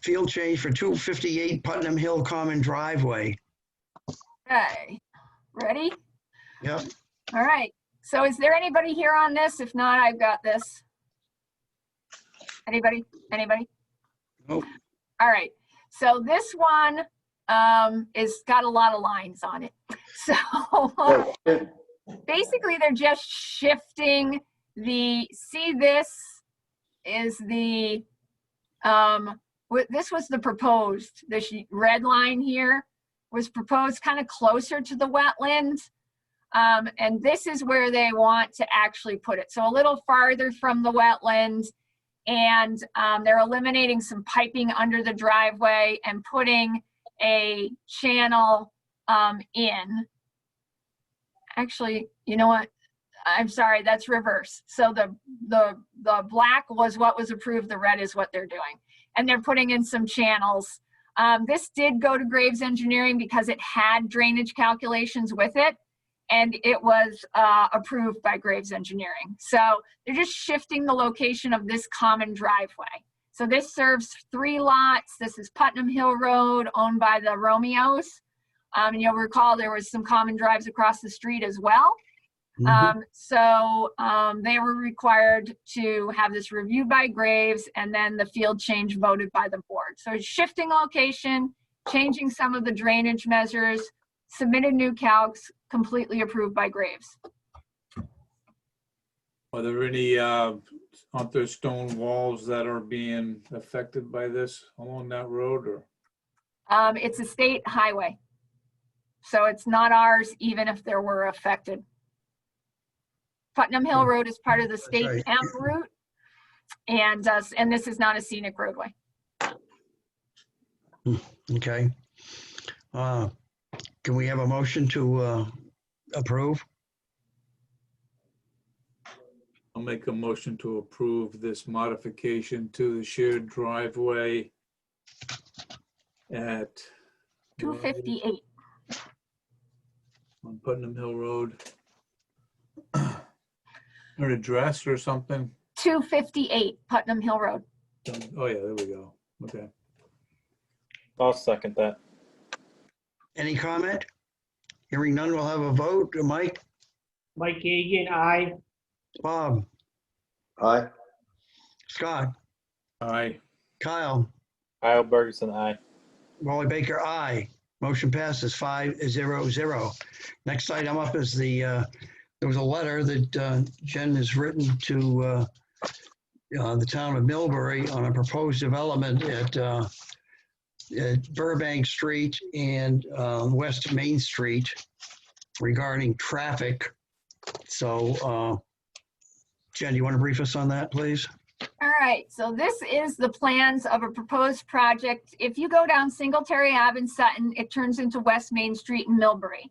field change for 258 Putnam Hill Common Driveway. Okay, ready? Yep. All right, so is there anybody here on this? If not, I've got this. Anybody? Nope. All right, so this one is got a lot of lines on it. So basically they're just shifting this is the, this was the proposed, this red line here was proposed kind of closer to the wetland. And this is where they want to actually put it. So a little farther from the wetland, and they're eliminating some piping under the driveway and putting a channel in. Actually, you know what? I'm sorry, that's reverse. So the black was what was approved, the red is what they're doing. And they're putting in some channels. This did go to Graves Engineering because it had drainage calculations with it, and it was approved by Graves Engineering. So they're just shifting the location of this common driveway. So this serves 3 lots. This is Putnam Hill Road, owned by the Romeos. And you'll recall there was some common drives across the street as well. So they were required to have this reviewed by Graves, and then the field change voted by the board. So it's shifting location, changing some of the drainage measures, submitted new calcs, completely approved by Graves. Are there any, aren't there stone walls that are being affected by this along that road, or? It's a state highway. So it's not ours, even if there were affected. Putnam Hill Road is part of the state M route, and this is not a scenic roadway. Okay. Can we have a motion to approve? I'll make a motion to approve this modification to the shared driveway at 258. on Putnam Hill Road. Or address or something? 258 Putnam Hill Road. Oh yeah, there we go. Okay. I'll second that. Any comment? Hearing none, we'll have a vote. Mike, Mike Gagan, aye. Bob, Aye. Scott, Aye. Kyle, Kyle Bergerson, aye. Wally Baker, aye. Motion passes 5-0-0. Next item up is there was a letter that Jen has written to the town of Millbury on a proposed development at Burbank Street and West Main Street regarding traffic. So, Jen, you want to brief us on that, please? All right, so this is the plans of a proposed project. If you go down Singletary Ave in Sutton, it turns into West Main Street in Millbury.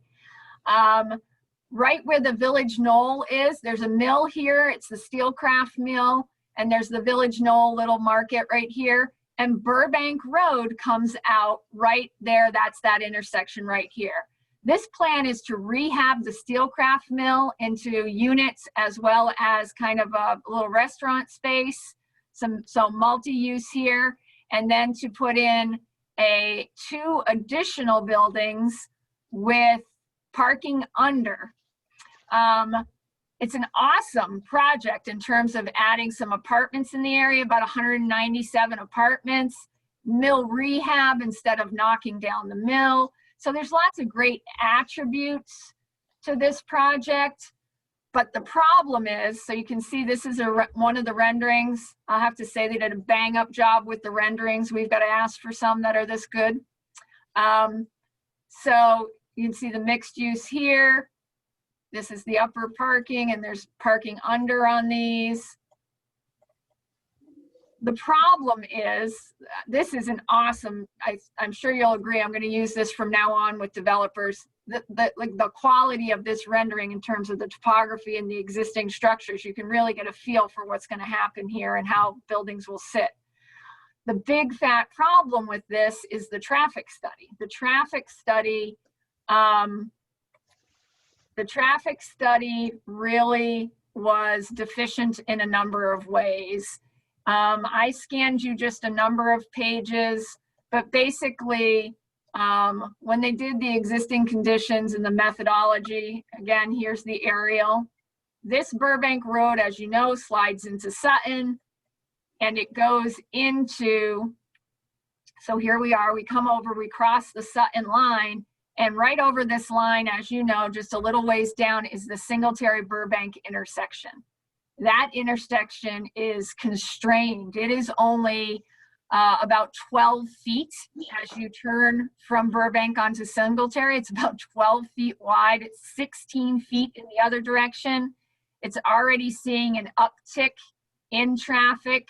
Right where the Village Knoll is, there's a mill here. It's the Steelcraft Mill, and there's the Village Knoll little market right here. And Burbank Road comes out right there. That's that intersection right here. This plan is to rehab the Steelcraft Mill into units as well as kind of a little restaurant space, so multi-use here, and then to put in 2 additional buildings with parking under. It's an awesome project in terms of adding some apartments in the area, about 197 apartments, mill rehab instead of knocking down the mill. So there's lots of great attributes to this project, but the problem is, so you can see this is one of the renderings. I'll have to say they did a bang up job with the renderings. We've got to ask for some that are this good. So you can see the mixed use here. This is the upper parking, and there's parking under on these. The problem is, this is an awesome, I'm sure you'll agree, I'm gonna use this from now on with developers. The quality of this rendering in terms of the topography and the existing structures, you can really get a feel for what's gonna happen here and how buildings will sit. The big fat problem with this is the traffic study. The traffic study really was deficient in a number of ways. I scanned you just a number of pages, but basically, when they did the existing conditions and the methodology, again, here's the aerial. This Burbank Road, as you know, slides into Sutton, and it goes into, so here we are, we come over, we cross the Sutton line, and right over this line, as you know, just a little ways down is the Singletary-Burbank intersection. That intersection is constrained. It is only about 12 feet as you turn from Burbank onto Singletary. It's about 12 feet wide. It's 16 feet in the other direction. It's already seeing an uptick in traffic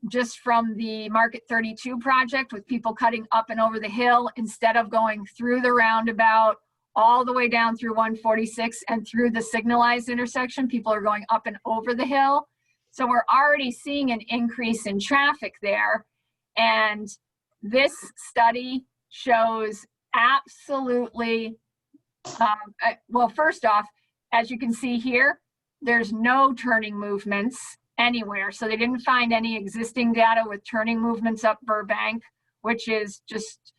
just from the Market 32 project, with people cutting up and over the hill instead of going through the roundabout all the way down through 146 and through the signalized intersection. People are going up and over the hill. So we're already seeing an increase in traffic there. And this study shows absolutely, well, first off, as you can see here, there's no turning movements anywhere. So they didn't find any existing data with turning movements up Burbank, which is just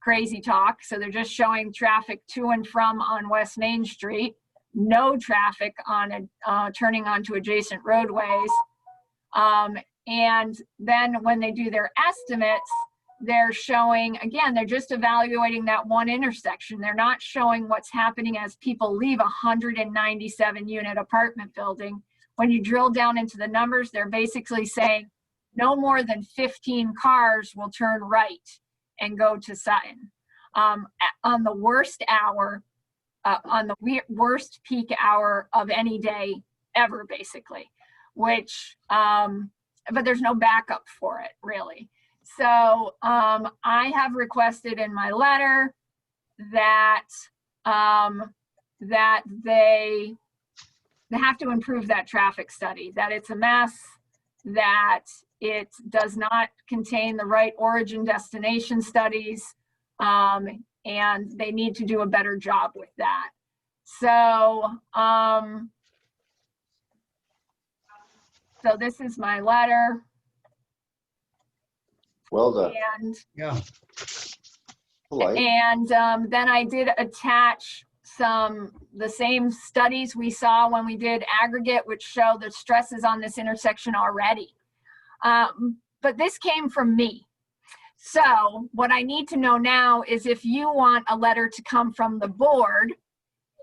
crazy talk. So they're just showing traffic to and from on West Main Street, no traffic on turning onto adjacent roadways. And then when they do their estimates, they're showing, again, they're just evaluating that one intersection. They're not showing what's happening as people leave a 197 unit apartment building. When you drill down into the numbers, they're basically saying no more than 15 cars will turn right and go to Sutton. On the worst hour, on the worst peak hour of any day ever, basically, which, but there's no backup for it, really. So I have requested in my letter that, that they have to improve that traffic study, that it's a mess, that it does not contain the right origin destination studies, and they need to do a better job with that. So, so this is my letter. Well done. And Yeah. Polite. And then I did attach the same studies we saw when we did aggregate, which show the stresses on this intersection already. But this came from me. So what I need to know now is if you want a letter to come from the board,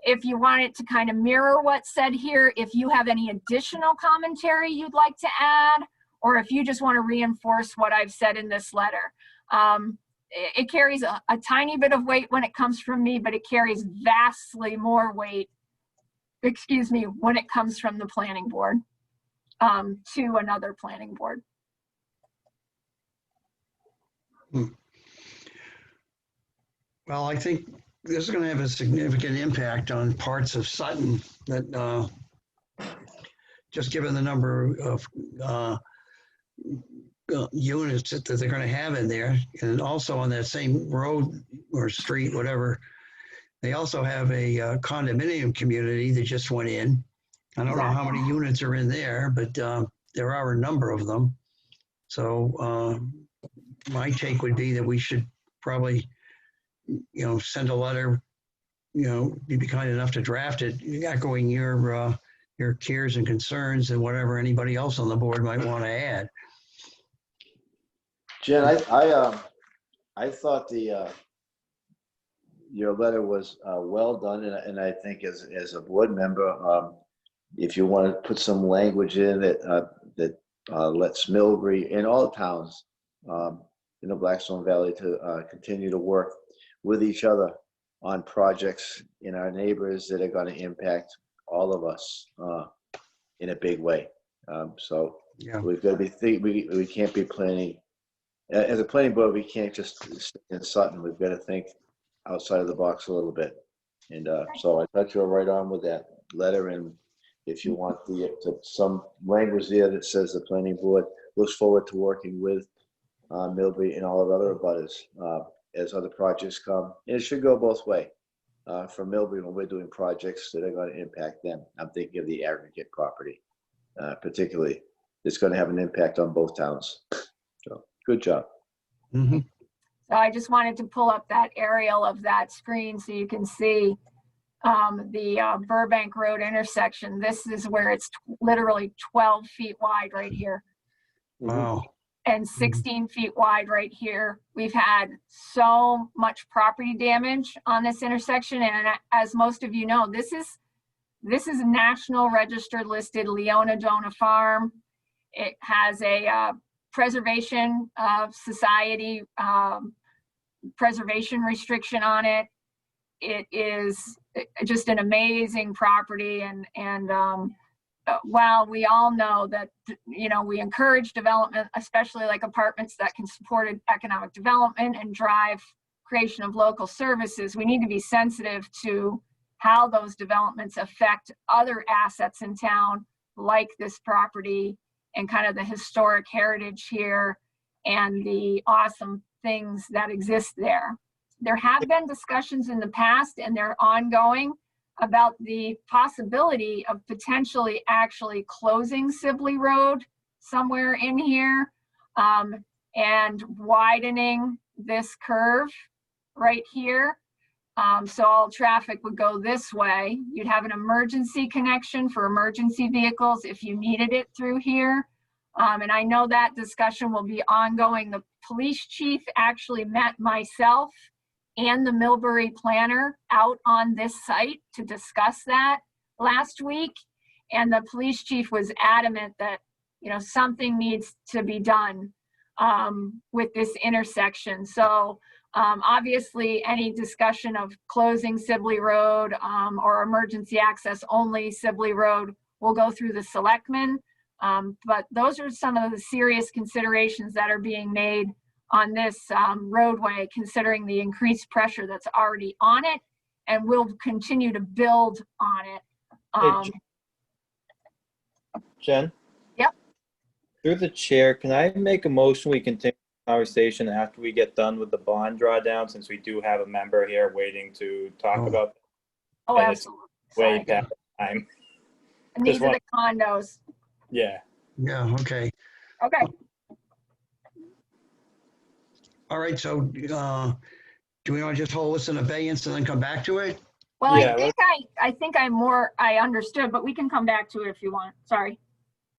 if you want it to kind of mirror what's said here, if you have any additional commentary you'd like to add, or if you just want to reinforce what I've said in this letter. It carries a tiny bit of weight when it comes from me, but it carries vastly more weight, excuse me, when it comes from the planning board to another planning board. Well, I think this is going to have a significant impact on parts of Sutton that just given the number of units that they're going to have in there. And also on that same road or street, whatever, they also have a condominium community that just went in. I don't know how many units are in there, but there are a number of them. So my take would be that we should probably, send a letter, be kind enough to draft it, echoing your cares and concerns and whatever anybody else on the board might want to add. Jen, I thought your letter was well done, and I think as a board member, if you want to put some language in that lets Millbury and all the towns in the Blackstone Valley to continue to work with each other on projects in our neighbors that are going to impact all of us in a big way. So Yeah. we've got to be we can't be planning as a planning board. We can't just stick in Sutton. We've got to think outside of the box a little bit. And so I thought you were right on with that letter. And if you want some language there that says the planning board looks forward to working with Millbury and all of other abutters as other projects come. And it should go both ways. For Millbury, when we're doing projects that are going to impact them, I'm thinking of the aggregate property, particularly. It's going to have an impact on both towns. So good job. Mm-hmm. So I just wanted to pull up that aerial of that screen so you can see the Burbank Road intersection. This is where it's literally 12 feet wide right here. Wow. And 16 feet wide right here. We've had so much property damage on this intersection. And as most of you know, this is national registered listed Leona-Dona Farm. It has a preservation of society preservation restriction on it. It is just an amazing property. And while we all know that, you know, we encourage development, especially like apartments that can support economic development and drive creation of local services, we need to be sensitive to how those developments affect other assets in town, like this property and kind of the historic heritage here and the awesome things that exist there. There have been discussions in the past, and they're ongoing, about the possibility of potentially actually closing Sibley Road somewhere in here and widening this curve right here. So all traffic would go this way. You'd have an emergency connection for emergency vehicles if you needed it through here. And I know that discussion will be ongoing. The police chief actually met myself and the Millbury planner out on this site to discuss that last week. And the police chief was adamant that, you know, something needs to be done with this intersection. So obviously any discussion of closing Sibley Road or emergency access only Sibley Road will go through the selectmen. But those are some of the serious considerations that are being made on this roadway, considering the increased pressure that's already on it and will continue to build on it. Jen? Yep. Through the chair, can I make a motion we continue the conversation after we get done with the bond drawdown, since we do have a member here waiting to talk about that? Oh, And it's absolutely. way past time. And these are the condos. Yeah. Yeah, okay. Okay. All right, so do we want to just hold this in abeyance and then come back to it? Well, Yeah, I think I understood, but we can come back to it if you want. Sorry.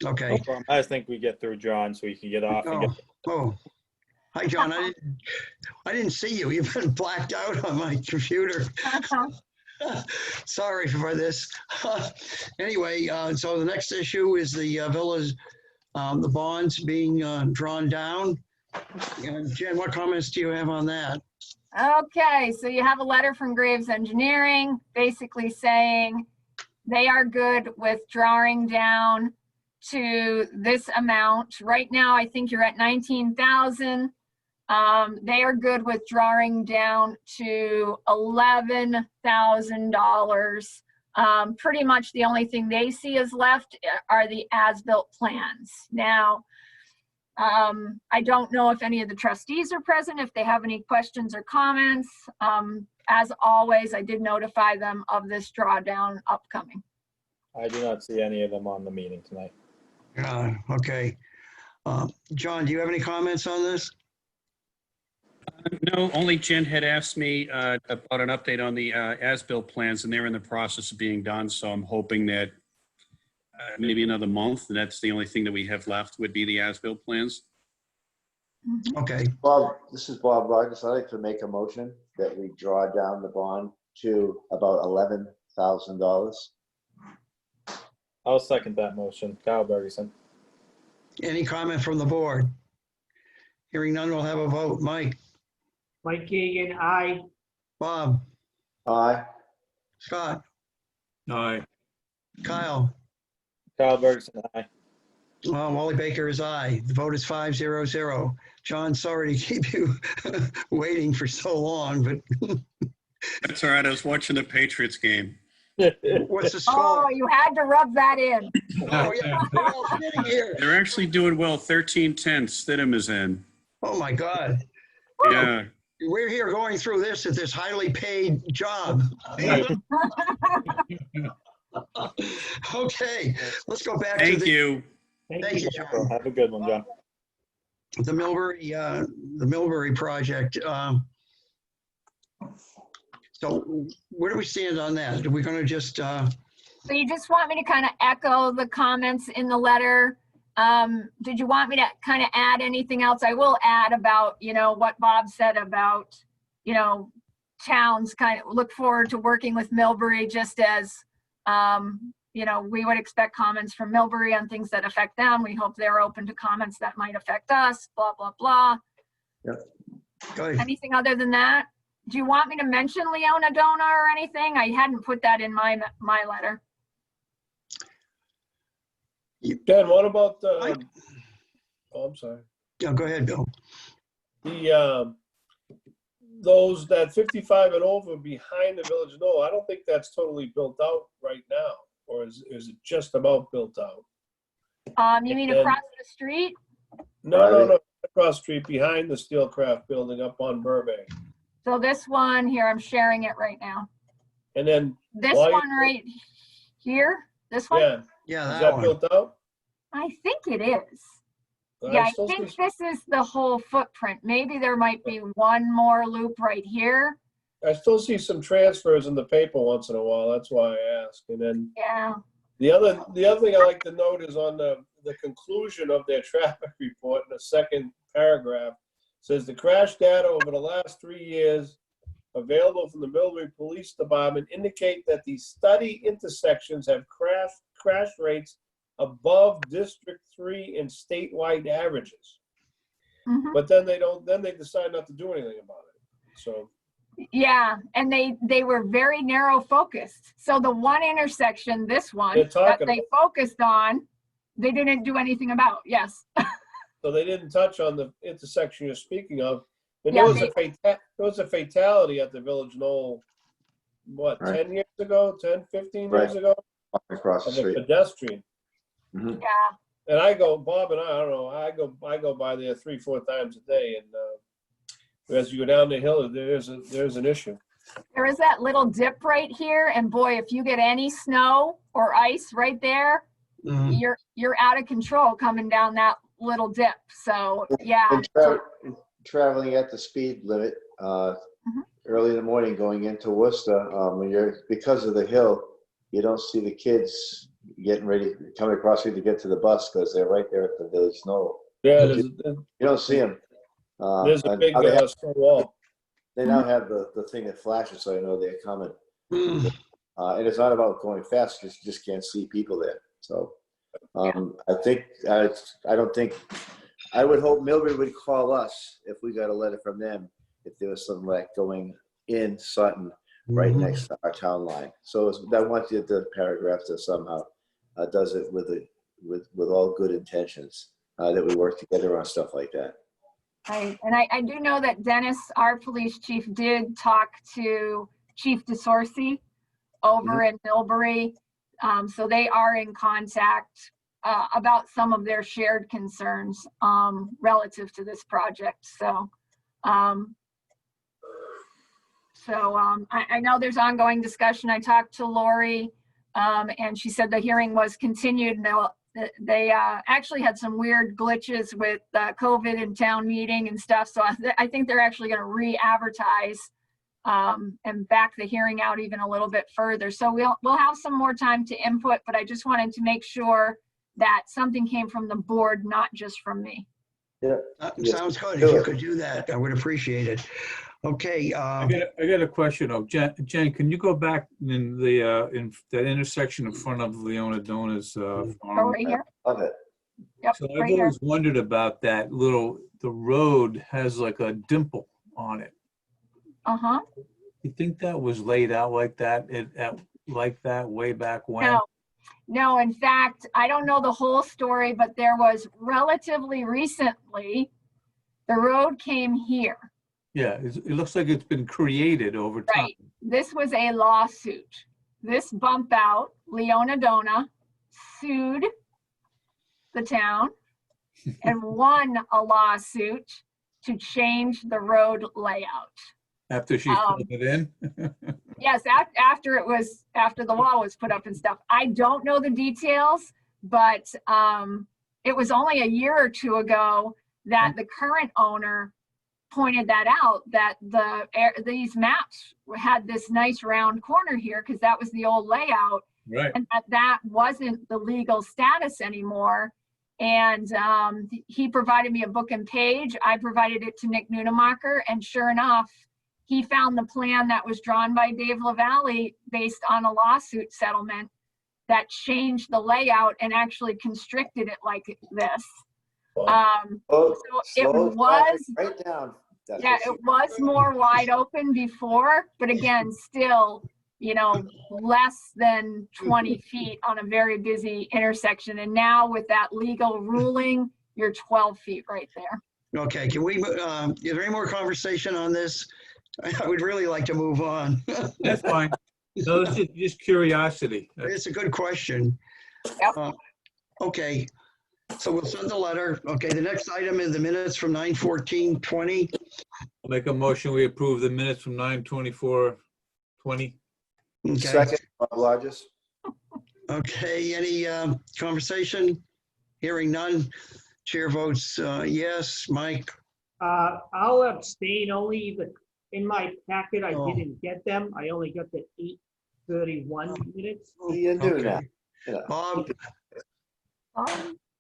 Okay. No problem. I just think we get through John so we can get off and get. Oh, hi, John. I didn't see you. You've been blacked out on my computer. Sorry for this. Anyway, so the next issue is the villas, the bonds being drawn down. And Jen, what comments do you have on that? Okay, so you have a letter from Graves Engineering basically saying they are good with drawing down to this amount. Right now, I think you're at 19,000. They are good with drawing down to $11,000. Pretty much the only thing they see is left are the as-built plans. Now, I don't know if any of the trustees are present, if they have any questions or comments. As always, I did notify them of this drawdown upcoming. I do not see any of them on the meeting tonight. Okay. John, do you have any comments on this? No, only Jen had asked me about an update on the as-built plans, and they're in the process of being done. So I'm hoping that maybe another month, and that's the only thing that we have left would be the as-built plans. Okay. Bob, this is Bob Vargas. I'd like to make a motion that we draw down the bond to about $11,000. I'll second that motion. Kyle Bergeson. Any comment from the board? Hearing none, we'll have a vote. Mike? Mike Gagan, aye. Bob? Aye. Scott, Aye. Kyle, Kyle Bergson, aye. Wally Baker is aye. The vote is 5-0-0. John, sorry to keep you waiting for so long, but That's all right. I was watching the Patriots game. what's the score? Oh, you had to rub that in. Oh, yeah, we're all sitting here. They're actually doing well. 13-10. Stidham is in. Oh, my God. Yeah. We're here going through this at this highly paid job. Okay, let's go back to Thank the. you. Thank you, John. Have a good one, John. The Millbury project. So where do we stand on that? Are we going to just, So you just want me to kind of echo the comments in the letter? Did you want me to kind of add anything else? I will add about, what Bob said about, towns kind of look forward to working with Millbury just as, we would expect comments from Millbury on things that affect them. We hope they're open to comments that might affect us, blah, blah, blah. Yep. go ahead. Anything other than that? Do you want me to mention Leona Dona or anything? I hadn't put that in my letter. Ken, what about the, I'm sorry. Yeah, go ahead, Bill. The, those that 55 and over behind the Village Knoll, I don't think that's totally built out right now. Or is it just about built out? You mean And- across the street? No. Across the street behind the Steelcraft building up on Burbank. So this one here, I'm sharing it right now. And then, This Why- one right here, this one? yeah, Yeah, is that that one. built out? I think it is. Yeah, I still think see- this is the whole footprint. Maybe there might be one more loop right here. I still see some transfers in the paper once in a while. That's why I ask. And then Yeah. the other thing I like to note is on the conclusion of their traffic report in the second paragraph says the crash data over the last 3 years available from the Millbury Police Department indicate that the study intersections have crash rates above District 3 and statewide averages. Mhm. But then they decide not to do anything about it. So Yeah, and they were very narrow focused. So the one intersection, this one, They're that talking they focused on, they didn't do anything about. Yes. So they didn't touch on the intersection you're speaking of. And Yeah, there was a fatality at the Village Knoll, what, Right. 10 years ago, 10, 15 years Right. ago? Across the Of a street. pedestrian. Mhm. Yeah. And Bob and I don't know, I go by there 3-4 times a day. And as you go down the hill, there's an issue. There is that little dip right here. And boy, if you get any snow or ice right there, you're out of control coming down that little dip. So yeah. And traveling at the speed limit early in the morning going into Worcester, when because of the hill, you don't see the kids getting ready, coming across to get to the bus because they're right there at the Village Knoll. Yeah, You don't see them. there's a big stone wall. They now have the thing that flashes, so I know they're coming. And it's not about going fast; you just can't see people there. So, I don't think. I would hope Millbury would call us if we got a letter from them if there was some wreck going in Sutton right next to our town line. So I want you the paragraph that somehow does it with all good intentions that we work together on stuff like that. Right. And I do know that Dennis, our police chief, did talk to Chief DeSorcy over in Millbury. So they are in contact about some of their shared concerns relative to this project. So, I know there's ongoing discussion. I talked to Lori and she said the hearing was continued. They actually had some weird glitches with COVID and town meeting and stuff. So I think they're actually going to re-advertise and back the hearing out even a little bit further. So we'll have some more time to input, but I just wanted to make sure that something came from the board, not just from me. Yeah, sounds good. If you could do that, I would appreciate it. Okay. I got a question of Jen. Can you go back in in that intersection in front of Leona Dona's farm? Right here. Love it. Yep, So I've right here. always wondered about that the road has like a dimple on it. Uh-huh. You think that was laid out like that, like that way back when? No, no, in fact, I don't know the whole story, but there was relatively recently, the road came here. Yeah, it looks like it's been created over time. Right. This was a lawsuit. This bump out, Leonadona, sued the town and won a lawsuit to change the road layout. After she filled it in? Yes, after the wall was put up and stuff. I don't know the details, but it was only a year or two ago that the current owner pointed that out, that these maps had this nice round corner here because that was the old layout, Right. and that wasn't the legal status anymore. And he provided me a book and page. I provided it to Nick Nunemacher, and sure enough, he found the plan that was drawn by Dave LaValle based on a lawsuit settlement that changed the layout and actually constricted it like this. So it was, right down. That's yeah, what she- it was more wide open before, but again, still, you know, less than 20 feet on a very busy intersection. And now with that legal ruling, you're 12 feet right there. Okay, can we, is there any more conversation on this? I would really like to move on. That's fine. No, it's just curiosity. It's a good question. Yep. Okay, so we'll send the letter. Okay, the next item is the minutes from 9/14/20. I'll make a motion, we approve the minutes from 9/24/20. Okay, Second, Bob Lodges. okay, any conversation? Hearing none. Chair votes yes. Mike? I'll abstain only in my packet, I Oh. didn't get them. I only got the 8:31 minutes. What do you do Okay. now? You know. Bob?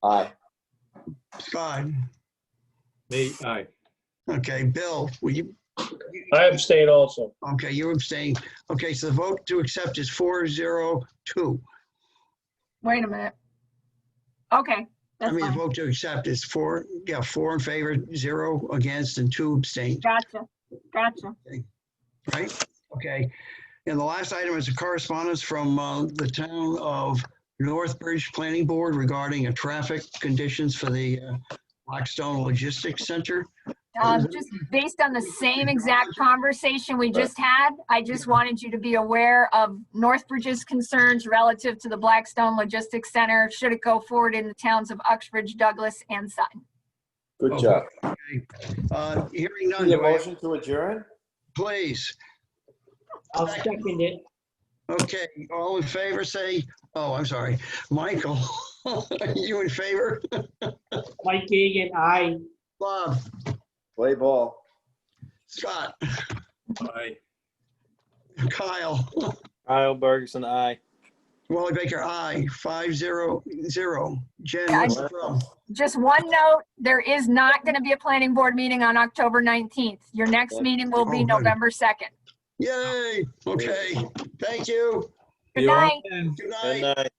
Aye. Scott? Me, aye. Okay, Bill, will you? I abstain also. Okay, you abstain. Okay, so the vote to accept is 4-0-2. Wait a minute. Okay, I that's mean, the fine. vote to accept is 4 in favor, 0 against, and 2 abstained, Gotcha, gotcha. right? Okay. And the last item is a correspondence from the town of Northbridge Planning Board regarding traffic conditions for the Blackstone Logistics Center. Just based on the same exact conversation we just had, I just wanted you to be aware of Northbridge's concerns relative to the Blackstone Logistics Center, should it go forward in the towns of Uxbridge, Douglas, and Sutton. Good Okay. job. Hearing none, Need a do I have- motion to adjourn? please. I'll second it. Okay, all in favor, say, oh, I'm sorry, Michael, you in favor? Mike Egan, aye. Bob? Play ball. Scott? Aye. Kyle? Kyle Bergerson, aye. Wally Baker, aye. 5-0-0. Jen, Yeah, what's the drum? Just one note, there is not going to be a planning board meeting on October 19th. Your next meeting will be Oh, good. November 2nd. Yay, okay, thank you. Good You all night. in? Good Good night. night.